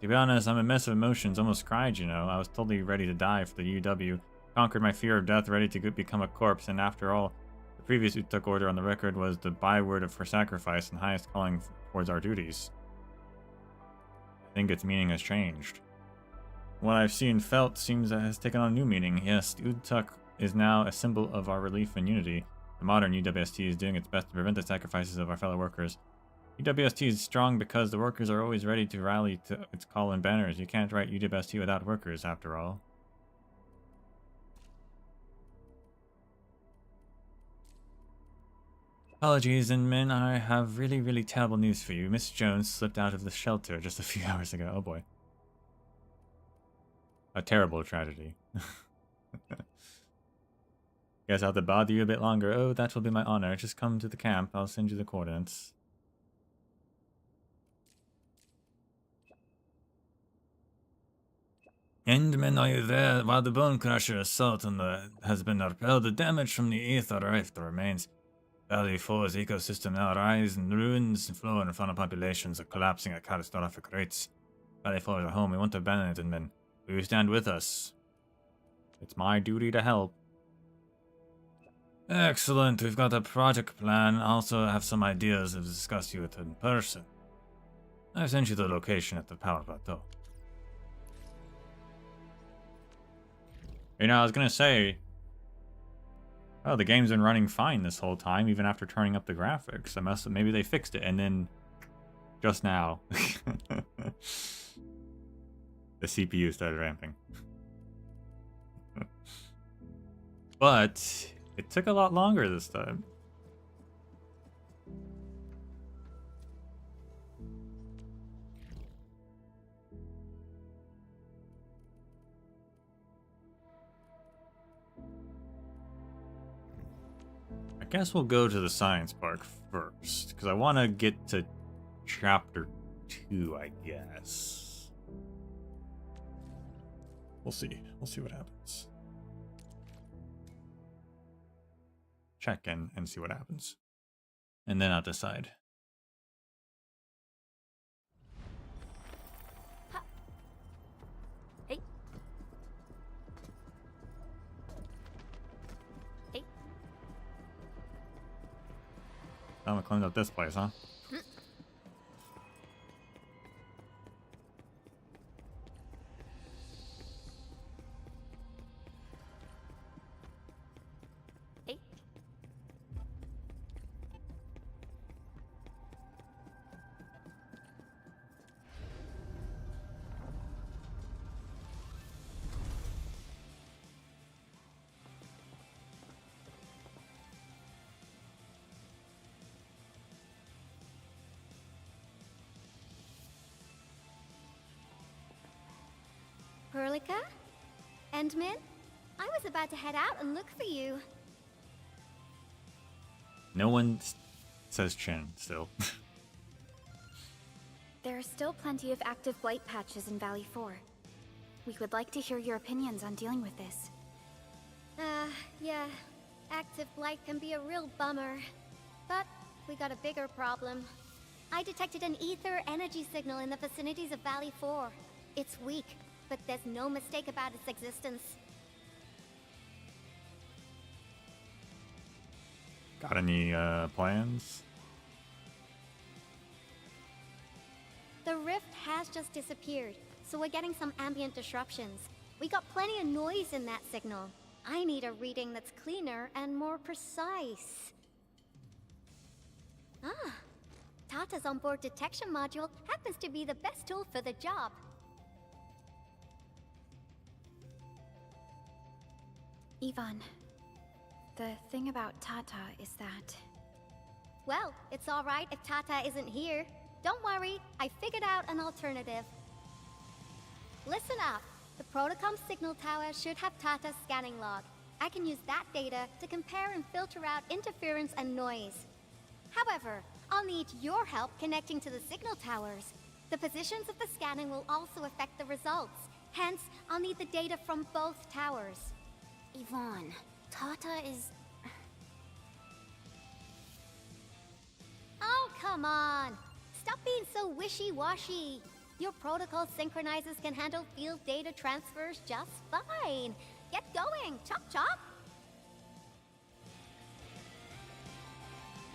To be honest, I'm a mess of emotions, almost cried, you know. I was totally ready to die for the UW. Conquered my fear of death, ready to become a corpse, and after all, the previous Utuk order on the record was the byword for sacrifice and highest calling towards our duties. I think its meaning has changed. What I've seen and felt seems it has taken on a new meaning. Yes, Utuk is now a symbol of our relief and unity. The modern UWST is doing its best to prevent the sacrifices of our fellow workers. UWST is strong because the workers are always ready to rally to its call and banners. You can't write UWST without workers, after all. Apologies, Inman. I have really, really terrible news for you. Miss Jones slipped out of the shelter just a few hours ago. Oh boy. A terrible tragedy. Guess I'll have to bother you a bit longer. Oh, that will be my honor. Just come to the camp. I'll send you the coordinates. Endman, are you there? While the Bone Crusher assault has been repelled, the damage from the Ether Rift remains. Valley 4's ecosystem now rise in ruins, and flora and fauna populations are collapsing at catastrophic rates. Valley 4 is our home. We want to abandon it, Endman. Will you stand with us? It's my duty to help. Excellent. We've got a project plan. I also have some ideas to discuss you with in person. I sent you the location at the power plateau. You know, I was gonna say, oh, the game's been running fine this whole time, even after turning up the graphics. Maybe they fixed it, and then just now, the CPU started ramping. But it took a lot longer this time. I guess we'll go to the science park first, because I want to get to chapter 2, I guess. We'll see. We'll see what happens. Check in and see what happens. And then I'll decide. Hey. Hey. I'm gonna clean up this place, huh? Perlica? Endman? I was about to head out and look for you. No one says Chin still. There are still plenty of active blight patches in Valley 4. We would like to hear your opinions on dealing with this. Yeah. Active blight can be a real bummer. But we got a bigger problem. I detected an ether energy signal in the vicinities of Valley 4. It's weak, but there's no mistake about its existence. Got any plans? The rift has just disappeared, so we're getting some ambient disruptions. We got plenty of noise in that signal. I need a reading that's cleaner and more precise. Ah, Tata's onboard detection module happens to be the best tool for the job. Ivan, the thing about Tata is that... Well, it's alright if Tata isn't here. Don't worry, I figured out an alternative. Listen up. The Protocom signal tower should have Tata's scanning log. I can use that data to compare and filter out interference and noise. However, I'll need your help connecting to the signal towers. The positions of the scanning will also affect the results. Hence, I'll need the data from both towers. Yvonne, Tata is... Oh, come on! Stop being so wishy-washy! Your protocol synchronizers can handle field data transfers just fine. Get going, chop chop!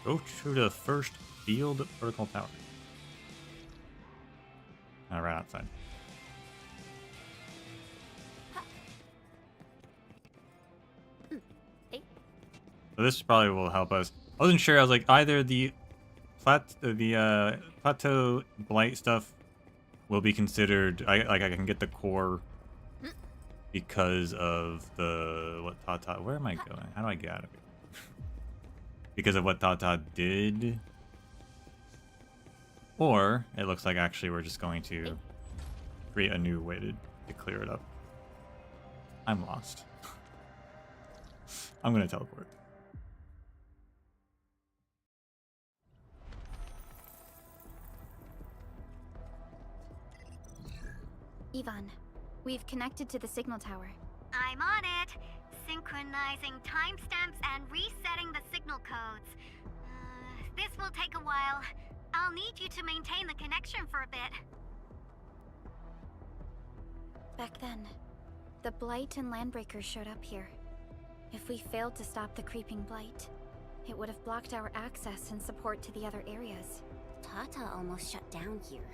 Go to the first field protocol tower. Right outside. So this probably will help us. I wasn't sure. I was like, either the plateau blight stuff will be considered. I can get the core because of the what Tata. Where am I going? How do I get out of here? Because of what Tata did, or it looks like actually we're just going to create a new way to clear it up. I'm lost. I'm gonna teleport. Ivan, we've connected to the signal tower. I'm on it. Synchronizing timestamps and resetting the signal codes. This will take a while. I'll need you to maintain the connection for a bit. Back then, the Blight and Landbreakers showed up here. If we failed to stop the creeping blight, it would have blocked our access and support to the other areas. Tata almost shut down here.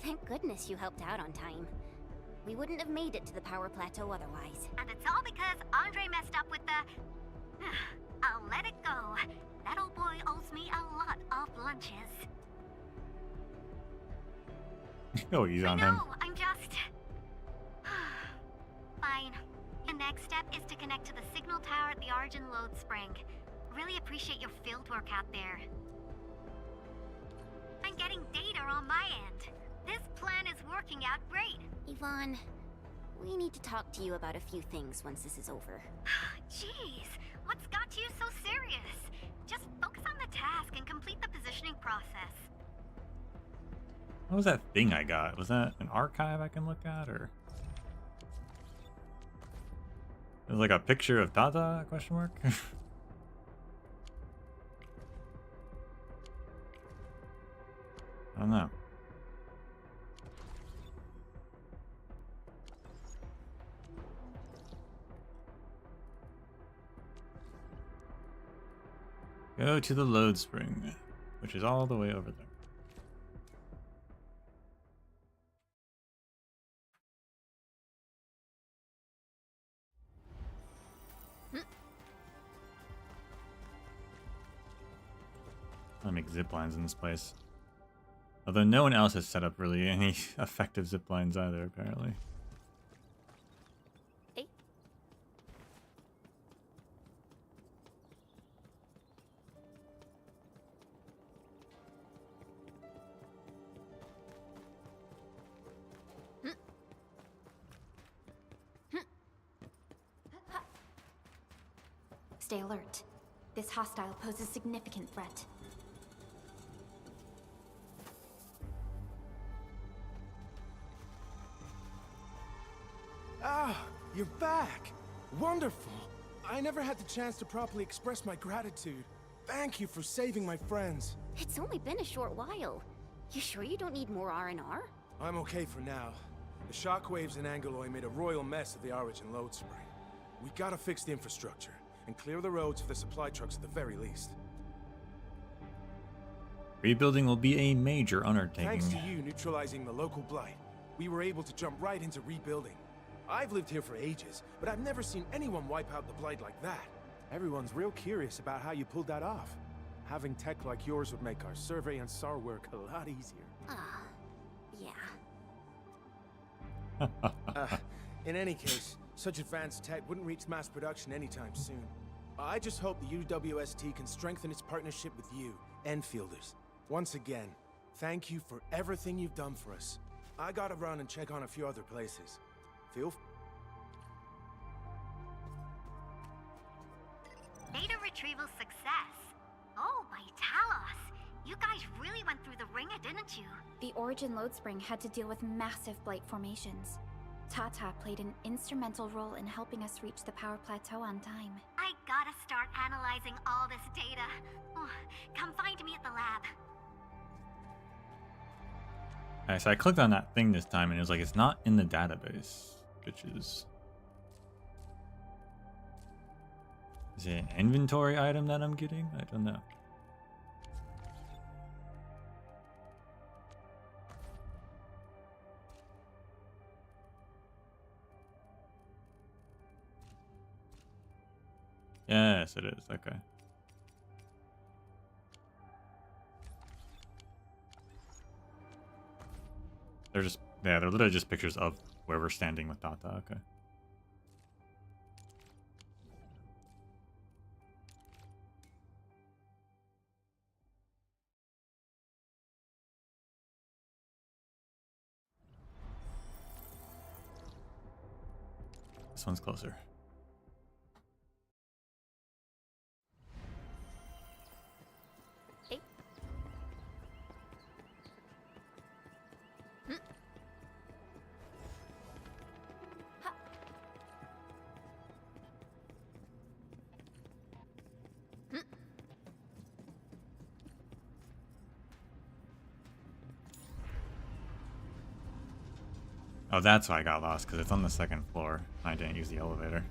Thank goodness you helped out on time. We wouldn't have made it to the power plateau otherwise. And it's all because Andre messed up with the... I'll let it go. That old boy owes me a lot of lunches. Oh, he's on him. I'm just... Fine. The next step is to connect to the signal tower at the Origin Load Spring. Really appreciate your field work out there. I'm getting data on my end. This plan is working out great. Yvonne, we need to talk to you about a few things once this is over. Jeez, what's got you so serious? Just focus on the task and complete the positioning process. What was that thing I got? Was that an archive I can look at, or? There's like a picture of Tata, question mark? I don't know. Go to the load spring, which is all the way over there. I'll make zip lines in this place. Although no one else has set up really any effective zip lines either, apparently. Stay alert. This hostile poses significant threat. Ah, you're back! Wonderful! I never had the chance to properly express my gratitude. Thank you for saving my friends. It's only been a short while. You sure you don't need more R&R? I'm okay for now. The shockwaves in Angeloy made a royal mess of the Origin Load Spring. We gotta fix the infrastructure, and clear the roads for the supply trucks at the very least. Rebuilding will be a major undertaking. Thanks to you neutralizing the local blight, we were able to jump right into rebuilding. I've lived here for ages, but I've never seen anyone wipe out the blight like that. Everyone's real curious about how you pulled that off. Having tech like yours would make our survey and SAR work a lot easier. Yeah. In any case, such advanced tech wouldn't reach mass production anytime soon. I just hope the UWST can strengthen its partnership with you, Enfielders. Once again, thank you for everything you've done for us. I gotta run and check on a few other places. Data retrieval success. Oh, my Talos. You guys really went through the ringer, didn't you? The Origin Load Spring had to deal with massive blight formations. Tata played an instrumental role in helping us reach the power plateau on time. I gotta start analyzing all this data. Oh, come find me at the lab. Alright, so I clicked on that thing this time and it was like, it's not in the database, bitches. Is it an inventory item that I'm getting? I don't know. Yes, it is. Okay. They're just, yeah, they're literally just pictures of where we're standing with Tata. Okay. This one's closer. Oh, that's why I got lost, because it's on the second floor. I didn't use the elevator.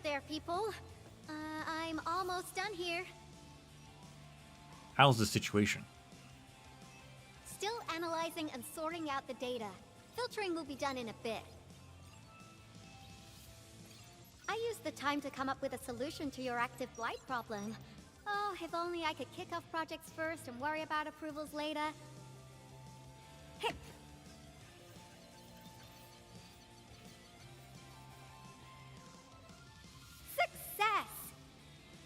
there, people. I'm almost done here. How's the situation? Still analyzing and sorting out the data. Filtering will be done in a bit. I used the time to come up with a solution to your active blight problem. Oh, if only I could kick off projects first and worry about approvals later. Hey. Success!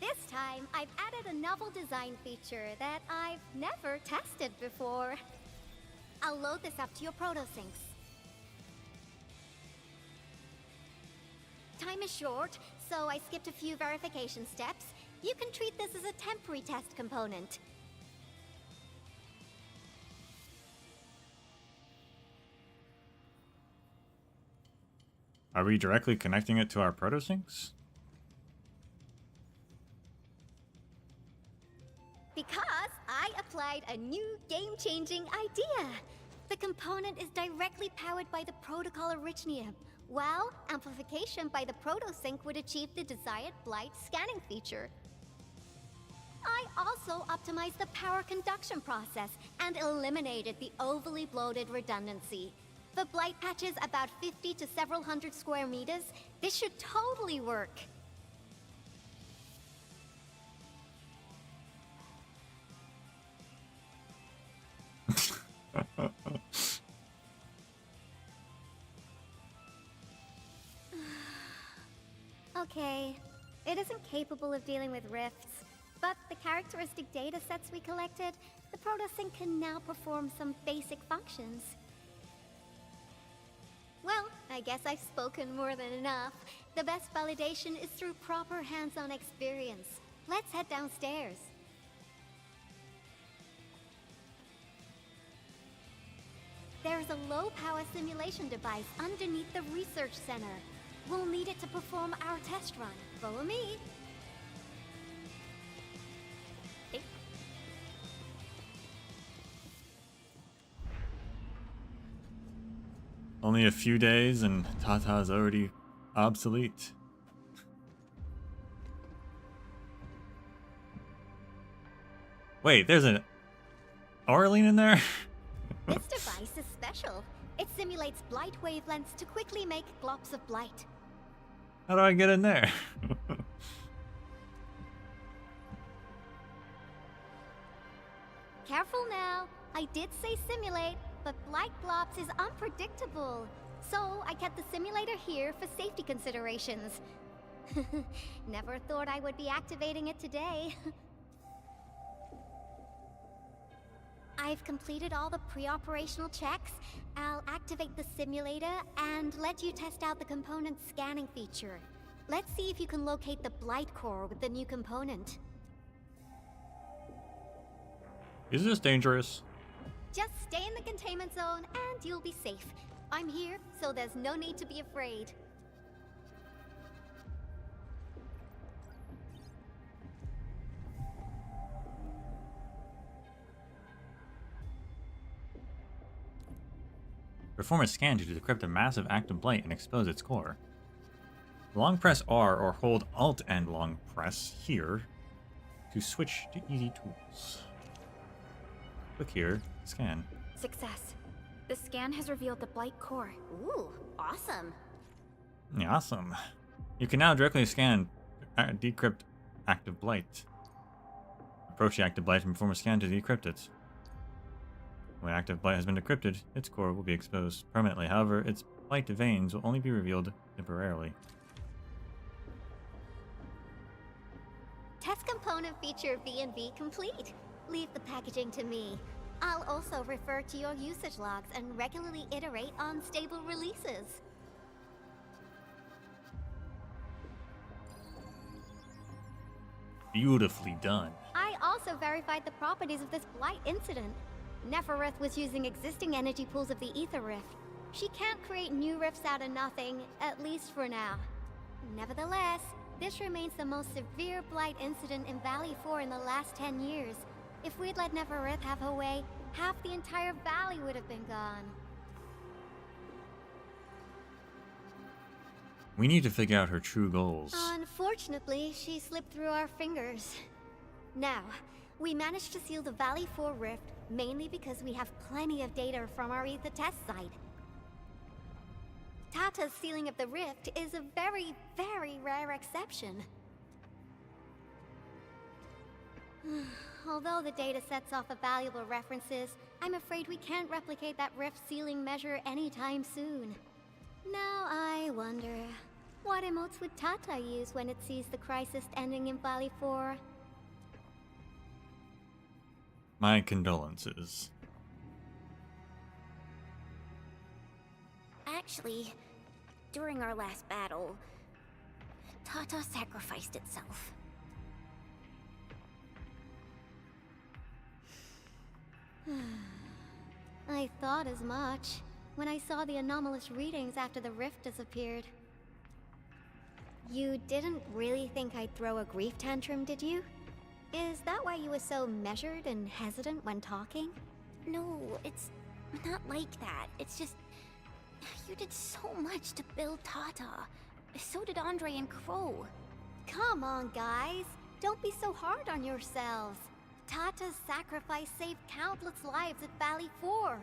This time, I've added a novel design feature that I've never tested before. I'll load this up to your protosyncs. Time is short, so I skipped a few verification steps. You can treat this as a temporary test component. Are we directly connecting it to our protosyncs? Because I applied a new game-changing idea. The component is directly powered by the protocol Arknights, while amplification by the protosync would achieve the desired blight scanning feature. I also optimized the power conduction process and eliminated the overly bloated redundancy. For blight patches about 50 to several hundred square meters, this should totally work. Okay, it isn't capable of dealing with rifts, but the characteristic data sets we collected, the protosync can now perform some basic functions. Well, I guess I've spoken more than enough. The best validation is through proper hands-on experience. Let's head downstairs. There's a low-power simulation device underneath the research center. We'll need it to perform our test run. Follow me. Hey. Only a few days and Tata's already obsolete. Wait, there's an Orlean in there? This device is special. It simulates blight wavelengths to quickly make globs of blight. How do I get in there? Careful now. I did say simulate, but blight globs is unpredictable. So I kept the simulator here for safety considerations. Never thought I would be activating it today. I've completed all the pre-operational checks. I'll activate the simulator and let you test out the component scanning feature. Let's see if you can locate the blight core with the new component. Is this dangerous? Just stay in the containment zone and you'll be safe. I'm here, so there's no need to be afraid. Perform a scan to decrypt a massive active blight and expose its core. Long press R or hold Alt and long press here to switch to easy tools. Click here, scan. Success. The scan has revealed the blight core. Ooh, awesome. Yeah, awesome. You can now directly scan decrypt active blight. Approach the active blight and perform a scan to decrypt it. When active blight has been decrypted, its core will be exposed permanently. However, its blight veins will only be revealed temporarily. Test component feature V&V complete. Leave the packaging to me. I'll also refer to your usage logs and regularly iterate on stable releases. Beautifully done. I also verified the properties of this blight incident. Nefereth was using existing energy pools of the Ether Rift. She can't create new rifts out of nothing, at least for now. Nevertheless, this remains the most severe blight incident in Valley 4 in the last 10 years. If we'd let Nefereth have her way, half the entire valley would have been gone. We need to figure out her true goals. Unfortunately, she slipped through our fingers. Now, we managed to seal the Valley 4 rift mainly because we have plenty of data from our ether test site. Tata's sealing of the rift is a very, very rare exception. Although the data sets off of valuable references, I'm afraid we can't replicate that rift sealing measure anytime soon. Now I wonder, what emotes would Tata use when it sees the crisis ending in Valley 4? My condolences. Actually, during our last battle, Tata sacrificed itself. I thought as much when I saw the anomalous readings after the rift disappeared. You didn't really think I'd throw a grief tantrum, did you? Is that why you were so measured and hesitant when talking? No, it's not like that. It's just... you did so much to build Tata. So did Andre and Crow. Come on, guys. Don't be so hard on yourselves. Tata's sacrifice saved countless lives at Valley 4.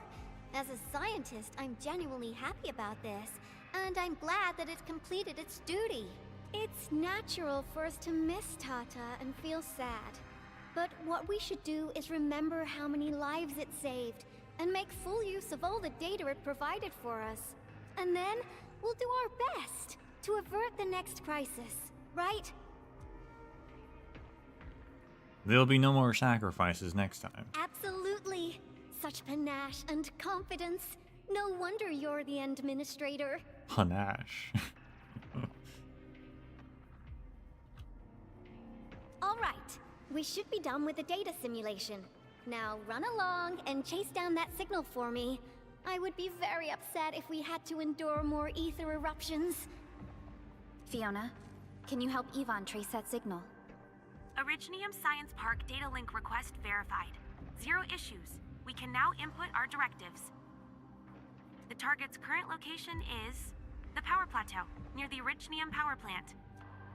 As a scientist, I'm genuinely happy about this, and I'm glad that it completed its duty. It's natural for us to miss Tata and feel sad. But what we should do is remember how many lives it saved, and make full use of all the data it provided for us. And then, we'll do our best to avert the next crisis, right? There'll be no more sacrifices next time. Absolutely. Such panache and confidence. No wonder you're the administrator. Panache. All right. We should be done with the data simulation. Now run along and chase down that signal for me. I would be very upset if we had to endure more ether eruptions. Fiona, can you help Yvonne trace that signal? Originium Science Park data link request verified. 0 issues. We can now input our directives. The target's current location is the power plateau, near the Originium power plant.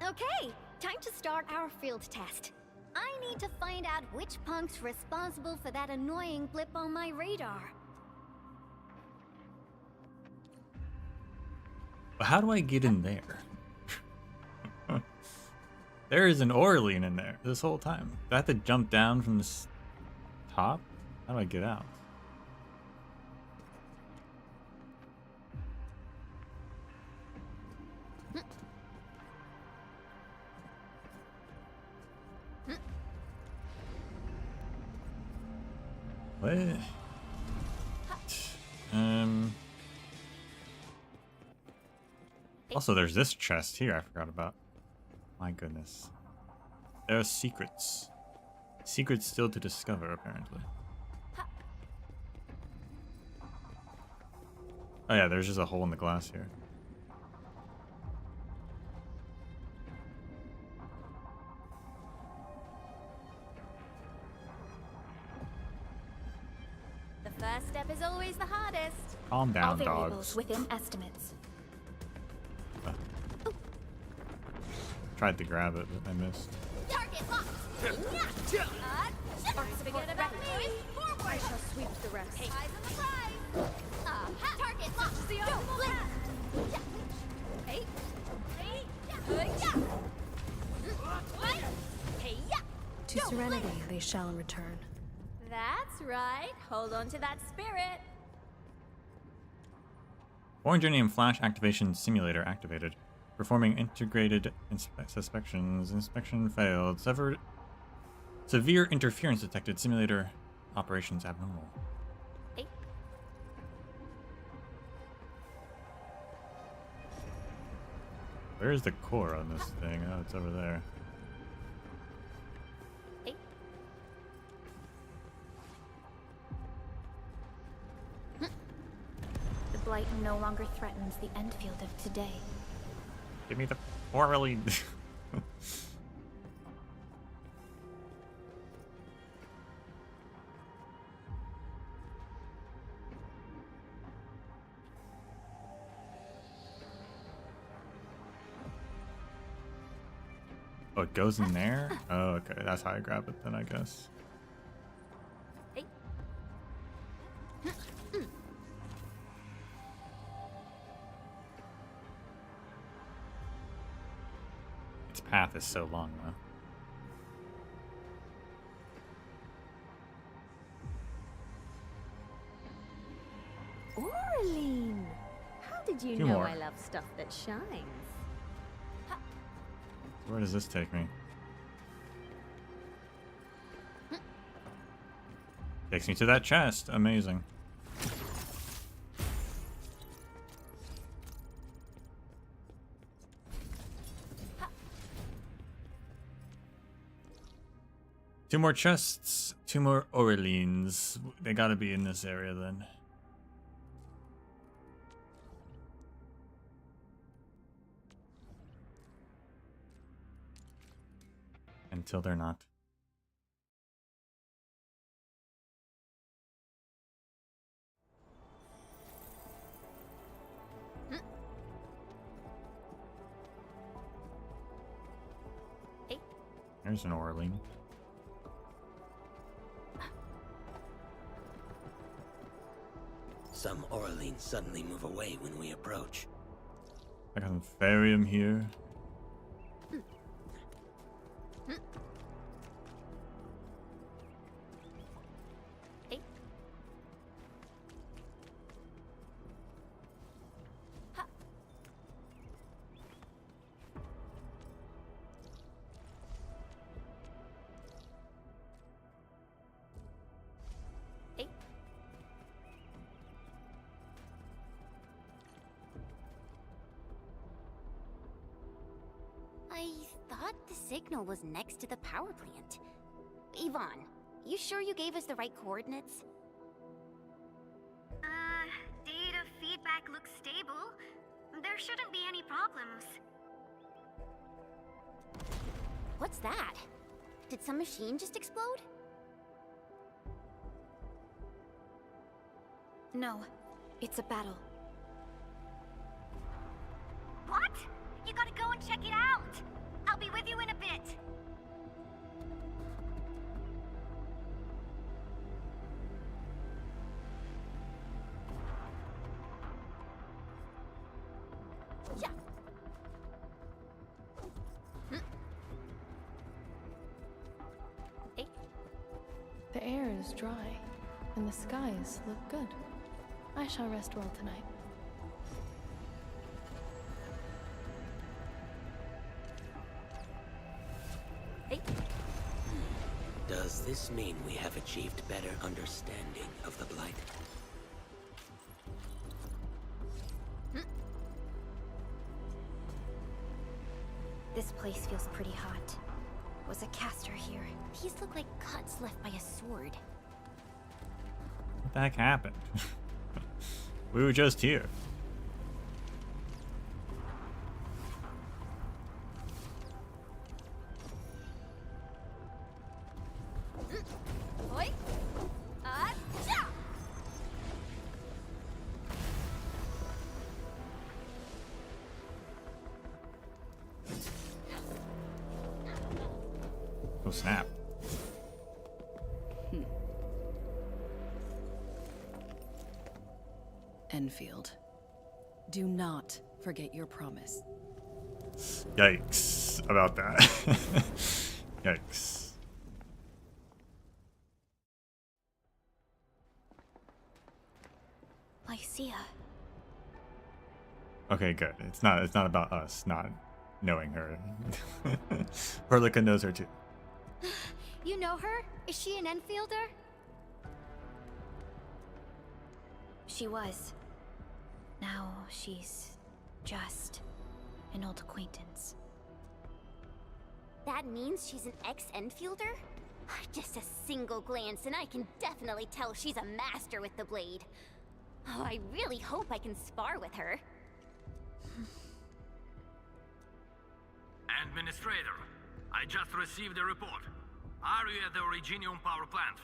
Okay, time to start our field test. I need to find out which punk's responsible for that annoying blip on my radar. But how do I get in there? There is an Orlean in there this whole time. Do I have to jump down from this top? How do I get out? What? Also, there's this chest here I forgot about. My goodness. There are secrets. Secrets still to discover, apparently. Oh yeah, there's just a hole in the glass here. The first step is always the hardest. Calm down, All variables dogs. within estimates. Tried to grab it, but I missed. Target locked. Forget about me. Forward. I shall sweep the rest. Eyes on the prize. Target locked. The optimal path. Hey. To serenity they shall return. That's right. Hold on to that spirit. Originium Flash Activation Simulator activated. Performing integrated inspections. Inspection failed. Severe interference detected. Simulator operations abnormal. Hey. Where is the core on this thing? Oh, it's over there. Hey. The Blight no longer threatens the Endfield of today. Give me the Orlean. Oh, it goes in there? Oh, okay. That's how I grab it then, I guess. Its path is so long, though. Orlean! How did you Two know more. I love stuff that shines? Where does this take me? Takes me to that chest. Amazing. Two more chests, two more Orleans. They gotta be in this area then. Until they're not. There's an Orlean. Some Orleans suddenly move away when we approach. I got some Therium here. I thought the signal was next to the power plant. Yvonne, you sure you gave us the right coordinates? Data feedback looks stable. There shouldn't be any problems. What's that? Did some machine just explode? No, it's a battle. What? You gotta go and check it out! I'll be with you in a bit. Yeah. The air is dry, and the skies look good. I shall rest well tonight. Does this mean we have achieved better understanding of the Blight? This place feels pretty hot. Was a caster here? These look like cuts left by a sword. What the heck happened? We were just here. Oh snap. Enfield, do not forget your promise. Yikes about that. Yikes. Lycia. Okay, good. It's not about us not knowing her. Perlica knows her too. You know her? Is she an Enfielder? She was. Now she's just an old acquaintance. That means she's an ex-Enfielder? Just a single glance and I can definitely tell she's a master with the blade. Oh, I really hope I can spar with her. Administrator, I just received a report. Are you at the Originium power plant?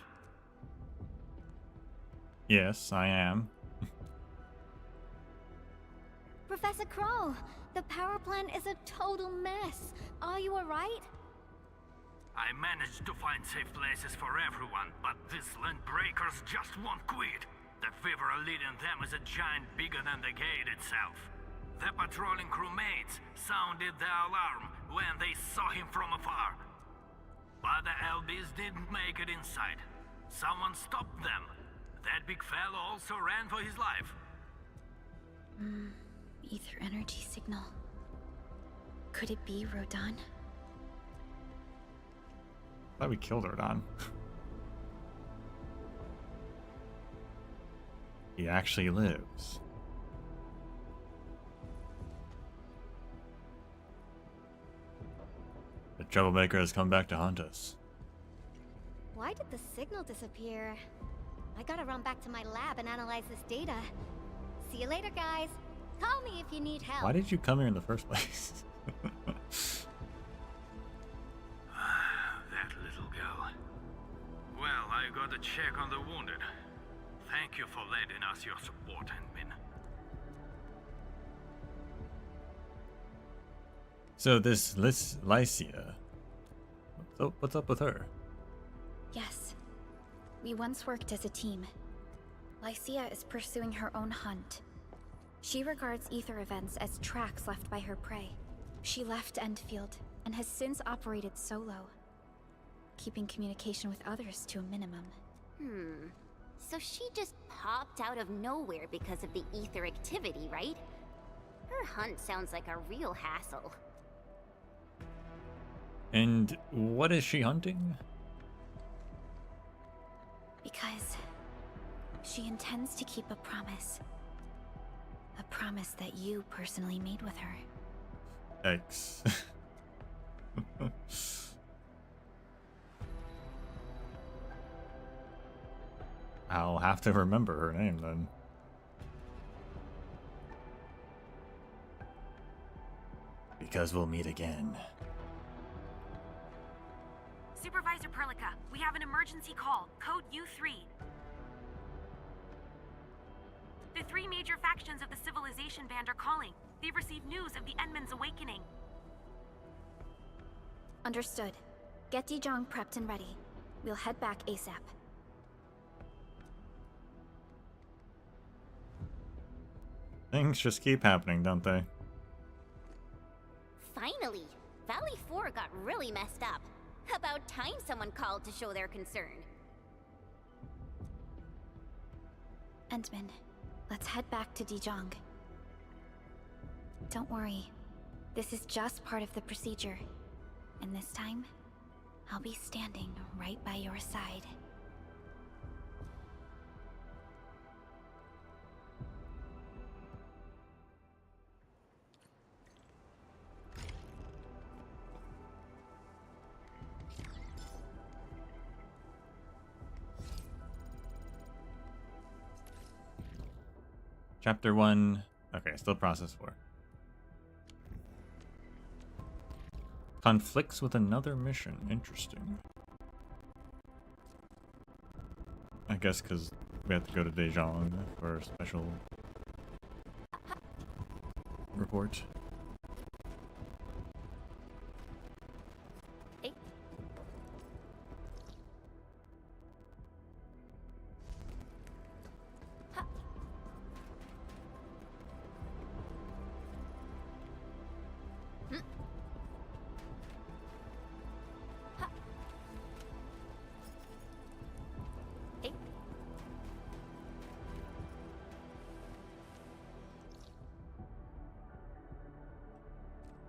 Yes, I am. Professor Crow, the power plant is a total mess. Are you alright? I managed to find safe places for everyone, but these land breakers just won't quit. The fever leading them is a giant bigger than the gate itself. The patrolling crewmates sounded the alarm when they saw him from afar. But the LBs didn't make it inside. Someone stopped them. That big fellow also ran for his life. Ether energy signal. Could it be Rodan? I thought we killed Rodan. He actually lives. The troublemaker has come back to haunt us. Why did the signal disappear? I gotta run back to my lab and analyze this data. See you later, guys. Call me if you need help. Why did you come here in the first place? That little girl. Well, I gotta check on the wounded. Thank you for lending us your support, Endmin. So this Lycia, what's up with her? Yes. We once worked as a team. Lycia is pursuing her own hunt. She regards ether events as tracks left by her prey. She left Endfield and has since operated solo, keeping communication with others to a minimum. So she just popped out of nowhere because of the ether activity, right? Her hunt sounds like a real hassle. And what is she hunting? Because she intends to keep a promise. A promise that you personally made with her. X. I'll have to remember her name then. Because we'll meet again. Supervisor Perlica, we have an emergency call. Code U3. The three major factions of the Civilization Band are calling. They've received news of the Endman's awakening. Understood. Get Dijong prepped and ready. We'll head back ASAP. Things just keep happening, don't they? Finally! Valley 4 got really messed up. About time someone called to show their concern. Endman, let's head back to Dijong. Don't worry. This is just part of the procedure. And this time, I'll be standing right by your side. Chapter 1. Okay, still process 4. Conflicts with another mission. Interesting. I guess because we have to go to Dijong for a special report.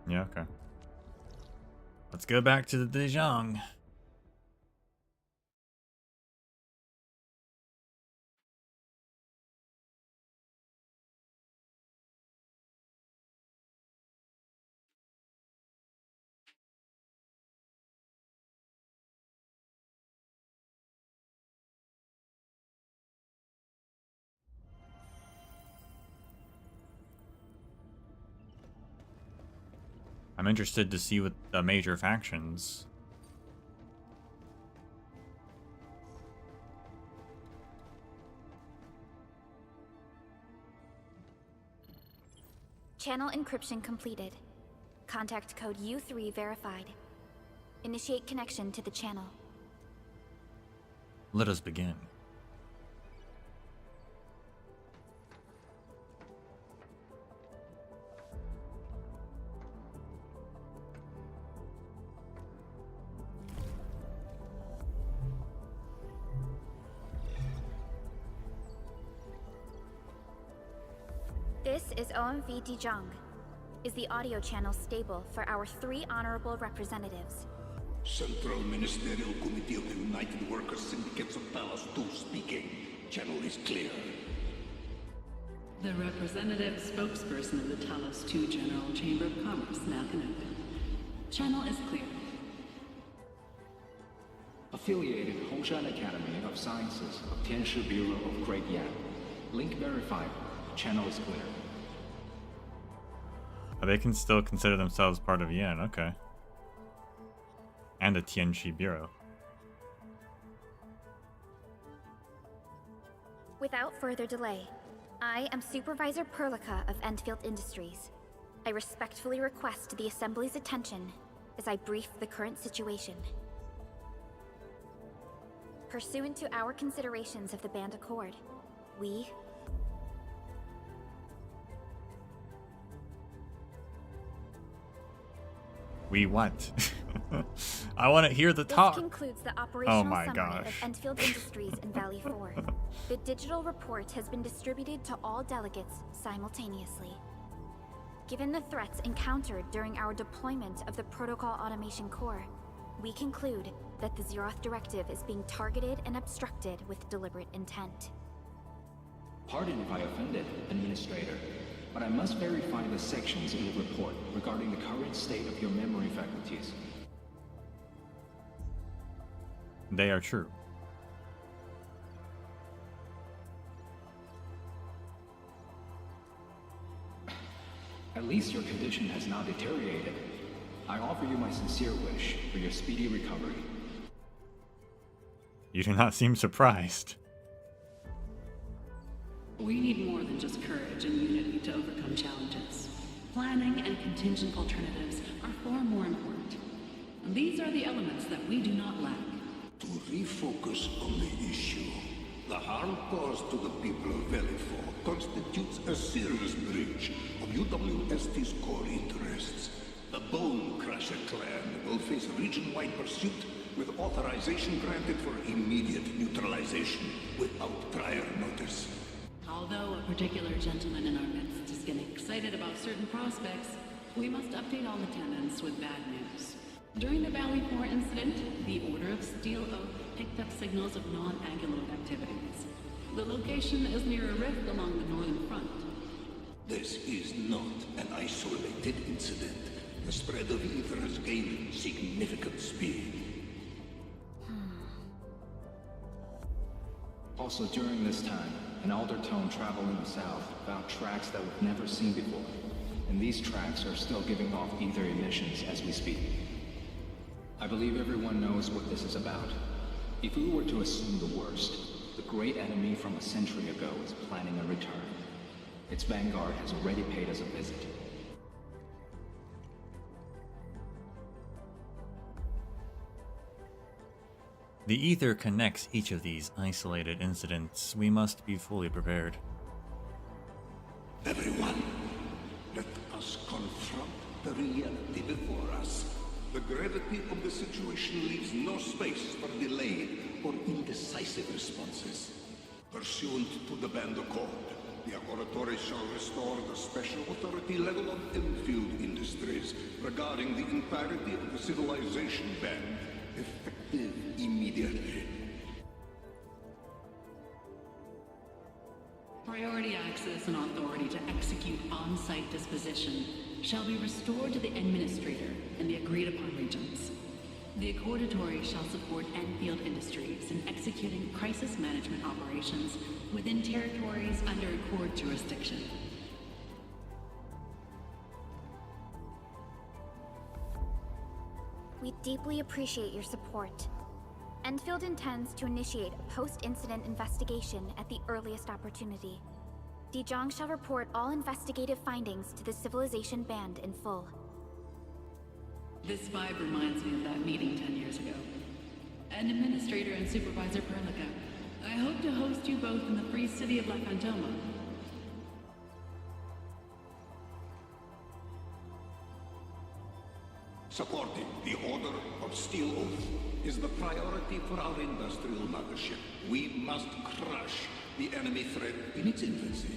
Yeah, okay. Let's go back to the Dijong. I'm interested to see what the major factions. Channel encryption completed. Contact code U3 verified. Initiate connection to the channel. Let us begin. This is OMV Dijong. Is the audio channel stable for our 3 honorable representatives? Central Ministerial Committee of the United Workers Syndicates of Talos 2 speaking. Channel is clear. The representative spokesperson of the Talos 2 General Chamber of Commerce now connected. Channel is clear. Affiliated Hongshan Academy of Sciences of Tianshi Bureau of Great Yan. Link verified. Channel is clear. Oh, they can still consider themselves part of Yan, okay. And the Tianshi Bureau. Without further delay, I am Supervisor Perlica of Endfield Industries. I respectfully request the Assembly's attention as I brief the current situation. Pursuant to our considerations of the Band Accord, we what? I want to hear the talk. This concludes the operational summary gosh. of Endfield Industries in Valley 4. The digital report has been distributed to all delegates simultaneously. Given the threats encountered during our deployment of the Protocol Automation Core, we conclude that the Zeroth Directive is being targeted and obstructed with deliberate intent. Pardon if I offended, Administrator, but I must verify the sections in the report regarding the current state of your memory faculties. They are true. At least your condition has not deteriorated. I offer you my sincere wish for your speedy recovery. You do not seem surprised. We need more than just courage and unity to overcome challenges. Planning and contingent alternatives are far more important. And these are the elements that we do not lack. To refocus on the issue, the harm caused to the people of Valley 4 constitutes a serious breach of UWST's core interests. The Bone Crusher clan will face region-wide pursuit with authorization granted for immediate neutralization without prior notice. Although a particular gentleman in our midst is getting excited about certain prospects, we must update all attendants with bad news. During the Valley 4 incident, the Order of Steel Oak picked up signals of non-Anguloid activities. The location is near a rift along the northern front. This is not an isolated incident. The spread of ether has gained significant speed. Also during this time, an Aldertone traveling south found tracks that we've never seen before. And these tracks are still giving off ether emissions as we speak. I believe everyone knows what this is about. If we were to assume the worst, the great enemy from a century ago is planning a return. Its vanguard has already paid us a visit. The ether connects each of these isolated incidents. We must be fully prepared. Everyone, let us confront the reality before us. The gravity of the situation leaves no space for delayed or indecisive responses. Pursuant to the Band Accord, the Laboratory shall restore the special authority level of Endfield Industries regarding the entirety of the civilization band, effective immediately. Priority access and authority to execute on-site disposition shall be restored to the Administrator in the agreed-upon regions. The Accordatory shall support Endfield Industries in executing crisis management operations within territories under Accord jurisdiction. We deeply appreciate your support. Endfield intends to initiate a post-incident investigation at the earliest opportunity. Dijong shall report all investigative findings to the Civilization Band in full. This vibe reminds me of that meeting 10 years ago. And Administrator and Supervisor Perlica, I hope to host you both in the free city of La Fantoma. Supporting the Order of Steel Oath is the priority for our industrial mothership. We must crush the enemy threat in its infancy.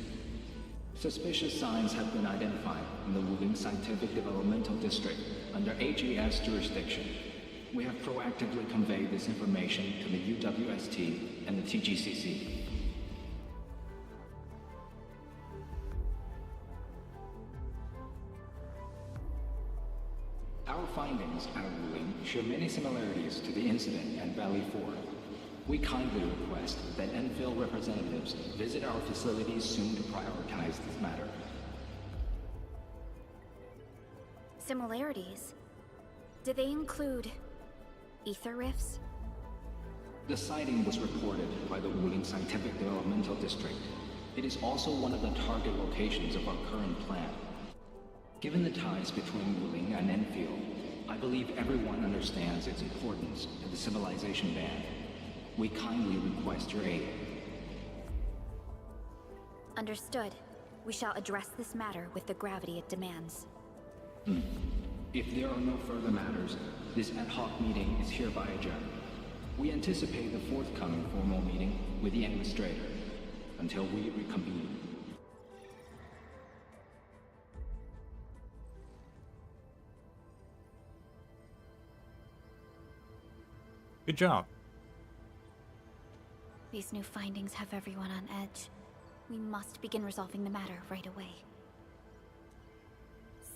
Suspicious signs have been identified in the Wuling Scientific Developmental District under HAS jurisdiction. We have proactively conveyed this information to the UWST and the TGCC. Our findings at Wuling show many similarities to the incident at Valley 4. We kindly request that Enfield representatives visit our facilities soon to prioritize this matter. Similarities? Do they include ether rifts? The sighting was reported by the Wuling Scientific Developmental District. It is also one of the target locations of our current plan. Given the ties between Wuling and Enfield, I believe everyone understands its importance to the civilization band. We kindly request your aid. Understood. We shall address this matter with the gravity it demands. If there are no further matters, this ad hoc meeting is hereby adjourned. We anticipate the forthcoming formal meeting with the Administrator until we reconvene. Good job. These new findings have everyone on edge. We must begin resolving the matter right away.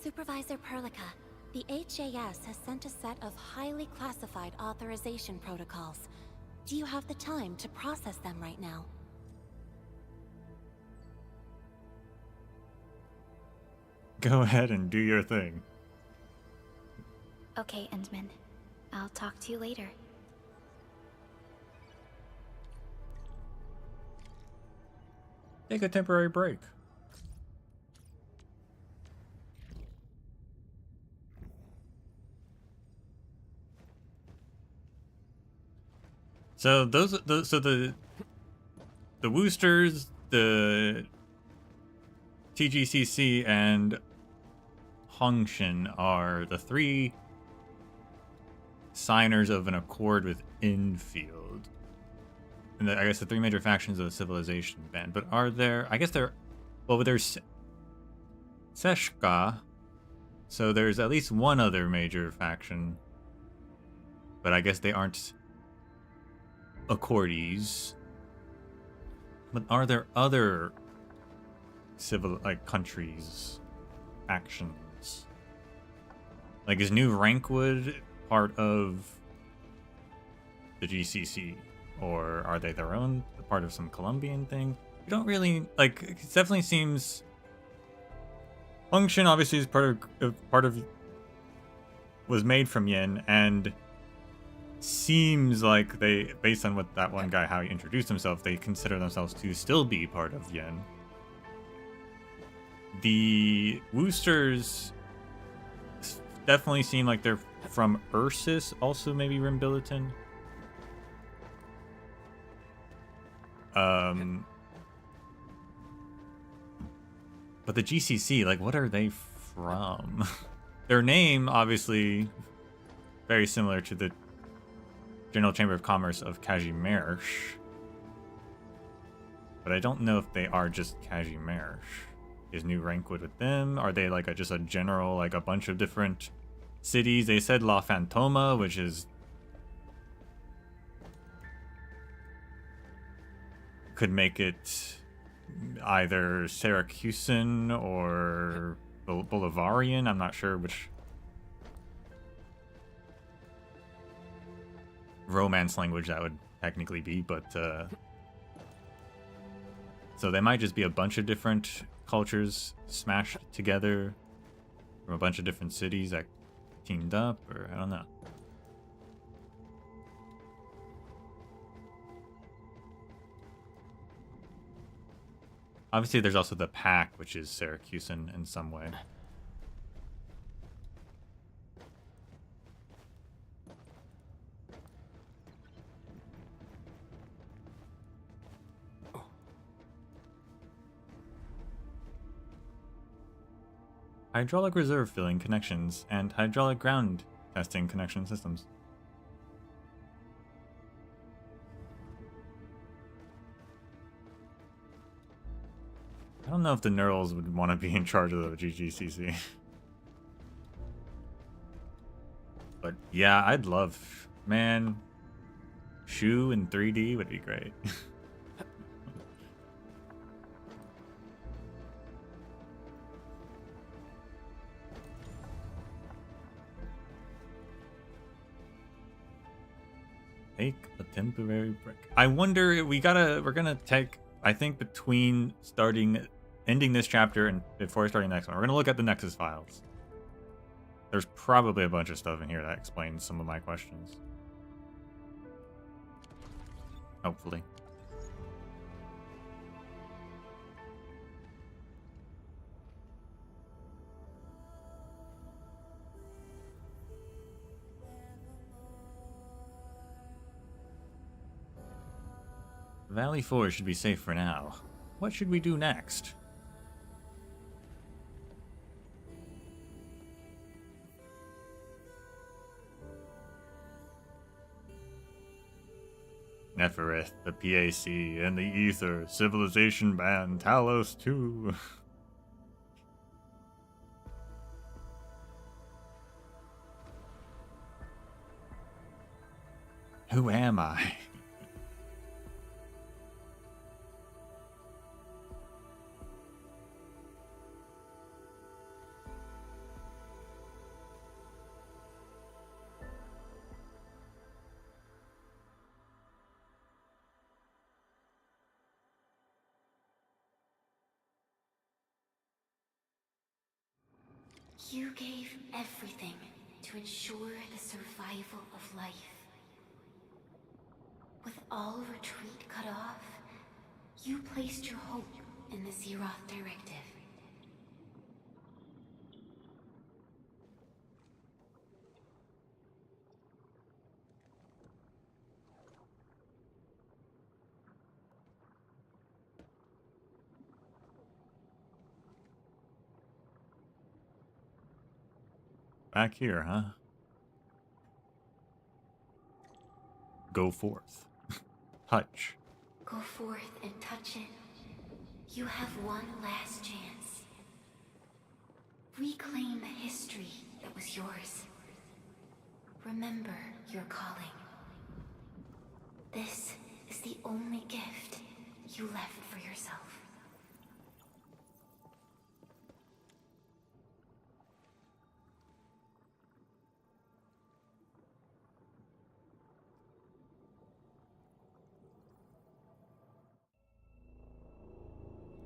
Supervisor Perlica, the HAS has sent a set of highly classified authorization protocols. Do you have the time to process them right now? Go ahead and do your thing. Okay, Endman. I'll talk to you later. Take a temporary break. So the Woosters, the TGCC, and Hongshin are the three signers of an accord with Enfield. And I guess the three major factions of the civilization band. But are there... I guess there... Well, there's Seshka. So there's at least one other major faction. But I guess they aren't Accordees. But are there other countries, factions? Like, is New Rankwood part of the GCC? Or are they their own, part of some Colombian thing? You don't really, like, it definitely seems... Function obviously is part of was made from Yin, and seems like they, based on what that one guy, how he introduced himself, they consider themselves to still be part of Yin. The Woosters definitely seem like they're from Ursus, also maybe Rimbilliton. But the GCC, like, what are they from? Their name, obviously, very similar to the General Chamber of Commerce of Kazimierz. But I don't know if they are just Kazimierz. Is New Rankwood with them? Are they like just a general, like a bunch of different cities? They said La Fantoma, which is... could make it either Syracusan or Bolivarian. I'm not sure which Romance language that would technically be, but so they might just be a bunch of different cultures smashed together from a bunch of different cities that teamed up, or I don't know. Obviously, there's also the Pack, which is Syracusan in some way. hydraulic reserve filling connections, and hydraulic ground testing connection systems. I don't know if the Neurals would want to be in charge of the GGCC. But yeah, I'd love, man, Shu in 3D would be great. Take a temporary break. I wonder if we're gonna take, I think between ending this chapter and before starting the next one, we're gonna look at the Nexus files. There's probably a bunch of stuff in here that explains some of my questions. Hopefully. Valley 4 should be safe for now. What should we do next? Nefereth, the PAC, and the Ether, Civilization Band, Talos 2. Who am I? You gave everything to ensure the survival of life. With all retreat cut off, you placed your hope in the Zeroth Directive. Back here, huh? Go forth. Touch. Go forth and touch it. You have one last chance. Reclaim the history that was yours. Remember your calling. This is the only gift you left for yourself.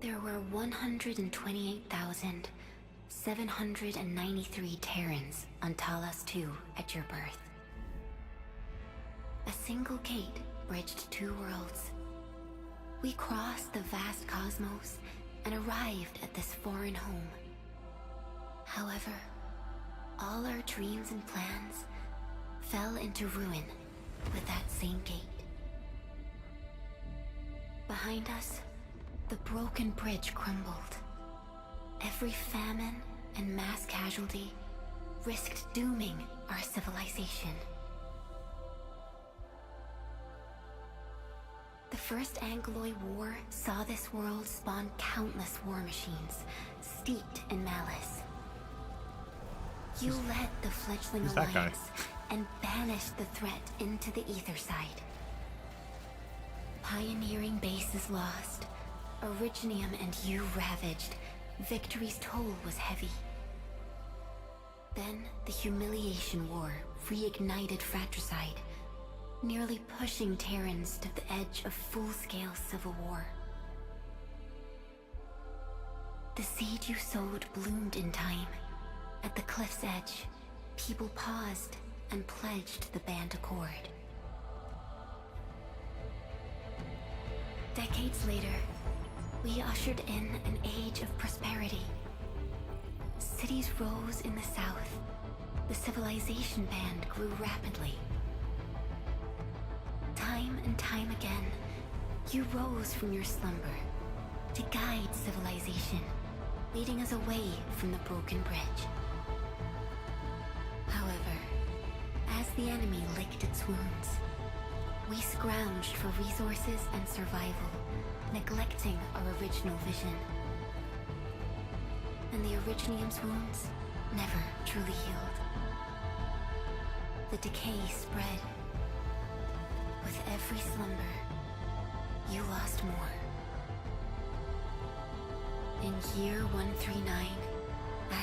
There were 128,793 Terrans on Talos 2 at your birth. A single gate bridged two worlds. We crossed the vast cosmos and arrived at this foreign home. However, all our dreams and plans fell into ruin with that same gate. Behind us, the broken bridge crumbled. Every famine and mass casualty risked dooming our civilization. The First Angloid War saw this world spawn countless war machines, steeped in malice. You led the fledgling alliance and banished the threat into the ether side. Pioneering bases lost, Originium and you ravaged. Victory's toll was heavy. Then the Humiliation War reignited fratricide, nearly pushing Terrans to the edge of full-scale civil war. The seed you sowed bloomed in time. At the cliff's edge, people paused and pledged the Band Accord. Decades later, we ushered in an age of prosperity. Cities rose in the south. The civilization band grew rapidly. Time and time again, you rose from your slumber to guide civilization, leading us away from the broken bridge. However, as the enemy licked its wounds, we scrounged for resources and survival, neglecting our original vision. And the Originium's wounds never truly healed. The decay spread. With every slumber, you lost more. In year 139,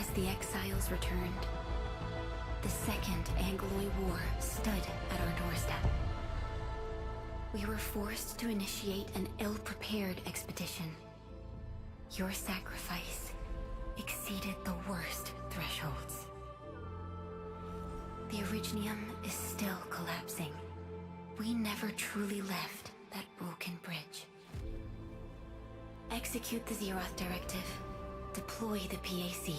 as the exiles returned, the Second Angloy War stood at our doorstep. We were forced to initiate an ill-prepared expedition. Your sacrifice exceeded the worst thresholds. The Originium is still collapsing. We never truly left that broken bridge. Execute the Zeroth Directive. Deploy the PAC.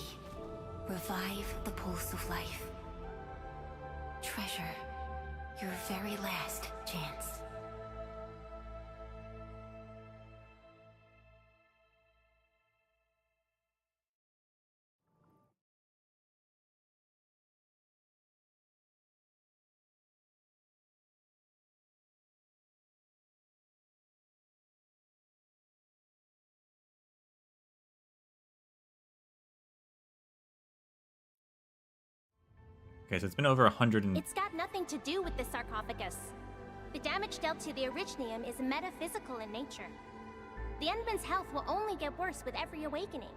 Revive the Pulse of Life. Treasure your very last chance. Okay, so it's been over 100 and... It's got nothing to do with the sarcophagus. The damage dealt to the Originium is metaphysical in nature. The Endman's health will only get worse with every awakening.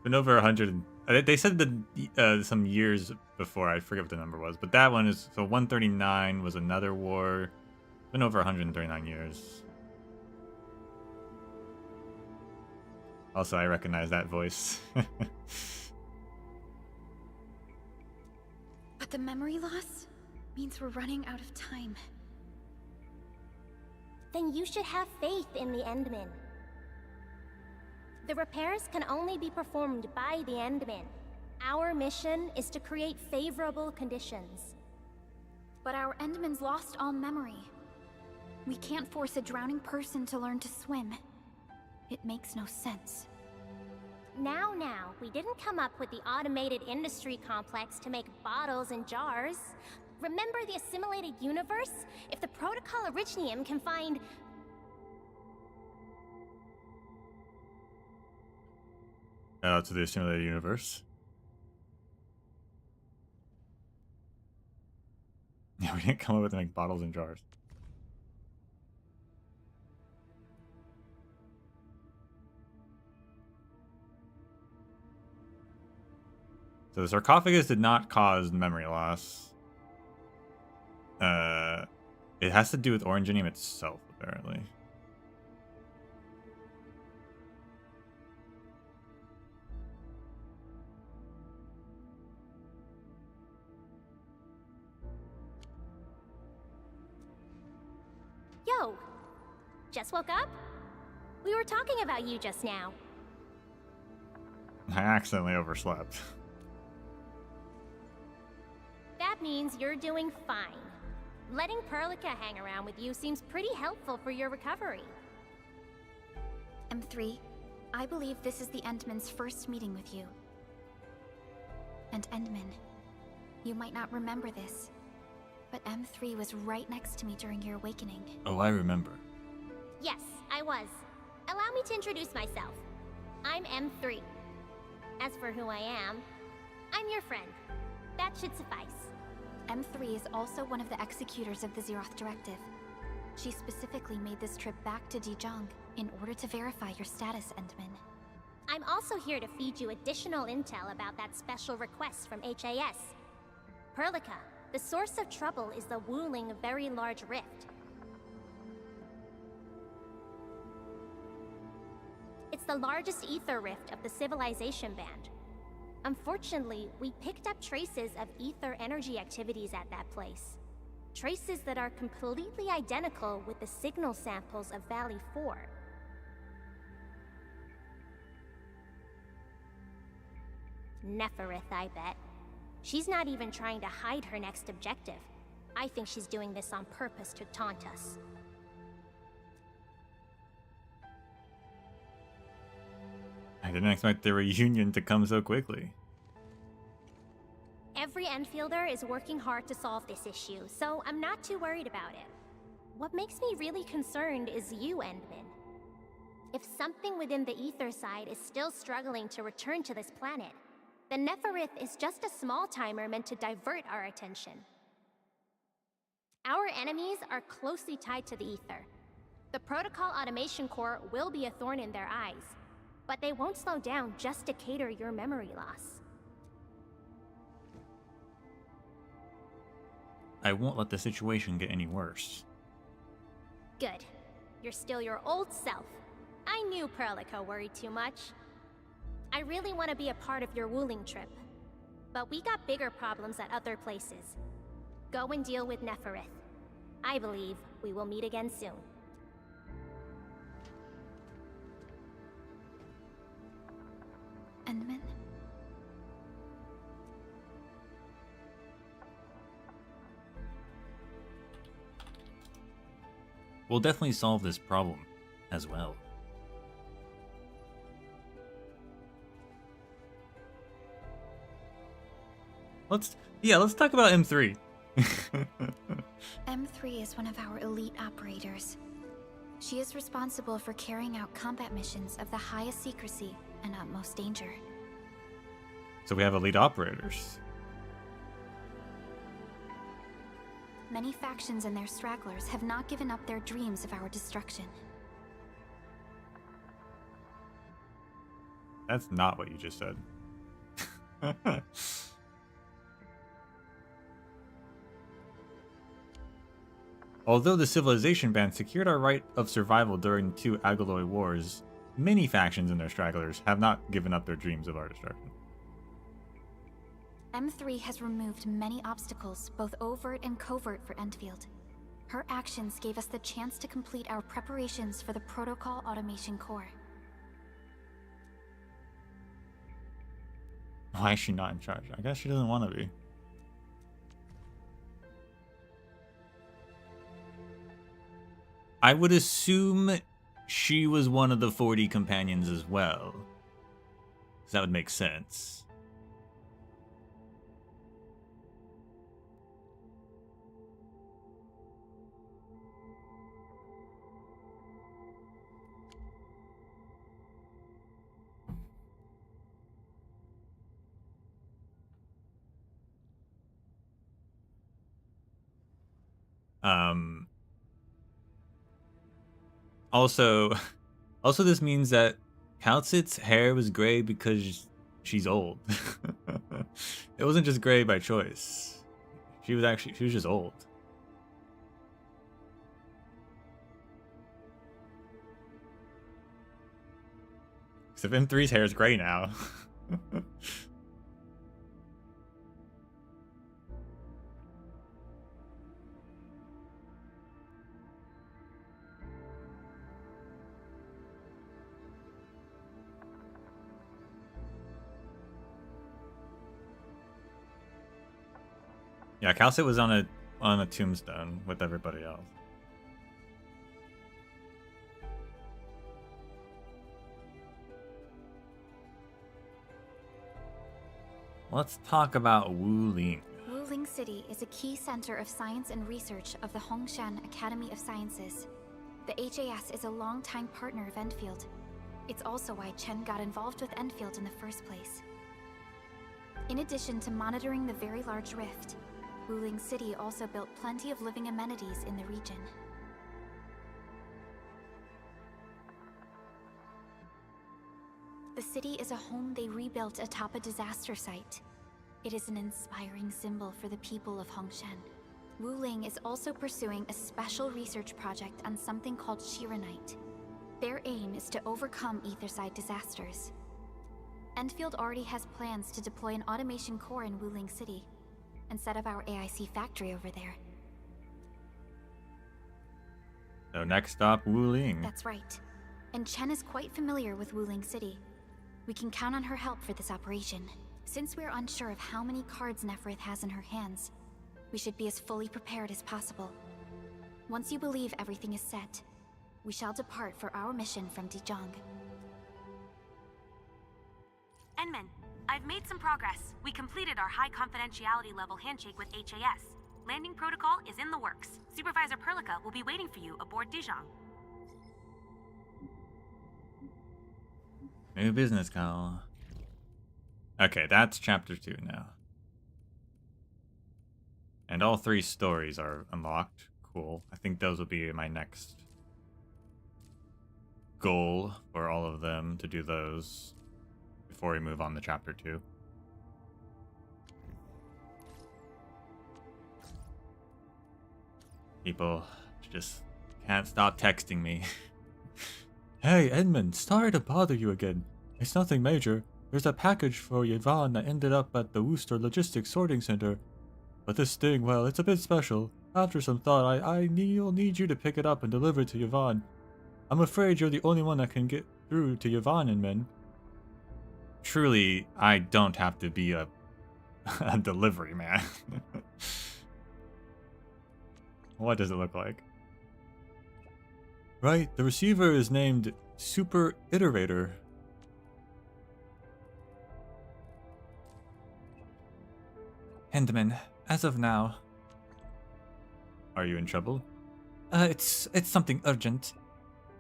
Been over 100. They said that some years before, I forget what the number was, but that one is, so 139 was another war. Been over 139 years. Also, I recognize that voice. But the memory loss means we're running out of time. Then you should have faith in the Endman. The repairs can only be performed by the Endman. Our mission is to create favorable conditions. But our Endman's lost all memory. We can't force a drowning person to learn to swim. It makes no sense. Now, we didn't come up with the automated industry complex to make bottles and jars. Remember the assimilated universe? If the Protocol Originium can find... To the assimilated universe. Yeah, we didn't come up with to make bottles and jars. So the sarcophagus did not cause memory loss. It has to do with Originium itself, apparently. Yo! Just woke up? We were talking about you just now. I accidentally overslept. That means you're doing fine. Letting Perlica hang around with you seems pretty helpful for your recovery. M3, I believe this is the Endman's first meeting with you. And Endman, you might not remember this, but M3 was right next to me during your awakening. Oh, I remember. Yes, I was. Allow me to introduce myself. I'm M3. As for who I am, I'm your friend. That should suffice. M3 is also one of the executors of the Zeroth Directive. She specifically made this trip back to Dijon in order to verify your status, Endman. I'm also here to feed you additional intel about that special request from HAS. Perlica, the source of trouble is the Wuling Very Large Rift. It's the largest ether rift of the Civilization Band. Unfortunately, we picked up traces of ether energy activities at that place. Traces that are completely identical with the signal samples of Valley 4. Neferith, I bet. She's not even trying to hide her next objective. I think she's doing this on purpose to taunt us. I didn't expect the reunion to come so quickly. Every Enfielder is working hard to solve this issue, so I'm not too worried about it. What makes me really concerned is you, Endman. If something within the ether side is still struggling to return to this planet, then Neferith is just a small timer meant to divert our attention. Our enemies are closely tied to the ether. The Protocol Automation Core will be a thorn in their eyes, but they won't slow down just to cater your memory loss. I won't let the situation get any worse. Good. You're still your old self. I knew Perlico worried too much. I really want to be a part of your Wuling trip, but we got bigger problems at other places. Go and deal with Neferith. I believe we will meet again soon. Endman? We'll definitely solve this problem as well. Let's talk about M3. M3 is one of our elite operators. She is responsible for carrying out combat missions of the highest secrecy and utmost danger. So we have elite operators. Many factions and their stragglers have not given up their dreams of our destruction. That's not what you just said. Although the Civilization Band secured our right of survival during the 2 Agaloy Wars, many factions and their stragglers have not given up their dreams of our destruction. M3 has removed many obstacles, both overt and covert, for Endfield. Her actions gave us the chance to complete our preparations for the Protocol Automation Core. Why is she not in charge? I guess she doesn't want to be. I would assume she was one of the 40 companions as well. 'Cause that would make sense. Also this means that Calcit's hair was gray because she's old. It wasn't just gray by choice. She was just old. Except M3's hair is gray now. Yeah, Calcit was on a tombstone with everybody else. Let's talk about Wuling. Wuling City is a key center of science and research of the Hongshan Academy of Sciences. The HAS is a longtime partner of Endfield. It's also why Chen got involved with Endfield in the first place. In addition to monitoring the very large rift, Wuling City also built plenty of living amenities in the region. The city is a home they rebuilt atop a disaster site. It is an inspiring symbol for the people of Hongshan. Wuling is also pursuing a special research project on something called Shiranite. Their aim is to overcome Etherside disasters. Endfield already has plans to deploy an automation core in Wuling City and set up our AIC factory over there. So next stop, Wuling. That's right. And Chen is quite familiar with Wuling City. We can count on her help for this operation. Since we're unsure of how many cards Neferith has in her hands, we should be as fully prepared as possible. Once you believe everything is set, we shall depart for our mission from Dijong. Enman, I've made some progress. We completed our high confidentiality level handshake with HAS. Landing protocol is in the works. Supervisor Perlica will be waiting for you aboard Dijon. New business call. Okay, that's chapter 2 now. And all 3 stories are unlocked. Cool. I think those will be my next goal for all of them, to do those before we move on to chapter 2. People just can't stop texting me. Hey, Edmund, sorry to bother you again. It's nothing major. There's a package for Yvonne that ended up at the Worcester Logistics Sorting Center. But this thing, well, it's a bit special. After some thought, I'll need you to pick it up and deliver it to Yvonne. I'm afraid you're the only one that can get through to Yvonne and men. Truly, I don't have to be a delivery man. What does it look like? Right, the receiver is named Super Iterator. Hendman, as of now. Are you in trouble? It's something urgent.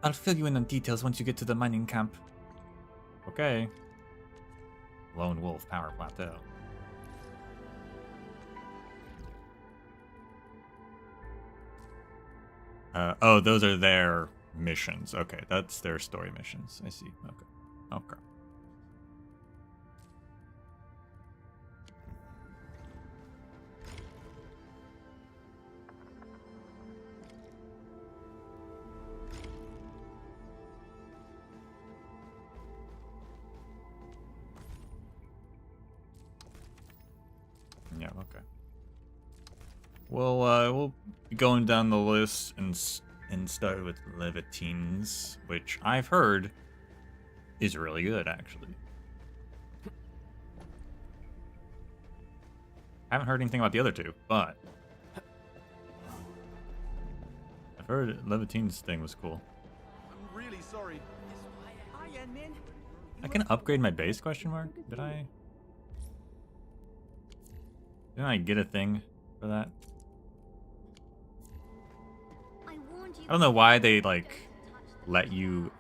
I'll fill you in on details once you get to the mining camp. Okay. Lone Wolf Power Plateau. Oh, those are their missions. Okay, that's their story missions. I see. Okay. Okay. Yeah, okay. Well, we'll be going down the list and start with Levitines, which I've heard is really good, actually. I haven't heard anything about the other 2, but I've heard Levitine's thing was cool. I'm really sorry. I can upgrade my base, question mark? Didn't I get a thing for that? I don't know why they, like, let you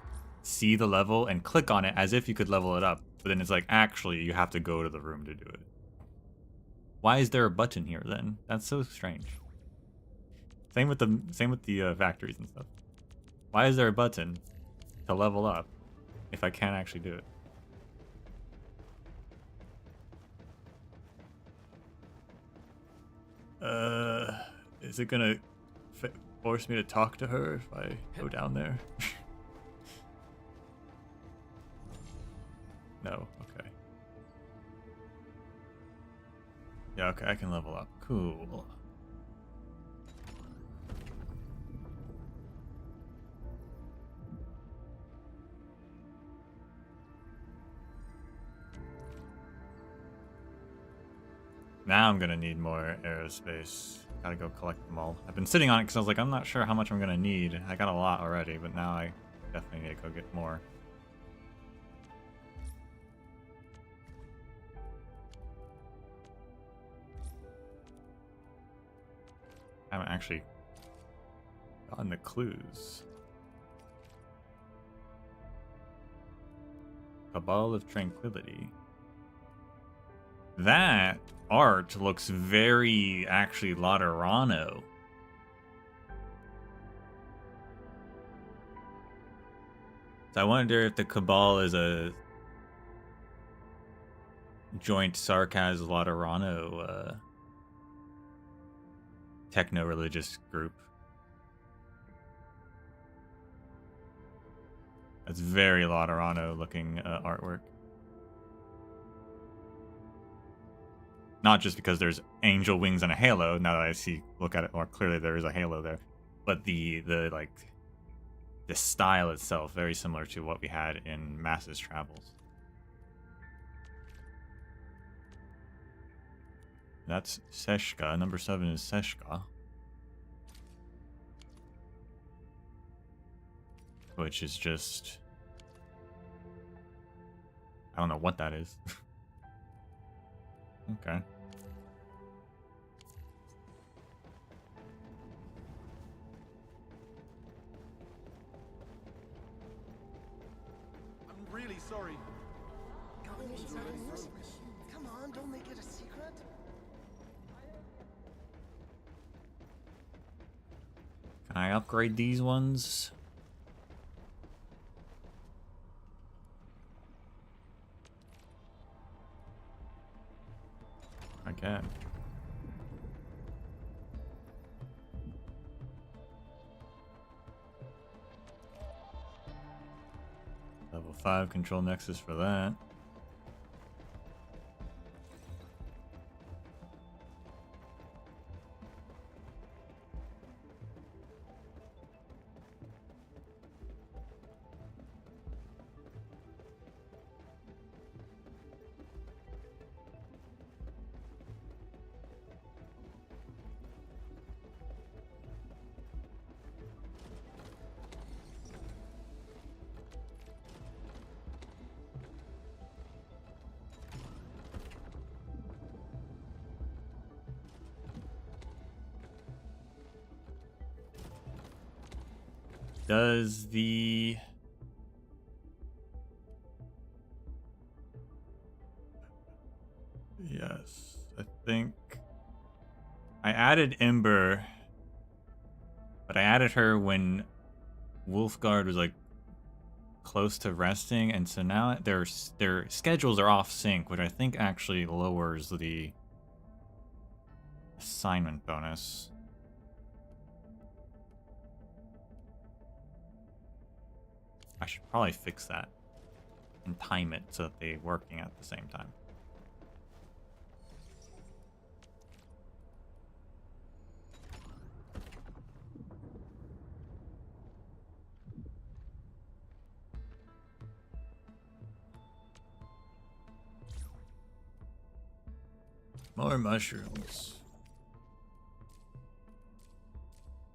see the level and click on it as if you could level it up, but then it's like, actually, you have to go to the room to do it. Why is there a button here, then? That's so strange. Same with the factories and stuff. Why is there a button to level up if I can't actually do it? Is it gonna force me to talk to her if I go down there? No, okay. Yeah, okay, I can level up. Cool. Now I'm gonna need more aerospace. Gotta go collect them all. I've been sitting on it because I was like, I'm not sure how much I'm gonna need. I got a lot already, but now I definitely need to go get more. I haven't actually gotten the clues. Cabal of Tranquility. That art looks very, actually, Laterano. So I wonder if the Cabal is a joint Sarkaz Laterano techno-religious group. That's very Laterano looking artwork. Not just because there's angel wings and a halo, now that I look at it more clearly, there is a halo there. But the style itself, very similar to what we had in Mass's Travels. That's Seshka. Number 7 is Seshka. Which is just I don't know what that is. Okay. I'm really sorry. Come on, don't make it a secret. Can I upgrade these ones? I can. Level 5 control nexus for that. Does the... Yes, I think I added Ember, but I added her when Wolfguard was like close to resting, and so now their schedules are off sync, which I think actually lowers the assignment bonus. I should probably fix that and time it so that they're working at the same time. More mushrooms.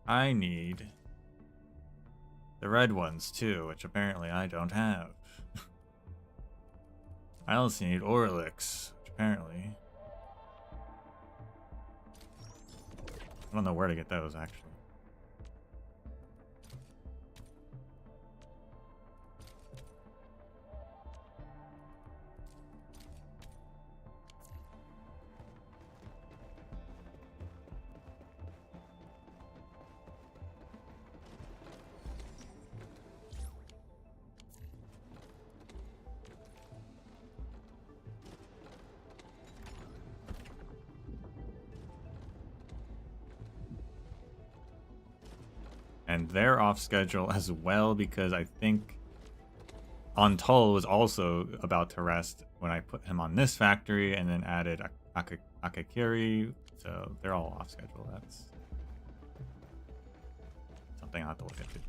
I need the red ones too, which apparently I don't have. I also need Orlix, which apparently... I don't know where to get those actually. And they're off schedule as well because I think Ontol was also about to rest when I put him on this factory and then added Akakiri. So they're all off schedule. That's something I'll have to look into.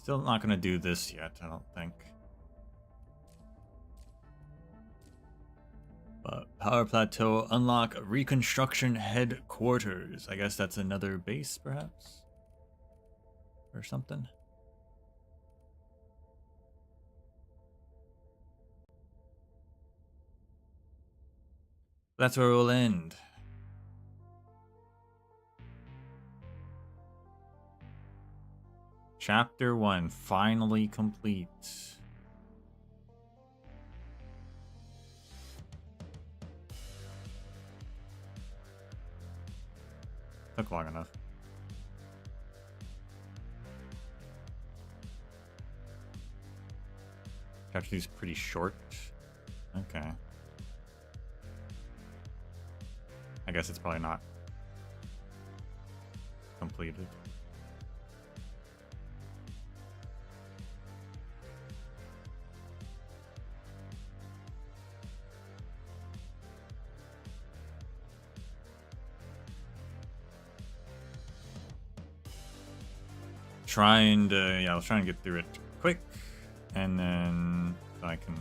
Still not going to do this yet, I don't think. But Power Plateau, unlock Reconstruction Headquarters. I guess that's another base, perhaps? Or something. That's where we'll end. Chapter 1 finally complete. Took long enough. Chapter 2 is pretty short. Okay. I guess it's probably not completed. trying to, yeah, I was trying to get through it quick, and then I can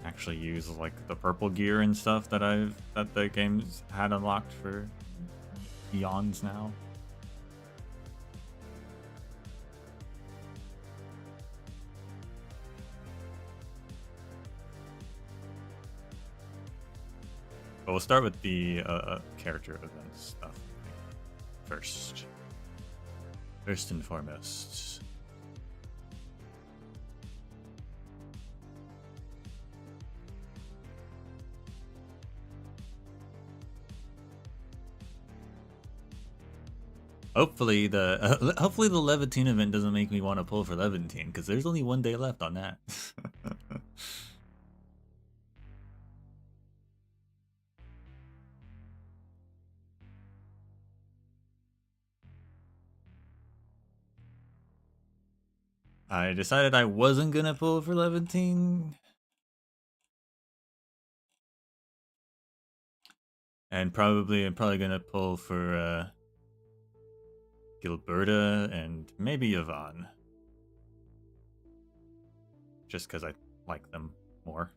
actually use like the purple gear and stuff that the game's had unlocked for eons now. But we'll start with the character event stuff first. First and foremost. Hopefully the Levantine event doesn't make me want to pull for Levantine, because there's only 1 day left on that. I decided I wasn't gonna pull for Levantine. And I'm probably gonna pull for Gilberta and maybe Yvonne. Just because I like them more.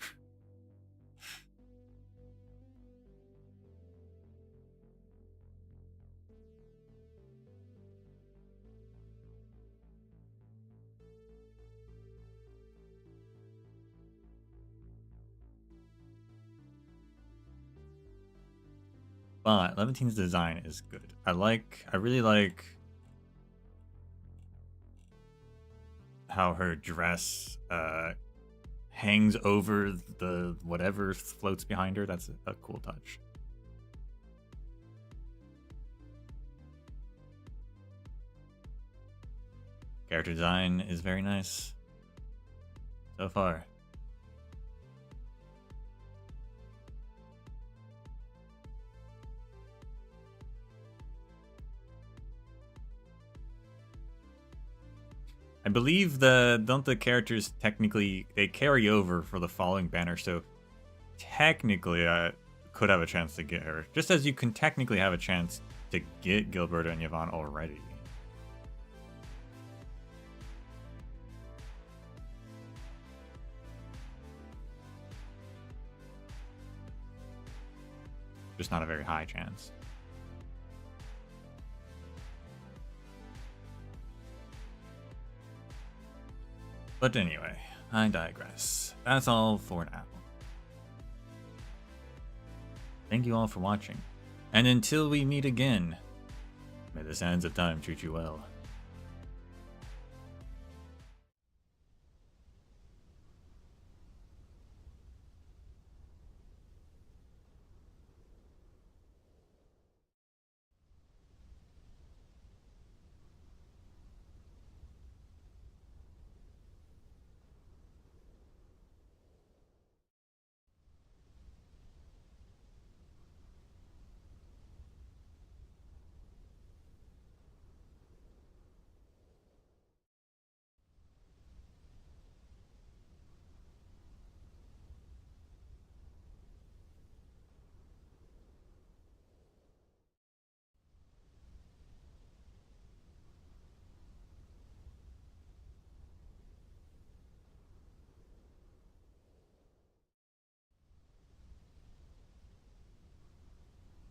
But Levantine's design is good. I really like how her dress hangs over the whatever floats behind her. That's a cool touch. Character design is very nice so far. I believe don't the characters technically, they carry over for the following banner, so technically I could have a chance to get her. Just as you can technically have a chance to get Gilberta and Yvonne already. Just not a very high chance. But anyway, I digress. That's all for now. Thank you all for watching. And until we meet again, may the sands of time treat you well.